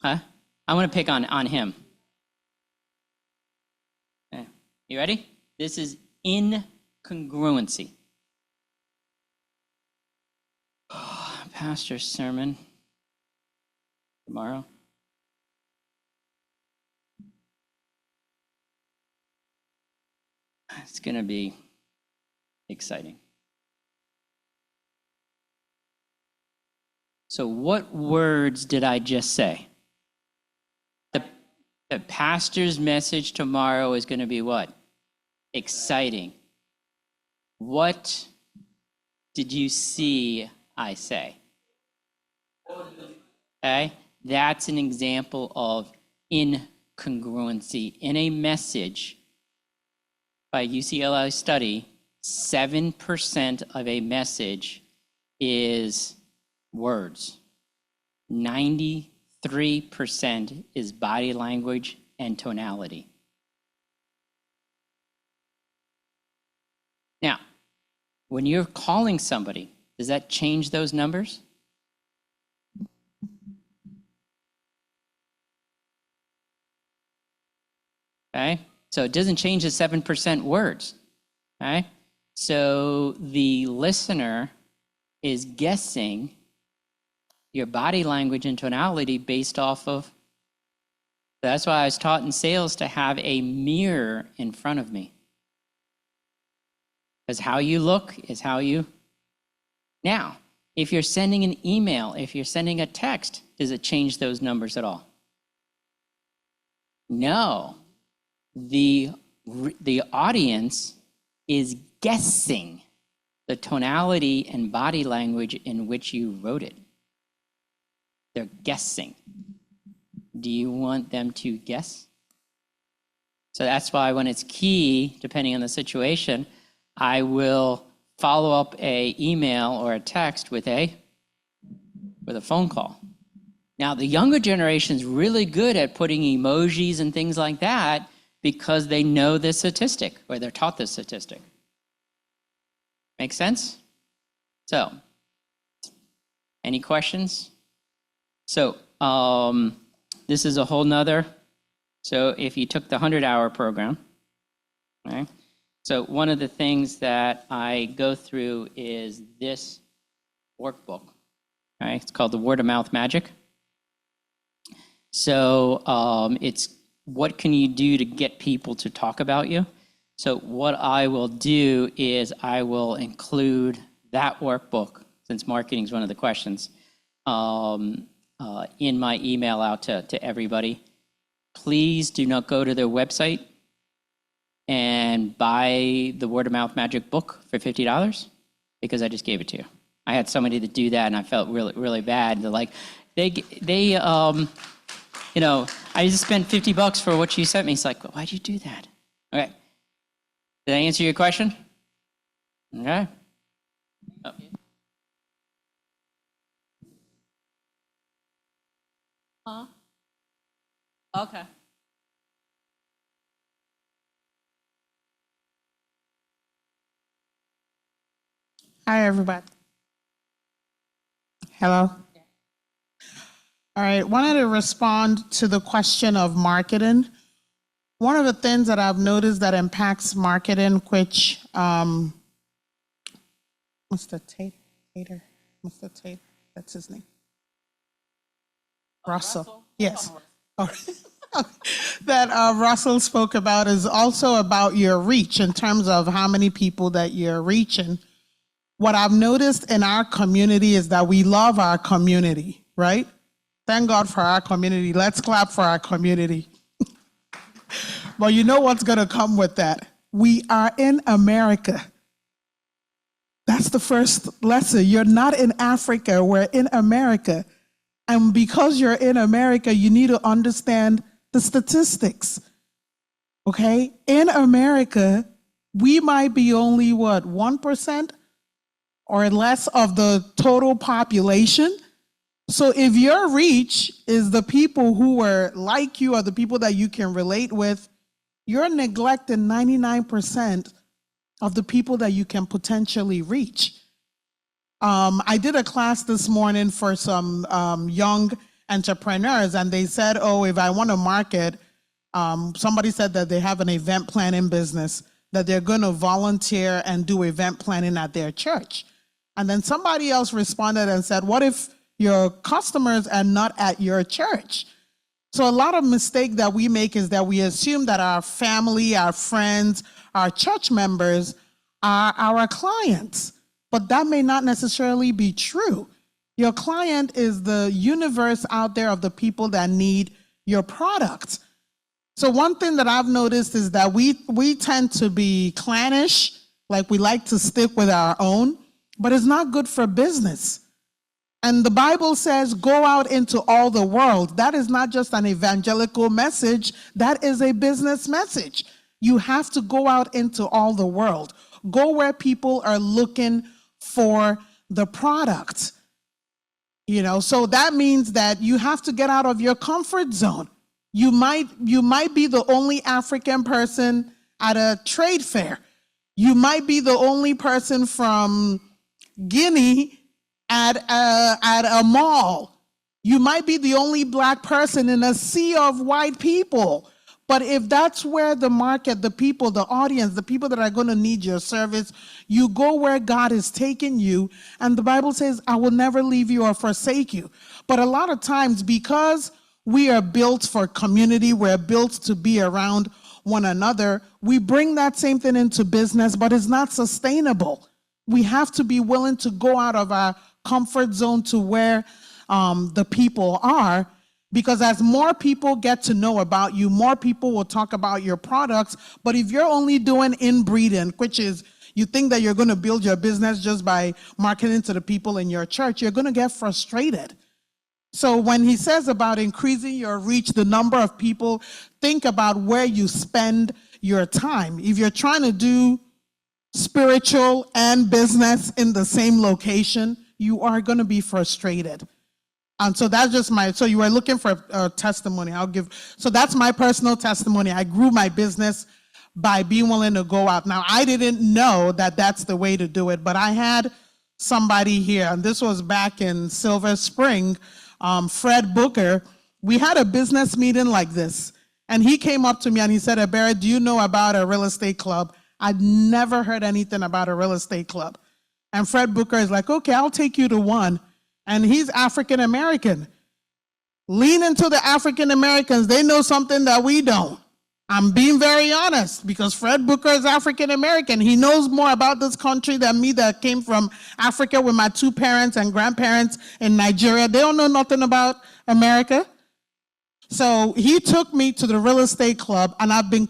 Huh? I want to pick on him. Okay. You ready? This is incongruency. Pastor's sermon tomorrow. It's going to be exciting. So what words did I just say? The pastor's message tomorrow is going to be what? Exciting. What did you see I say? Okay? That's an example of incongruency. In a message by UCLA study, 7% of a message is words. 93% is body language and tonality. Now, when you're calling somebody, does that change those numbers? Okay, so it doesn't change the 7% words. Okay, so the listener is guessing your body language and tonality based off of. That's why I was taught in sales to have a mirror in front of me. Because how you look is how you. Now, if you're sending an email, if you're sending a text, does it change those numbers at all? No. The audience is guessing the tonality and body language in which you wrote it. They're guessing. Do you want them to guess? So that's why when it's key, depending on the situation, I will follow up a email or a text with a phone call. Now, the younger generation's really good at putting emojis and things like that because they know the statistic or they're taught the statistic. Make sense? So, any questions? So, this is a whole nother. So if you took the 100-hour program, right? So one of the things that I go through is this workbook, right? It's called the Word of Mouth Magic. So it's what can you do to get people to talk about you? So what I will do is I will include that workbook, since marketing is one of the questions, in my email out to everybody. Please do not go to their website and buy the Word of Mouth Magic book for $50 because I just gave it to you. I had somebody to do that and I felt really, really bad. They're like, I just spent $50 for what you sent me. It's like, why'd you do that? Okay. Did I answer your question? Okay. Oh. Huh? Okay. Hi, everybody. Hello. All right, wanted to respond to the question of marketing. One of the things that I've noticed that impacts marketing, which Mr. Tater, that's his name. Russell. Yes. That Russell spoke about is also about your reach in terms of how many people that you're reaching. What I've noticed in our community is that we love our community, right? Thank God for our community. Let's clap for our community. But you know what's going to come with that? We are in America. That's the first lesson. You're not in Africa. We're in America. And because you're in America, you need to understand the statistics. Okay? In America, we might be only, 1% or less of the total population? So if your reach is the people who are like you or the people that you can relate with, you're neglecting 99% of the people that you can potentially reach. I did a class this morning for some young entrepreneurs, and they said, if I want to market, somebody said that they have an event planning business, that they're going to volunteer and do event planning at their church. And then somebody else responded and said, what if your customers are not at your church? So a lot of mistake that we make is that we assume that our family, our friends, our church members are our clients. But that may not necessarily be true. Your client is the universe out there of the people that need your product. So one thing that I've noticed is that we tend to be clannish, like we like to stick with our own, but it's not good for business. And the Bible says, go out into all the world. That is not just an evangelical message, that is a business message. You have to go out into all the world. Go where people are looking for the product. You know, so that means that you have to get out of your comfort zone. You might be the only African person at a trade fair. You might be the only person from Guinea at a mall. You might be the only black person in a sea of white people. But if that's where the market, the people, the audience, the people that are going to need your service, you go where God is taking you. And the Bible says, I will never leave you or forsake you. But a lot of times, because we are built for community, we're built to be around one another, we bring that same thing into business, but it's not sustainable. We have to be willing to go out of our comfort zone to where the people are, because as more people get to know about you, more people will talk about your products. But if you're only doing inbreeding, which is you think that you're going to build your business just by marketing to the people in your church, you're going to get frustrated. So when he says about increasing your reach, the number of people, think about where you spend your time. If you're trying to do spiritual and business in the same location, you are going to be frustrated. And so that's just so you were looking for a testimony. So that's my personal testimony. I grew my business by being willing to go out. Now, I didn't know that that's the way to do it, but I had somebody here, and this was back in Silver Spring, Fred Booker. We had a business meeting like this, and he came up to me and he said, Abera, do you know about a real estate club? I'd never heard anything about a real estate club. And Fred Booker is like, okay, I'll take you to one. And he's African American. Lean into the African Americans. They know something that we don't. I'm being very honest, because Fred Booker is African American. He knows more about this country than me, that came from Africa with my 2 parents and grandparents in Nigeria. They don't know nothing about America. So he took me to the real estate club, and I've been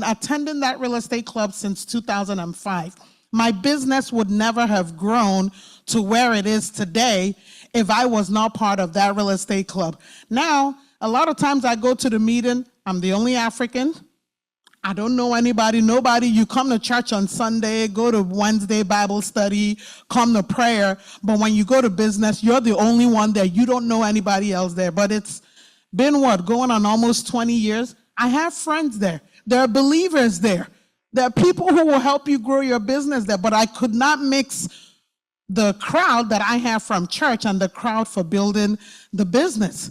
attending that real estate club since 2005. My business would never have grown to where it is today if I was not part of that real estate club. Now, a lot of times I go to the meeting, I'm the only African. I don't know anybody, nobody. You come to church on Sunday, go to Wednesday Bible study, come to prayer. But when you go to business, you're the only one there. You don't know anybody else there. But it's been going on almost 20 years. I have friends there. There are believers there. There are people who will help you grow your business there. But I could not mix the crowd that I have from church and the crowd for building the business.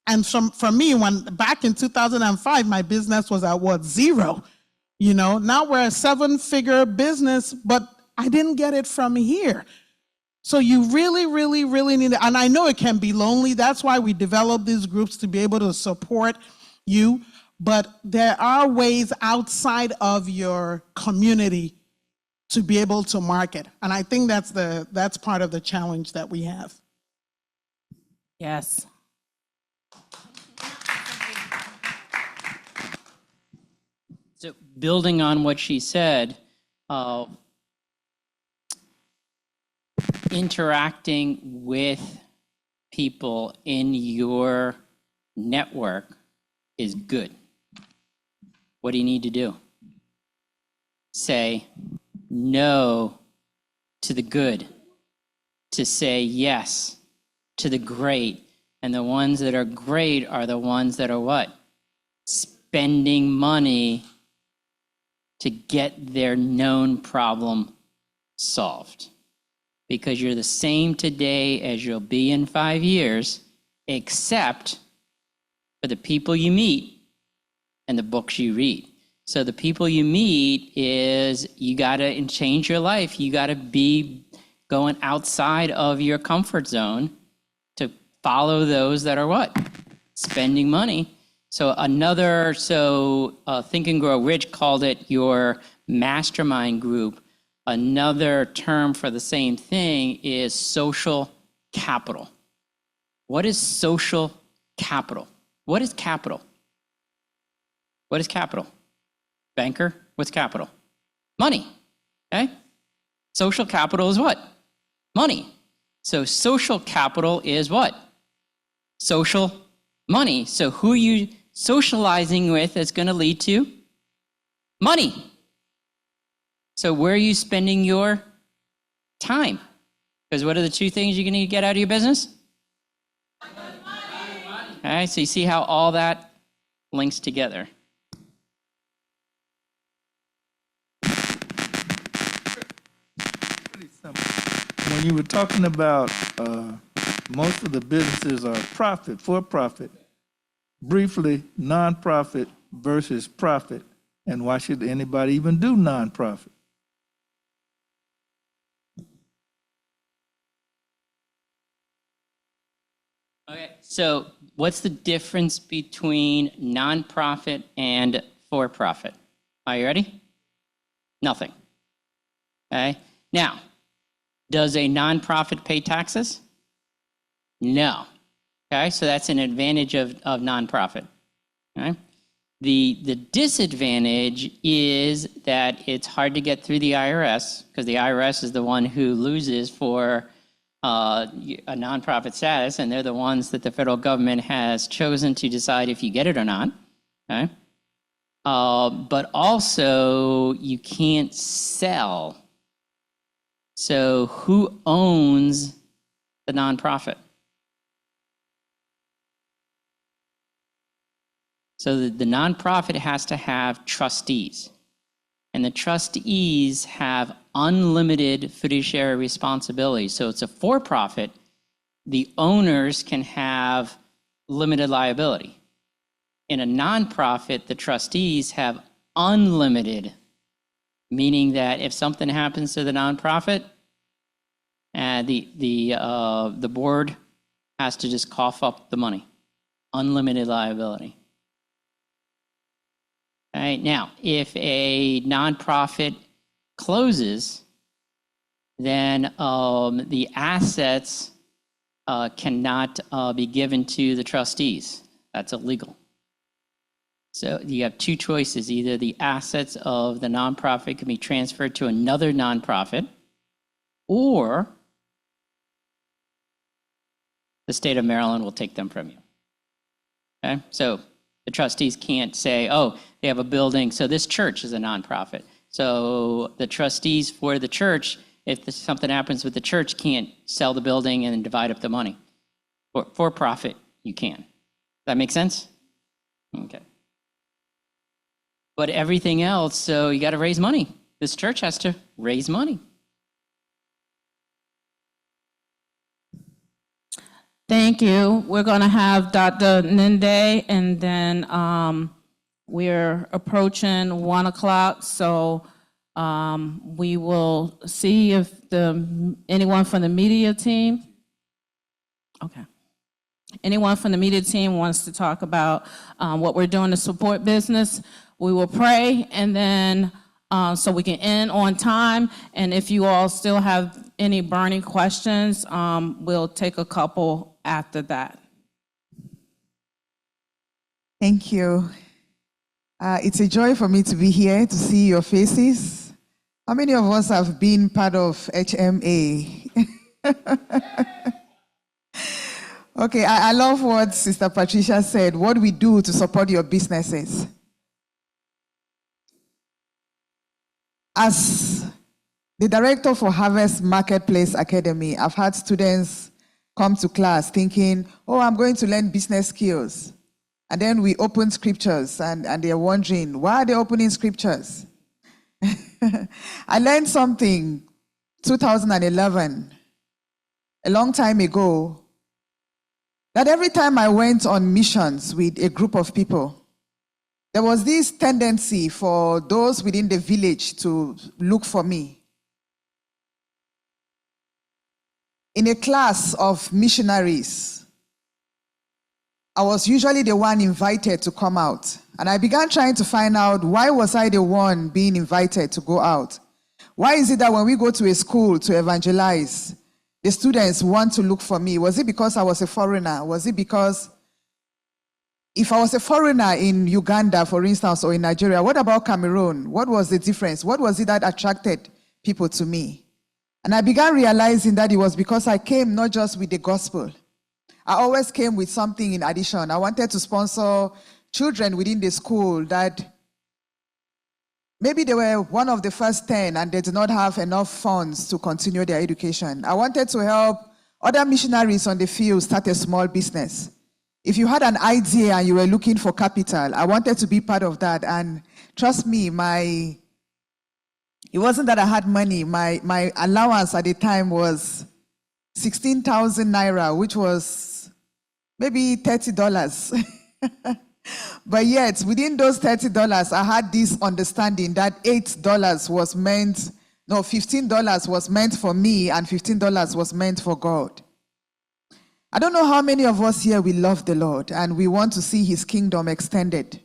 And for me, back in 2005, my business was at 0. You know, now we're a 7-figure business, but I didn't get it from here. So you really, really, really need it. And I know it can be lonely. That's why we develop these groups, to be able to support you. But there are ways outside of your community to be able to market. And I think that's part of the challenge that we have. Yes. So building on what she said, interacting with people in your network is good. What do you need to do? Say no to the good, to say yes to the great. And the ones that are great are the ones that are what? Spending money to get their known problem solved. Because you're the same today as you'll be in 5 years, except for the people you meet and the books you read. So the people you meet is, you gotta change your life. You gotta be going outside of your comfort zone to follow those that are what? Spending money. So Think and Grow Rich called it your mastermind group. Another term for the same thing is social capital. What is social capital? What is capital? What is capital? Banker, what's capital? Money, okay? Social capital is what? Money. So social capital is what? Social money. So who are you socializing with is going to lead to money. So where are you spending your time? Because what are the two things you're going to get out of your business? All right, so you see how all that links together. When you were talking about most of the businesses are profit, for profit, briefly, nonprofit versus profit, and why should anybody even do nonprofit? Okay, so what's the difference between nonprofit and for-profit? Are you ready? Nothing. Okay, now, does a nonprofit pay taxes? No. Okay, so that's an advantage of nonprofit. Okay? The disadvantage is that it's hard to get through the IRS because the IRS is the one who loses for a nonprofit status, and they're the ones that the federal government has chosen to decide if you get it or not. Okay? But also, you can't sell. So who owns the nonprofit? So the nonprofit has to have trustees. And the trustees have unlimited fiduciary responsibility. So it's a for-profit. The owners can have limited liability. In a nonprofit, the trustees have unlimited, meaning that if something happens to the nonprofit, the board has to just cough up the money. Unlimited liability. All right, now, if a nonprofit closes, then the assets cannot be given to the trustees. That's illegal. So you have two choices. Either the assets of the nonprofit can be transferred to another nonprofit, or the state of Maryland will take them from you. Okay, so the trustees can't say, oh, they have a building, so this church is a nonprofit. So the trustees for the church, if something happens with the church, can't sell the building and divide up the money. For profit, you can. Does that make sense? Okay. But everything else, so you got to raise money. This church has to raise money. Thank you. We're going to have Dr. Ninde, and then we're approaching 1 o'clock, so we will see if anyone from the media team, okay. Anyone from the media team wants to talk about what we're doing to support business. We will pray, and then so we can end on time. And if you all still have any burning questions, we'll take a couple after that. Thank you. It's a joy for me to be here to see your faces. How many of us have been part of HMA? Okay, I love what Sister Patricia said, what we do to support your businesses. As the director for Harvest Marketplace Academy, I've had students come to class thinking, oh, I'm going to learn business skills. And then we open scriptures and they're wondering, why are they opening scriptures? I learned something 2011, a long time ago, that every time I went on missions with a group of people, there was this tendency for those within the village to look for me. In a class of missionaries, I was usually the one invited to come out. And I began trying to find out, why was I the one being invited to go out? Why is it that when we go to a school to evangelize, the students want to look for me? Was it because I was a foreigner? Was it because if I was a foreigner in Uganda, for instance, or in Nigeria, what about Cameroon? What was the difference? What was it that attracted people to me? And I began realizing that it was because I came not just with the gospel. I always came with something in addition. I wanted to sponsor children within the school that maybe they were one of the first 10 and they did not have enough funds to continue their education. I wanted to help other missionaries on the field start a small business. If you had an idea and you were looking for capital, I wanted to be part of that. And trust me, it wasn't that I had money. My allowance at the time was 16,000 naira, which was maybe $30. But yet, within those $30, I had this understanding that $15 was meant for me and $15 was meant for God. I don't know how many of us here we love the Lord and we want to see his kingdom extended.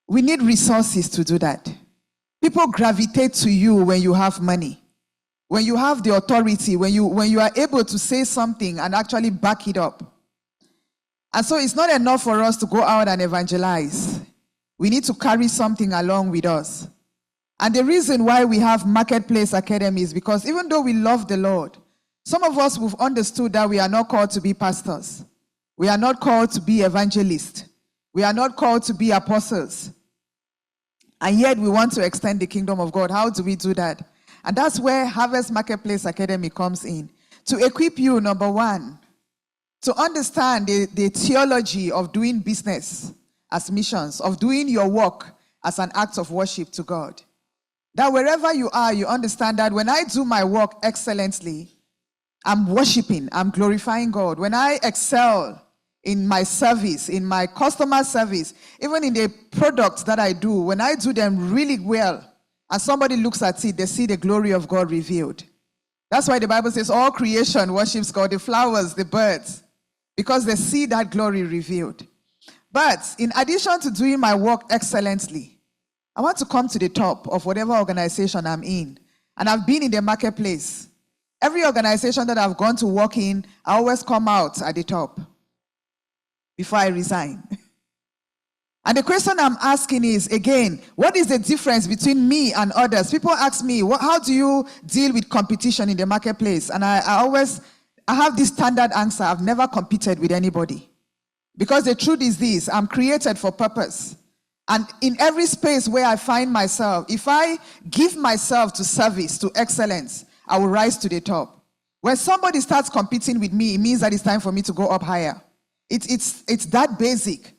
We need resources to do that. People gravitate to you when you have money, when you have the authority, when you are able to say something and actually back it up. And so it's not enough for us to go out and evangelize. We need to carry something along with us. And the reason why we have Marketplace Academy is because even though we love the Lord, some of us have understood that we are not called to be pastors. We are not called to be evangelists. We are not called to be apostles. And yet we want to extend the kingdom of God. How do we do that? And that's where Harvest Marketplace Academy comes in. To equip you, number one, to understand the theology of doing business as missions, of doing your work as an act of worship to God. That wherever you are, you understand that when I do my work excellently, I'm worshiping, I'm glorifying God. When I excel in my service, in my customer service, even in the products that I do, when I do them really well, and somebody looks at it, they see the glory of God revealed. That's why the Bible says all creation worships God, the flowers, the birds, because they see that glory revealed. But in addition to doing my work excellently, I want to come to the top of whatever organization I'm in. And I've been in the marketplace. Every organization that I've gone to work in, I always come out at the top before I resign. And the question I'm asking is, again, what is the difference between me and others? People ask me, how do you deal with competition in the marketplace? And I have this standard answer: I've never competed with anybody. Because the truth is this: I'm created for purpose. And in every space where I find myself, if I give myself to service, to excellence, I will rise to the top. When somebody starts competing with me, it means that it's time for me to go up higher. It's that basic.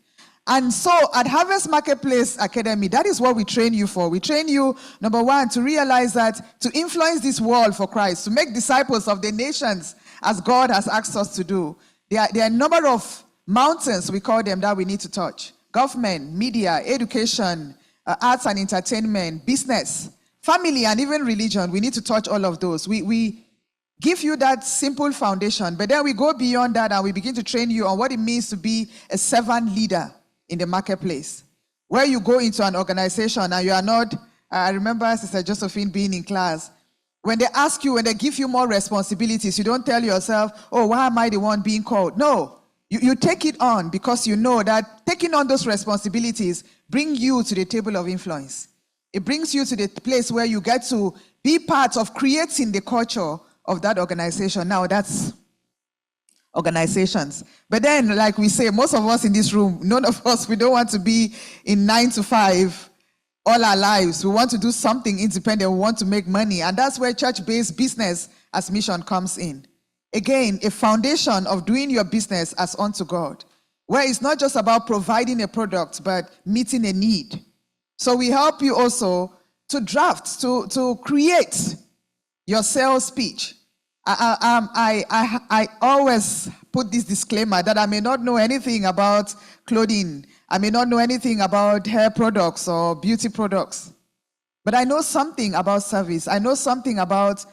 And so at Harvest Marketplace Academy, that is what we train you for. We train you, number one, to realize that to influence this world for Christ, to make disciples of the nations as God has asked us to do. There are a number of mountains, we call them, that we need to touch. Government, media, education, arts and entertainment, business, family, and even religion. We need to touch all of those. We give you that simple foundation, but then we go beyond that and we begin to train you on what it means to be a servant leader in the marketplace. Where you go into an organization and you are not, I remember Sister Josephine being in class. When they ask you, when they give you more responsibilities, you don't tell yourself, oh, why am I the one being called? No. You take it on because you know that taking on those responsibilities bring you to the table of influence. It brings you to the place where you get to be part of creating the culture of that organization. Now, that's organizations. But then, like we say, most of us in this room, none of us, we don't want to be in 9 to 5 all our lives. We want to do something independent. We want to make money. And that's where church-based business as mission comes in. Again, a foundation of doing your business as unto God, where it's not just about providing a product, but meeting a need. So we help you also to draft, to create your sales speech. I always put this disclaimer that I may not know anything about clothing. I may not know anything about hair products or beauty products. But I know something about service. I know something about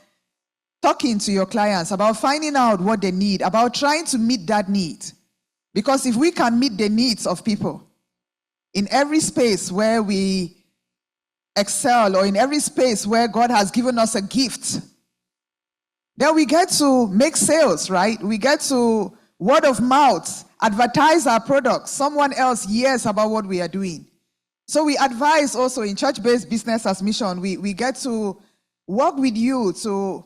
talking to your clients, about finding out what they need, about trying to meet that need. Because if we can meet the needs of people in every space where we excel, or in every space where God has given us a gift, then we get to make sales, right? We get to word of mouth, advertise our products. Someone else hears about what we are doing. So we advise also in church-based business as mission, we get to work with you to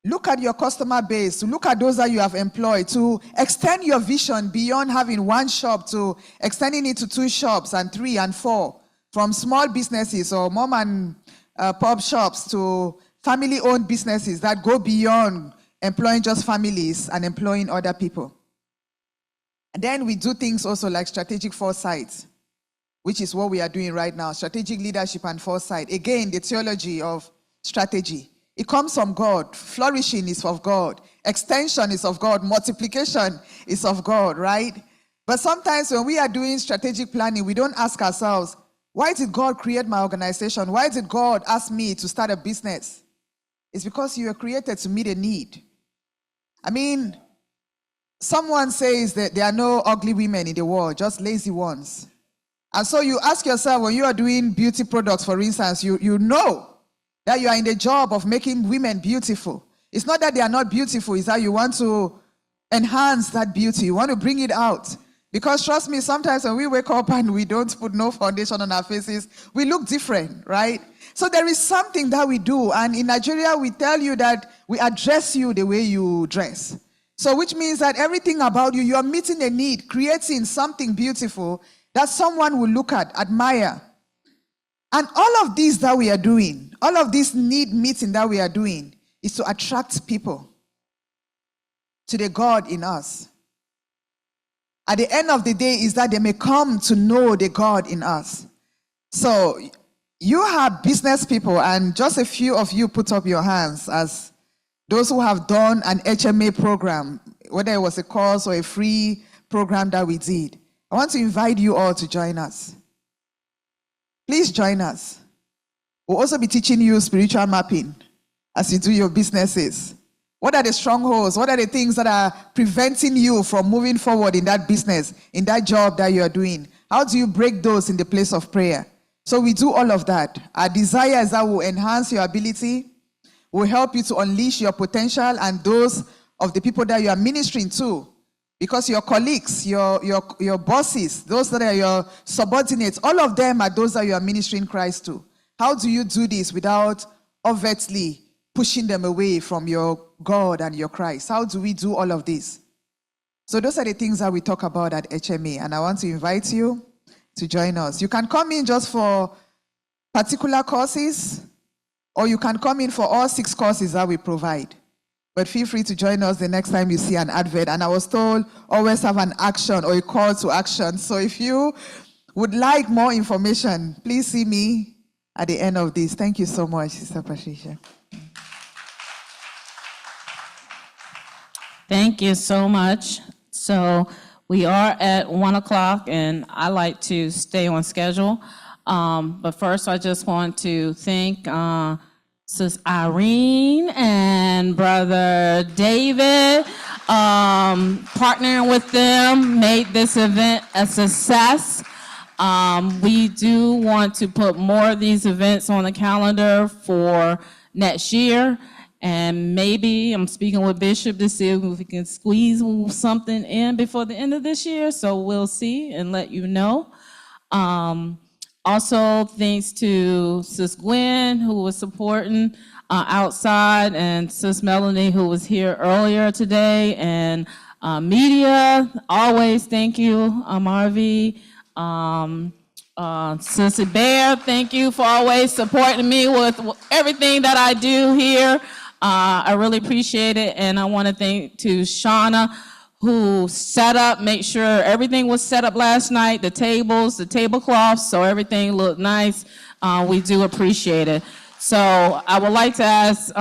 look at your customer base, to look at those that you have employed, to extend your vision beyond having one shop to extending it to 2 shops and 3 and 4, from small businesses or mom and pop shops to family-owned businesses that go beyond employing just families and employing other people. And then we do things also like strategic foresight, which is what we are doing right now, strategic leadership and foresight. Again, the theology of strategy. It comes from God. Flourishing is of God. Extension is of God. Multiplication is of God, right? But sometimes when we are doing strategic planning, we don't ask ourselves, why did God create my organization? Why did God ask me to start a business? It's because you were created to meet a need. I mean, someone says that there are no ugly women in the world, just lazy ones. And so you ask yourself, when you are doing beauty products, for instance, you know that you are in the job of making women beautiful. It's not that they are not beautiful, it's that you want to enhance that beauty. You want to bring it out. Because trust me, sometimes when we wake up and we don't put no foundation on our faces, we look different, right? So there is something that we do. And in Nigeria, we tell you that we address you the way you dress. So which means that everything about you, you are meeting a need, creating something beautiful that someone will look at, admire. And all of this that we are doing, all of this need meeting that we are doing is to attract people to the God in us. At the end of the day is that they may come to know the God in us. So you have business people, and just a few of you put up your hands as those who have done an HMA program, whether it was a course or a free program that we did. I want to invite you all to join us. Please join us. We'll also be teaching you spiritual mapping as you do your businesses. What are the strongholds? What are the things that are preventing you from moving forward in that business, in that job that you are doing? How do you break those in the place of prayer? So we do all of that. Our desire is that will enhance your ability, will help you to unleash your potential and those of the people that you are ministering to. Because your colleagues, your bosses, those that are your subordinates, all of them are those that you are ministering Christ to. How do you do this without overtly pushing them away from your God and your Christ? How do we do all of this? So those are the things that we talk about at HMA, and I want to invite you to join us. You can come in just for particular courses, or you can come in for all 6 courses that we provide. But feel free to join us the next time you see an advert. And I was told, always have an action or a call to action. So if you would like more information, please see me at the end of this. Thank you so much, Sister Patricia. Thank you so much. So we are at 1 o'clock, and I like to stay on schedule. But first, I just want to thank Sis Irene and Brother David. Partnering with them made this event a success. We do want to put more of these events on the calendar for next year. And maybe I'm speaking with Bishop to see if we can squeeze something in before the end of this year. So we'll see and let you know. Also, thanks to Sis Gwen, who was supporting outside, and Sis Melanie, who was here earlier today, and media, always thank you, Marvi. Sissy Bear, thank you for always supporting me with everything that I do here. I really appreciate it, and I want to thank to Shauna, who set up, make sure everything was set up last night, the tables, the tablecloths, so everything looked nice. We do appreciate it. So I would like to ask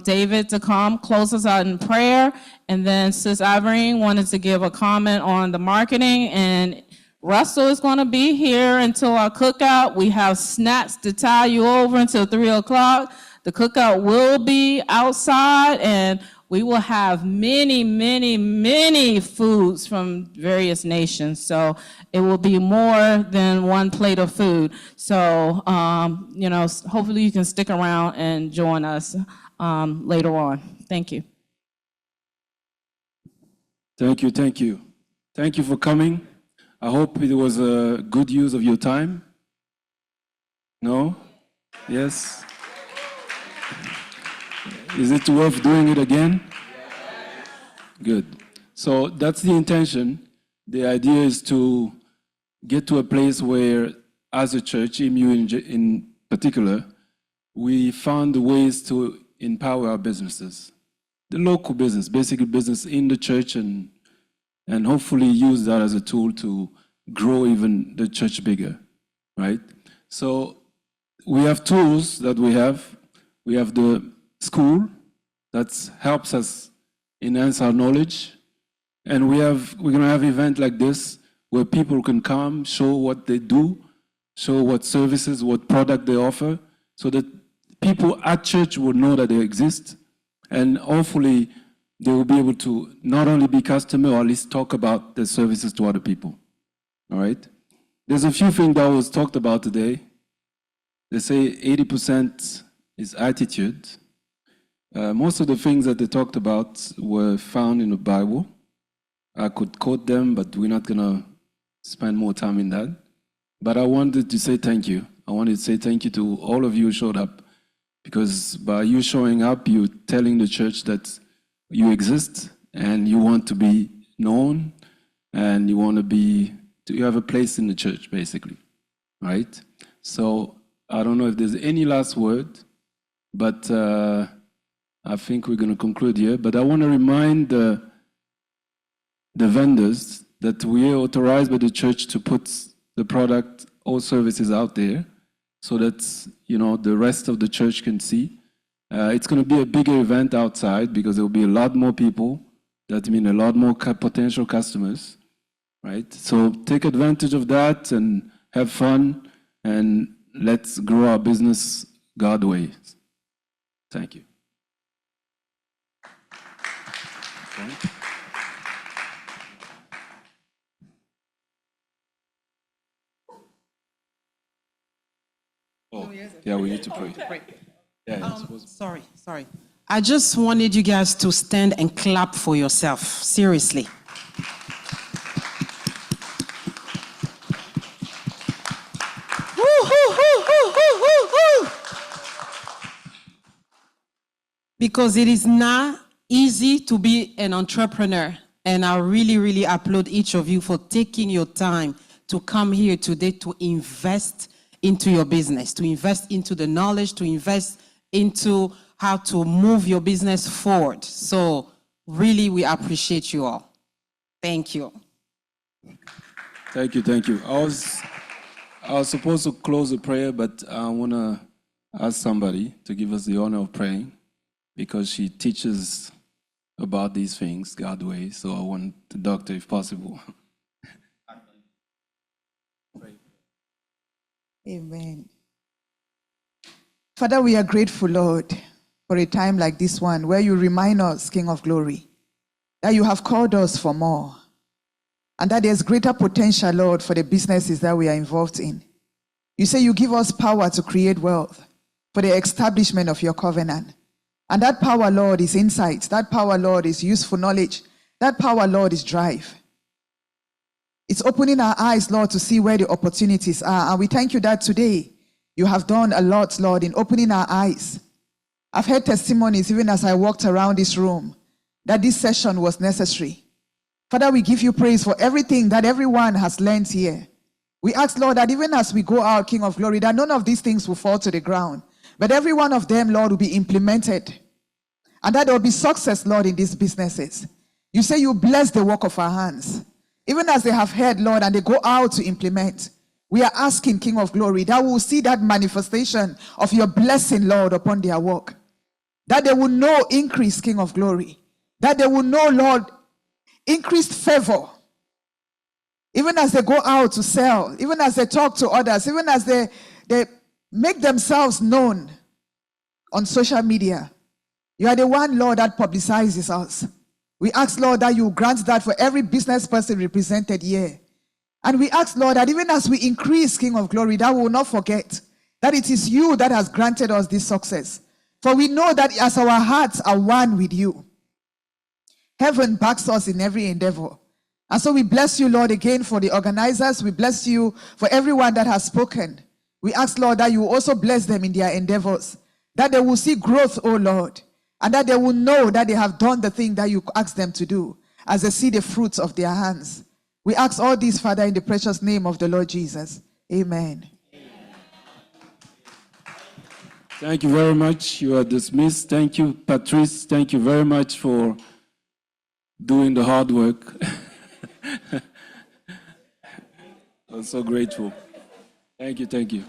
David to come close us out in prayer, and then Sis Irene wanted to give a comment on the marketing, and Russell is going to be here until our cookout. We have snacks to tie you over until 3 o'clock. The cookout will be outside, and we will have many, many, many foods from various nations. So it will be more than one plate of food. So, hopefully you can stick around and join us later on. Thank you. Thank you, thank you. Thank you for coming. I hope it was a good use of your time. No? Yes? Is it worth doing it again? Good. So that's the intention. The idea is to get to a place where, as a church, HIMU in particular, we found ways to empower our businesses. The local business, basically business in the church, and hopefully use that as a tool to grow even the church bigger, right? So we have tools that we have. We have the school that helps us enhance our knowledge. And we're going to have an event like this where people can come, show what they do, show what services, what product they offer, so that people at church will know that they exist. And hopefully they will be able to not only be customer, or at least talk about their services to other people. All right? There's a few things that was talked about today. They say 80% is attitude. Most of the things that they talked about were found in the Bible. I could quote them, but we're not going to spend more time in that. But I wanted to say thank you. I wanted to say thank you to all of you who showed up, because by you showing up, you're telling the church that you exist and you want to be known and you want to be, you have a place in the church, basically, right? So I don't know if there's any last word, but I think we're going to conclude here. But I want to remind the vendors that we are authorized by the church to put the product or services out there so that, you know, the rest of the church can see. It's going to be a bigger event outside because there will be a lot more people. That means a lot more potential customers, right? So take advantage of that and have fun, and let's grow our business God's way. Thank you. Okay. Oh, yeah, we need to pray. Yeah, Sorry. I just wanted you guys to stand and clap for yourself. Seriously. Because it is not easy to be an entrepreneur. And I really, really applaud each of you for taking your time to come here today to invest into your business, to invest into the knowledge, to invest into how to move your business forward. So really, we appreciate you all. Thank you. Thank you. I was supposed to close the prayer, but I want to ask somebody to give us the honor of praying, because she teaches about these things God's way. So I want the doctor, if possible. Amen. Father, we are grateful, Lord, for a time like this one where you remind us, King of Glory, that you have called us for more, and that there's greater potential, Lord, for the businesses that we are involved in. You say you give us power to create wealth for the establishment of your covenant. And that power, Lord, is insight. That power, Lord, is useful knowledge. That power, Lord, is drive. It's opening our eyes, Lord, to see where the opportunities are. And we thank you that today you have done a lot, Lord, in opening our eyes. I've heard testimonies, even as I walked around this room, that this session was necessary. Father, we give you praise for everything that everyone has learned here. We ask, Lord, that even as we go out, King of Glory, that none of these things will fall to the ground, but every one of them, Lord, will be implemented. And that there will be success, Lord, in these businesses. You say you bless the work of our hands. Even as they have heard, Lord, and they go out to implement, we are asking, King of Glory, that we will see that manifestation of your blessing, Lord, upon their work. That they will know increase, King of Glory. That they will know, Lord, increased favor. Even as they go out to sell, even as they talk to others, even as they make themselves known on social media. You are the one, Lord, that publicizes us. We ask, Lord, that you grant that for every business person represented here. And we ask, Lord, that even as we increase, King of Glory, that we will not forget that it is you that has granted us this success. For we know that as our hearts are one with you, heaven backs us in every endeavor. And so we bless you, Lord, again for the organizers. We bless you for everyone that has spoken. We ask, Lord, that you also bless them in their endeavors, that they will see growth, oh Lord, and that they will know that they have done the thing that you asked them to do as they see the fruits of their hands. We ask all these, Father, in the precious name of the Lord Jesus. Amen. Thank you very much. You are dismissed. Thank you, Patrice. Thank you very much for doing the hard work. I'm so grateful. Thank you.